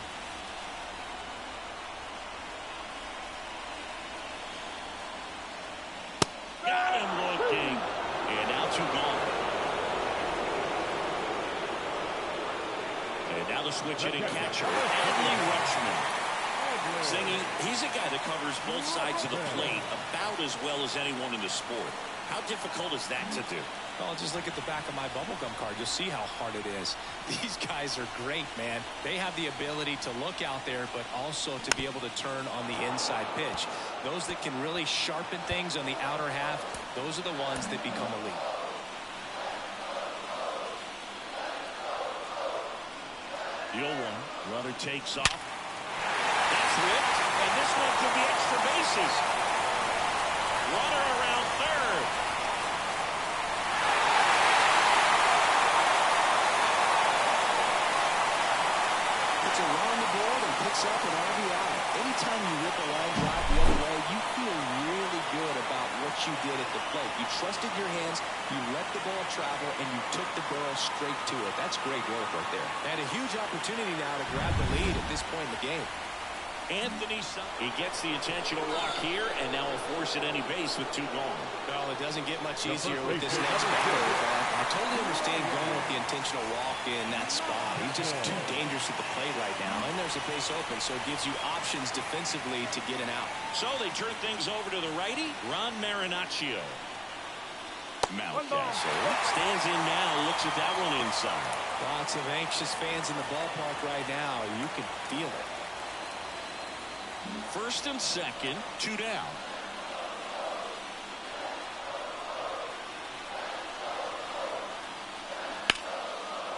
Got him looking. And now 2 gone. And now the switch hitting catcher, Adley Rutschman. Singing, he's a guy that covers both sides of the plate about as well as anyone in the sport. How difficult is that to do? Well, just look at the back of my bubblegum card. You'll see how hard it is. These guys are great, man. They have the ability to look out there, but also to be able to turn on the inside pitch. Those that can really sharpen things on the outer half, those are the ones that become elite. The 0-1. Runner takes off. That's whipped, and this one could be extra bases. Runner around third. It's a run on the board and picks up an RBI. Anytime you rip a line drive the other way, you feel really good about what you did at the plate. You trusted your hands, you let the ball travel, and you took the barrel straight to it. That's great work right there. And a huge opportunity now to grab the lead at this point in the game. Anthony, he gets the intentional walk here, and now will force at any base with 2 gone. Well, it doesn't get much easier with this next batter. I totally understand going with the intentional walk in that spot. He's just too dangerous at the plate right now, and there's a base open, so it gives you options defensively to get an out. So they turn things over to the righty, Ron Marinaccio. Mountcastle stands in now, looks at that one inside. Lots of anxious fans in the ballpark right now. You can feel it. First and second, 2 down.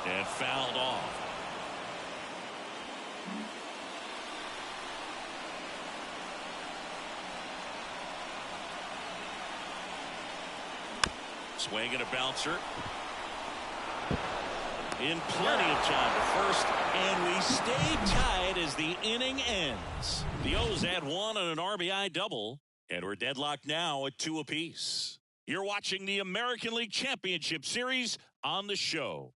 And fouled off. Swing and a bouncer. in plenty of time to first, and we stay tied as the inning ends. The O's add one on an RBI double, and we're deadlocked now at 2 apiece. You're watching the American League Championship Series on the show.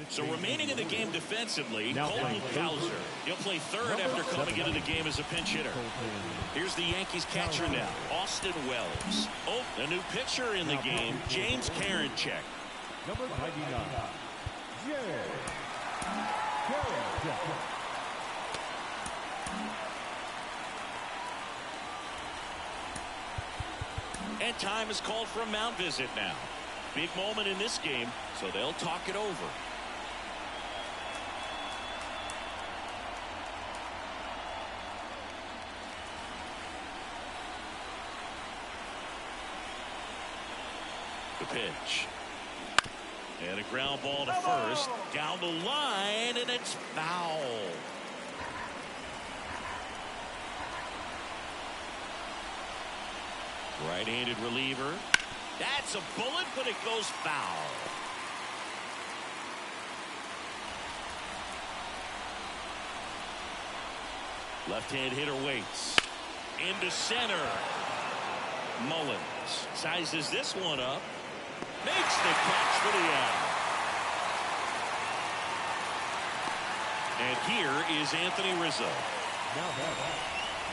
So remaining in the game defensively, Colton Cowser. He'll play third after coming into the game as a pinch hitter. Here's the Yankees catcher now, Austin Wells. Oh, a new pitcher in the game, James Karinchak. Number 99, Karinchak. And time is called for a mound visit now. Big moment in this game, so they'll talk it over. The pitch. And a ground ball to first. Down the line, and it's foul. Right-handed reliever. That's a bullet, but it goes foul. Left-hand hitter waits. Into center. Mullins sizes this one up. Makes the catch for the out. And here is Anthony Rizzo. Now that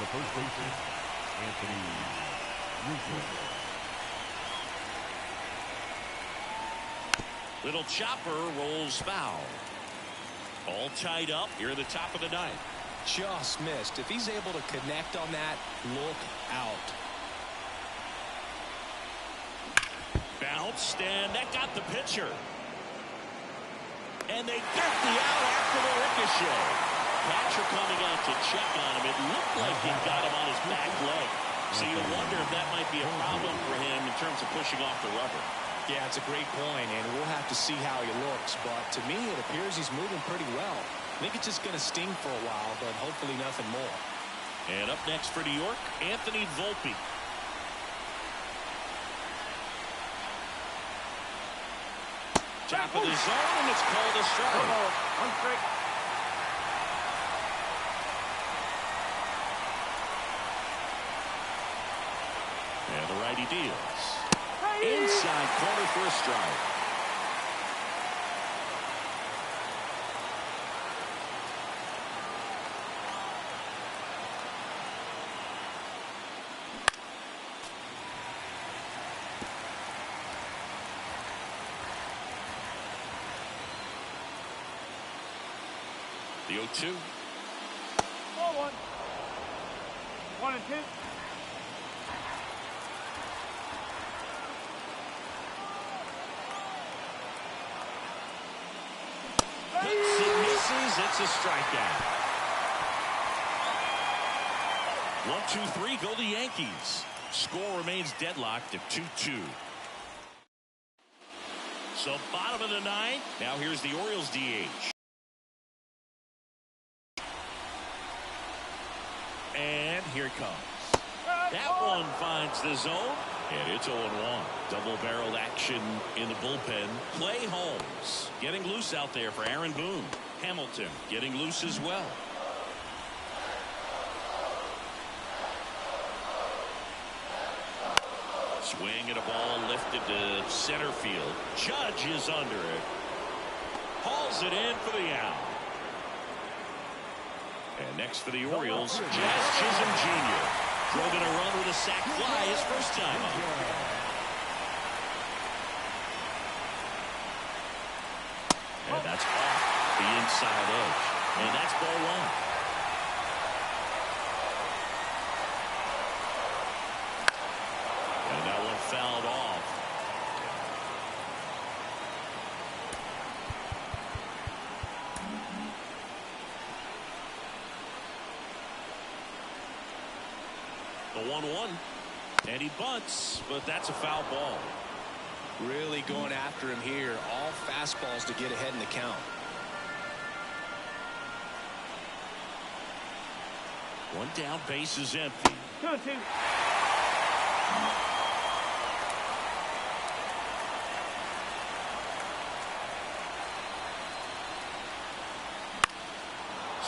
the first baseman, Anthony Rizzo. Little chopper rolls foul. All tied up here at the top of the ninth. Just missed. If he's able to connect on that, look out. Bounced, and that got the pitcher. And they get the out after the ricochet. Catcher coming out to check on him. It looked like he got him on his back leg. So you wonder if that might be a problem for him in terms of pushing off the rubber. Yeah, it's a great point, and we'll have to see how he looks. But to me, it appears he's moving pretty well. I think it's just going to sting for a while, but hopefully nothing more. And up next for New York, Anthony Volpe. Top of the zone, and it's called a strike. One strike. And the righty deals. Inside corner for a strike. The 0-2. 4-1. 1 and 2. Hits and misses. It's a strikeout. 1-2-3. Go the Yankees. Score remains deadlocked at 2-2. So bottom of the ninth. Now here's the Orioles DH. And here it comes. That one finds the zone. And it's 0-1. Double-barreled action in the bullpen. Clay Holmes getting loose out there for Aaron Boone. Hamilton getting loose as well. Swing and a ball lifted to center field. Judge is under it. Hauls it in for the out. And next for the Orioles, Jazz Chisholm Jr. drove in a run with a sac fly his first time up. And that's off the inside edge. And that's ball one. And that one fouled off. The 1-1. And he bunts, but that's a foul ball. Really going after him here. All fastballs to get ahead in the count. One down, base is empty. 2 and 2.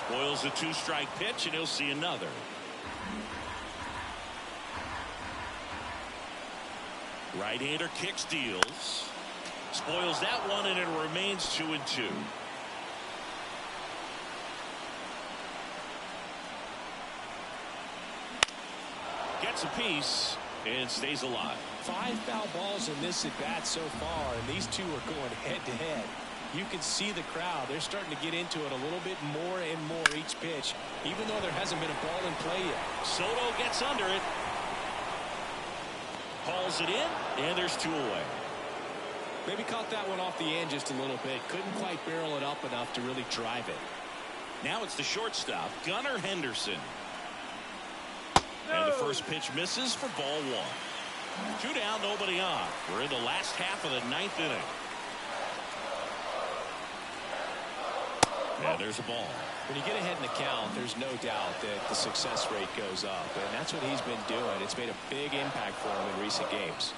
Boyle's a 2-strike pitch, and he'll see another. Right-hander kicks, deals. Spoils that one, and it remains 2-2. Gets a piece and stays alive. 5 foul balls in this at-bat so far, and these two are going head-to-head. You can see the crowd. They're starting to get into it a little bit more and more each pitch, even though there hasn't been a ball in play yet. Soto gets under it. Hauls it in, and there's 2 away. Maybe caught that one off the end just a little bit. Couldn't quite barrel it up enough to really drive it. Now it's the shortstop, Gunnar Henderson. And the first pitch misses for ball 1. 2 down, nobody on. We're in the last half of the 9th inning. And there's a ball. When you get ahead in the count, there's no doubt that the success rate goes up, and that's what he's been doing. It's made a big impact for him in recent games.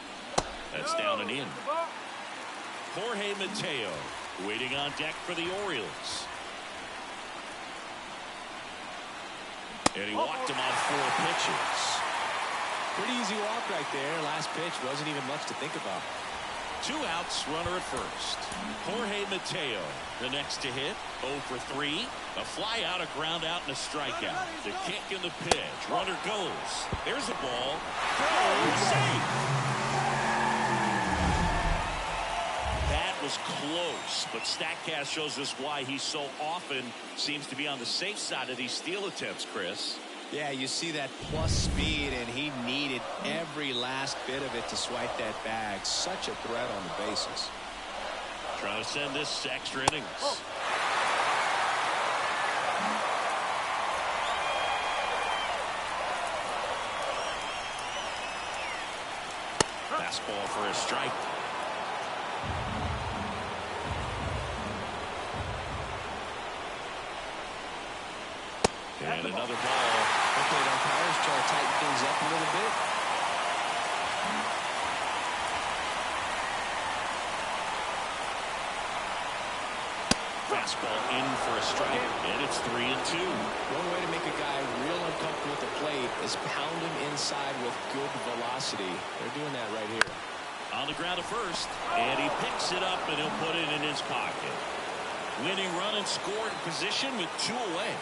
That's down and in. Jorge Mateo waiting on deck for the Orioles. And he walked him on 4 pitches. Pretty easy walk right there. Last pitch wasn't even much to think about. 2 outs, runner at first. Jorge Mateo, the next to hit, 0 for 3. A fly out, a ground out, and a strikeout. The kick and the pitch. Runner goes. There's a ball. Throw, safe. That was close, but StatCast shows us why he so often seems to be on the safe side of these steal attempts, Chris. Yeah, you see that plus speed, and he needed every last bit of it to swipe that bag. Such a threat on the bases. Trying to send this to extra innings. Fastball for a strike. And another ball. Okay, umpires try to tighten things up a little bit. Fastball in for a strike, and it's 3-2. One way to make a guy real uncomfortable at the plate is pound him inside with good velocity. They're doing that right here. On the ground at first, and he picks it up, and he'll put it in his pocket. Winning run and scoring position with 2 away.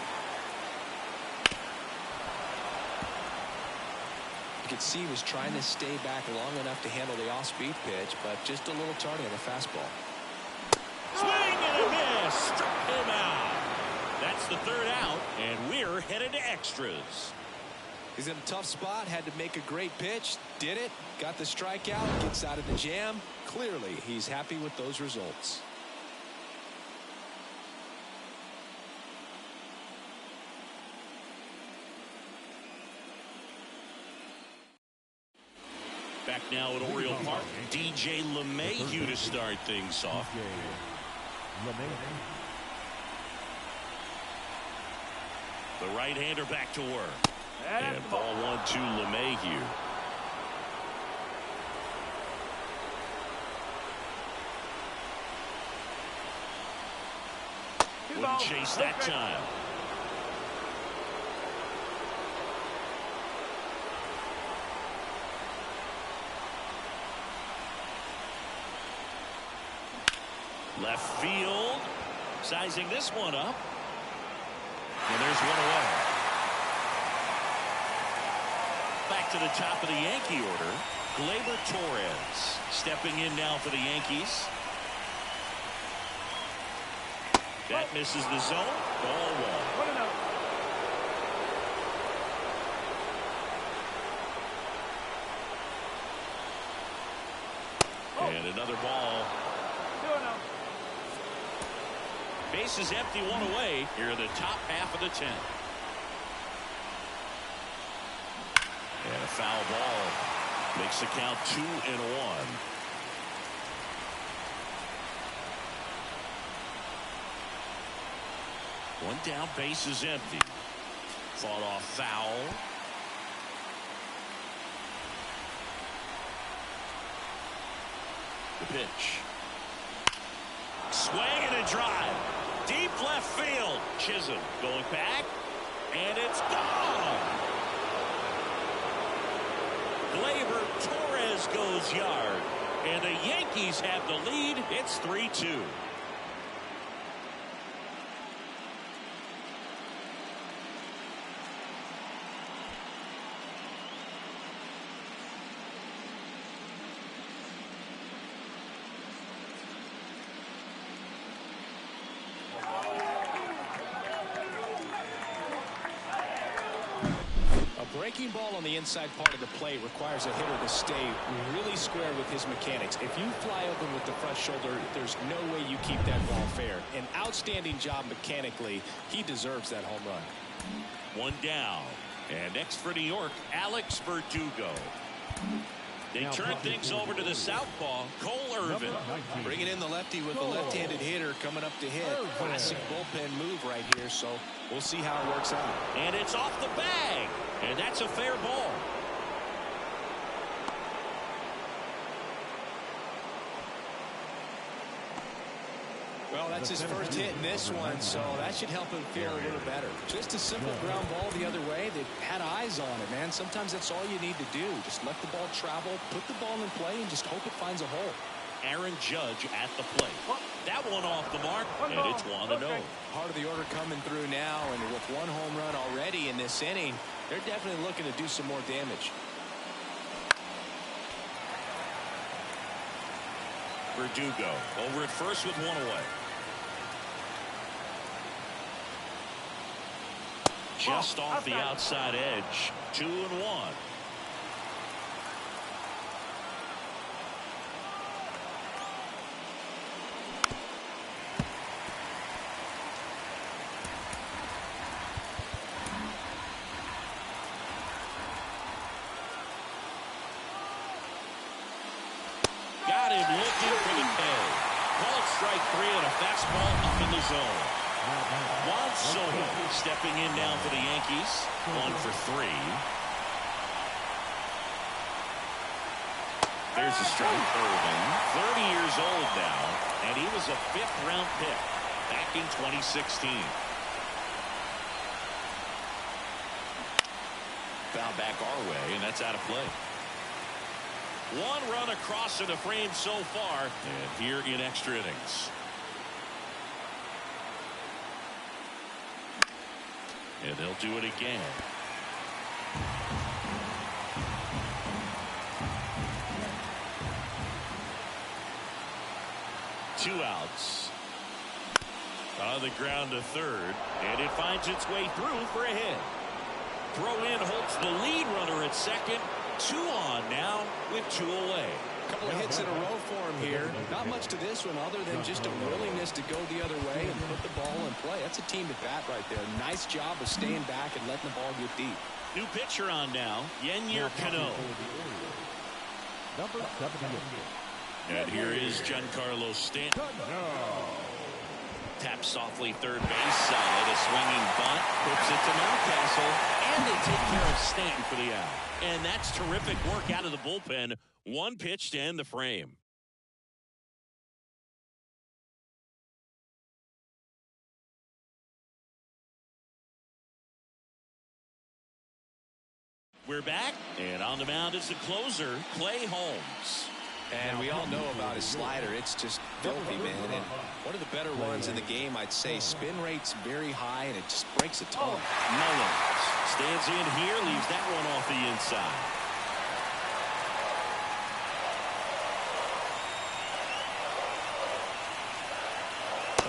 You could see he was trying to stay back long enough to handle the off-speed pitch, but just a little tardy on the fastball. Swing and a miss. Struck him out. That's the 3rd out, and we're headed to extras. He's in a tough spot, had to make a great pitch, did it, got the strikeout, gets out of the jam. Clearly, he's happy with those results. Back now at Oriole Park, DJ LeMahieu to start things off. The right-hander back to work. And ball 1 to LeMahieu. Wouldn't chase that time. Left field. Sizing this one up. And there's 1 away. Back to the top of the Yankee order. Gleyber Torres stepping in now for the Yankees. That misses the zone. Ball 1. And another ball. Bases empty, 1 away here in the top half of the 10th. And a foul ball makes the count 2-1. One down, bases empty. Fought off foul. The pitch. Swing and a drive. Deep deep left field. Chisholm going back, and it's gone. Gleyber Torres goes yard, and the Yankees have the lead. It's 3-2. Breaking ball on the inside part of the plate requires a hitter to stay really square with his mechanics. If you fly open with the front shoulder, there's no way you keep that ball fair. An outstanding job mechanically. He deserves that home run. One down. And next for New York, Alex Verdugo. They turn things over to the southpaw, Cole Irvin. Bringing in the lefty with the left-handed hitter coming up to hit. Classic bullpen move right here, so we'll see how it works out. And it's off the bag. And that's a fair ball. Well, that's his first hit in this one, so that should help him feel a little better. Just a simple ground ball the other way. They had eyes on it, man. Sometimes that's all you need to do. Just let the ball travel, put the ball in play, and just hope it finds a hole. Aaron Judge at the plate. That one off the mark, and it's 1-0. Part of the order coming through now, and with one home run already in this inning, they're definitely looking to do some more damage. Verdugo over at first with one away. Just off the outside edge. 2-1. Got him looking for the K. Called strike 3 on a fastball up in the zone. Juan Soto stepping in now for the Yankees. 1 for 3. There's a strike. Irvin, 30 years old now, and he was a 5th-round pick back in 2016. Foul back our way, and that's out of play. One run across in the frame so far, and here in extra innings. And they'll do it again. Two outs. On the ground to third, and it finds its way through for a hit. Throw in holds the lead runner at second. 2 on now with 2 away. A couple of hits in a row for him here. Not much to this one other than just a willingness to go the other way and put the ball in play. That's a team at bat right there. Nice job of staying back and letting the ball get deep. New pitcher on now, Yennier Cano. Number 78. And here is Giancarlo Stanton. Taps softly third base side. A swinging bunt. Puts it to Mountcastle. And they take care of Stanton for the out. And that's terrific work out of the bullpen. One pitch to end the frame. We're back. And on the mound is the closer, Clay Holmes. And we all know about his slider. It's just filthy, man. And one of the better ones in the game, I'd say. Spin rate's very high, and it just breaks a ton. Mullins stands in here, leaves that one off the inside.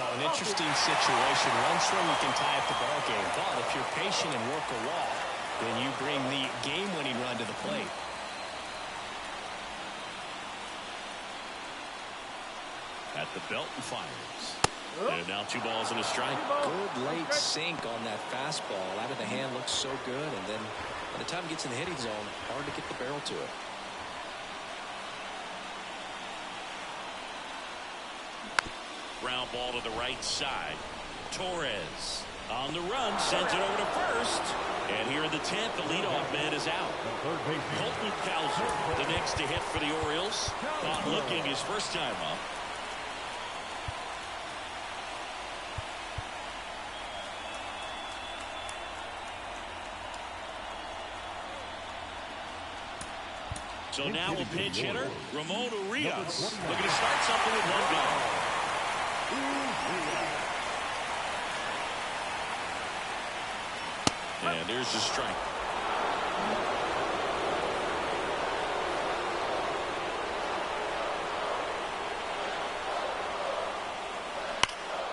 Well, an interesting situation. One swing you can tie up the ball game. But if you're patient and work a walk, then you bring the game-winning run to the plate. At the belt and fires. And now 2 balls and a strike. Good late sink on that fastball. Out of the hand looks so good, and then by the time it gets in the hitting zone, hard to get the barrel to it. Ground ball to the right side. Torres on the run, sends it over to first. And here in the 10th, the leadoff man is out. Colton Cowser, the next to hit for the Orioles. Not looking his first time up. So now a pinch hitter, Ramon Orioles, looking to start something with one gone. And there's the strike.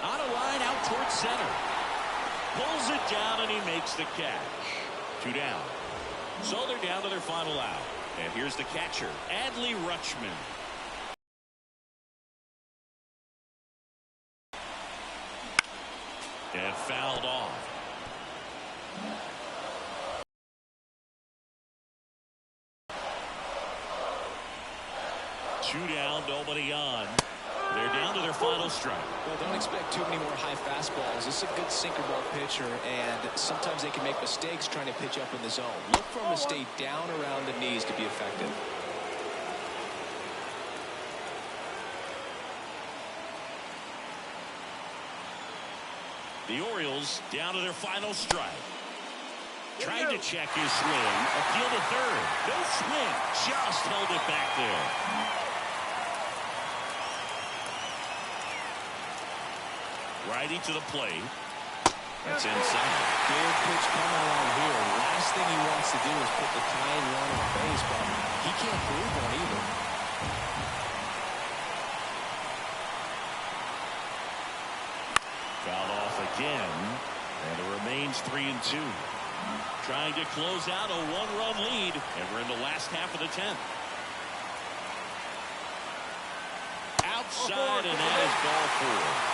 On a line out towards center. Pulls it down and he makes the catch. 2 down. So they're down to their final out. And here's the catcher, Adley Rutschman. And fouled off. Two down, nobody on. They're down to their final strike. Well, don't expect too many more high fastballs. This is a good sinker ball pitcher, and sometimes they can make mistakes trying to pitch up in the zone. Look for him to stay down around the knees to be effective. The Orioles down to their final strike. Tried to check his swing. Appeal to third. No swing. Just held it back there. Righty to the plate. That's inside. Big pitch coming along here. Last thing he wants to do is put the tying run on base, but he can't prove one either. Fouled off again. And it remains 3-2. Trying to close out a one-run lead. And we're in the last half of the 10th. Outside, and that is ball 4.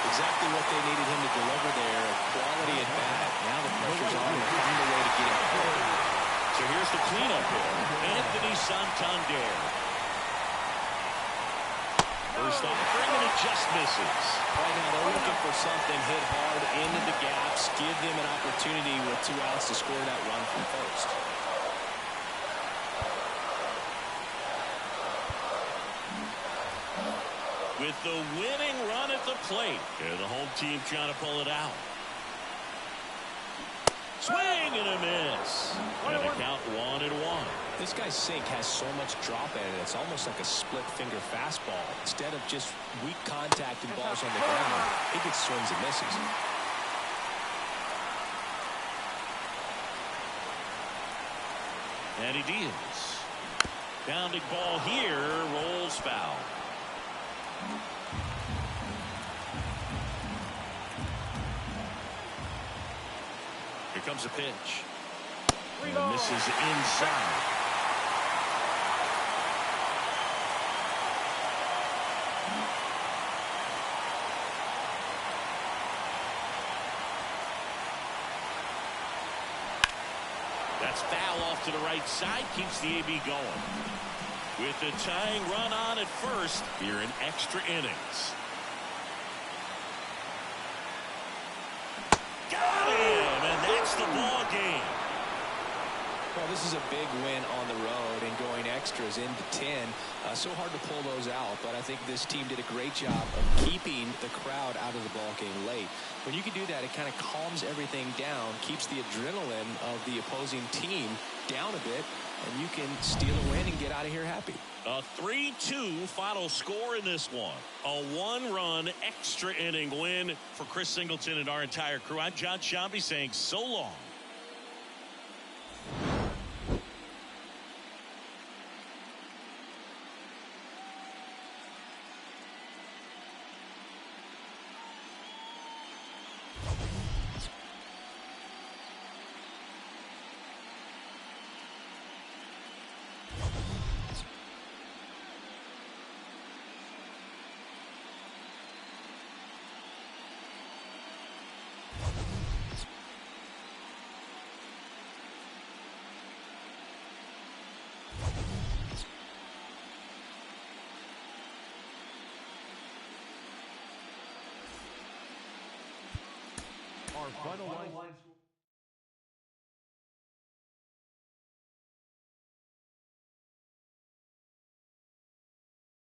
Exactly what they needed him to deliver there. Quality at bat. Now the pressure's on to find a way to get it forward. So here's the cleanup hitter, Anthony Santander. First offering, and it just misses. Right now they're looking for something hit hard into the gaps. Give them an opportunity with 2 outs to score that run from first. With the winning run at the plate. And the home team trying to pull it out. Swing and a miss. And the count 1-1. This guy's sink has so much drop in it. It's almost like a split finger fastball. Instead of just weak contact and balls on the ground, he gets swings and misses. And he deals. Bounding ball here, rolls foul. Here comes a pitch. And misses inside. That's foul off to the right side. Keeps the AB going. With the tying run on at first here in extra innings. Got him, and that's the ball game. Well, this is a big win on the road and going extras into 10. So hard to pull those out, but I think this team did a great job of keeping the crowd out of the ball game late. When you can do that, it kind of calms everything down, keeps the adrenaline of the opposing team down a bit, and you can steal a win and get out of here happy. A 3-2 final score in this one. A 1-run extra inning win for Chris Singleton and our entire crew. I'm John Shambi saying so long. Our final line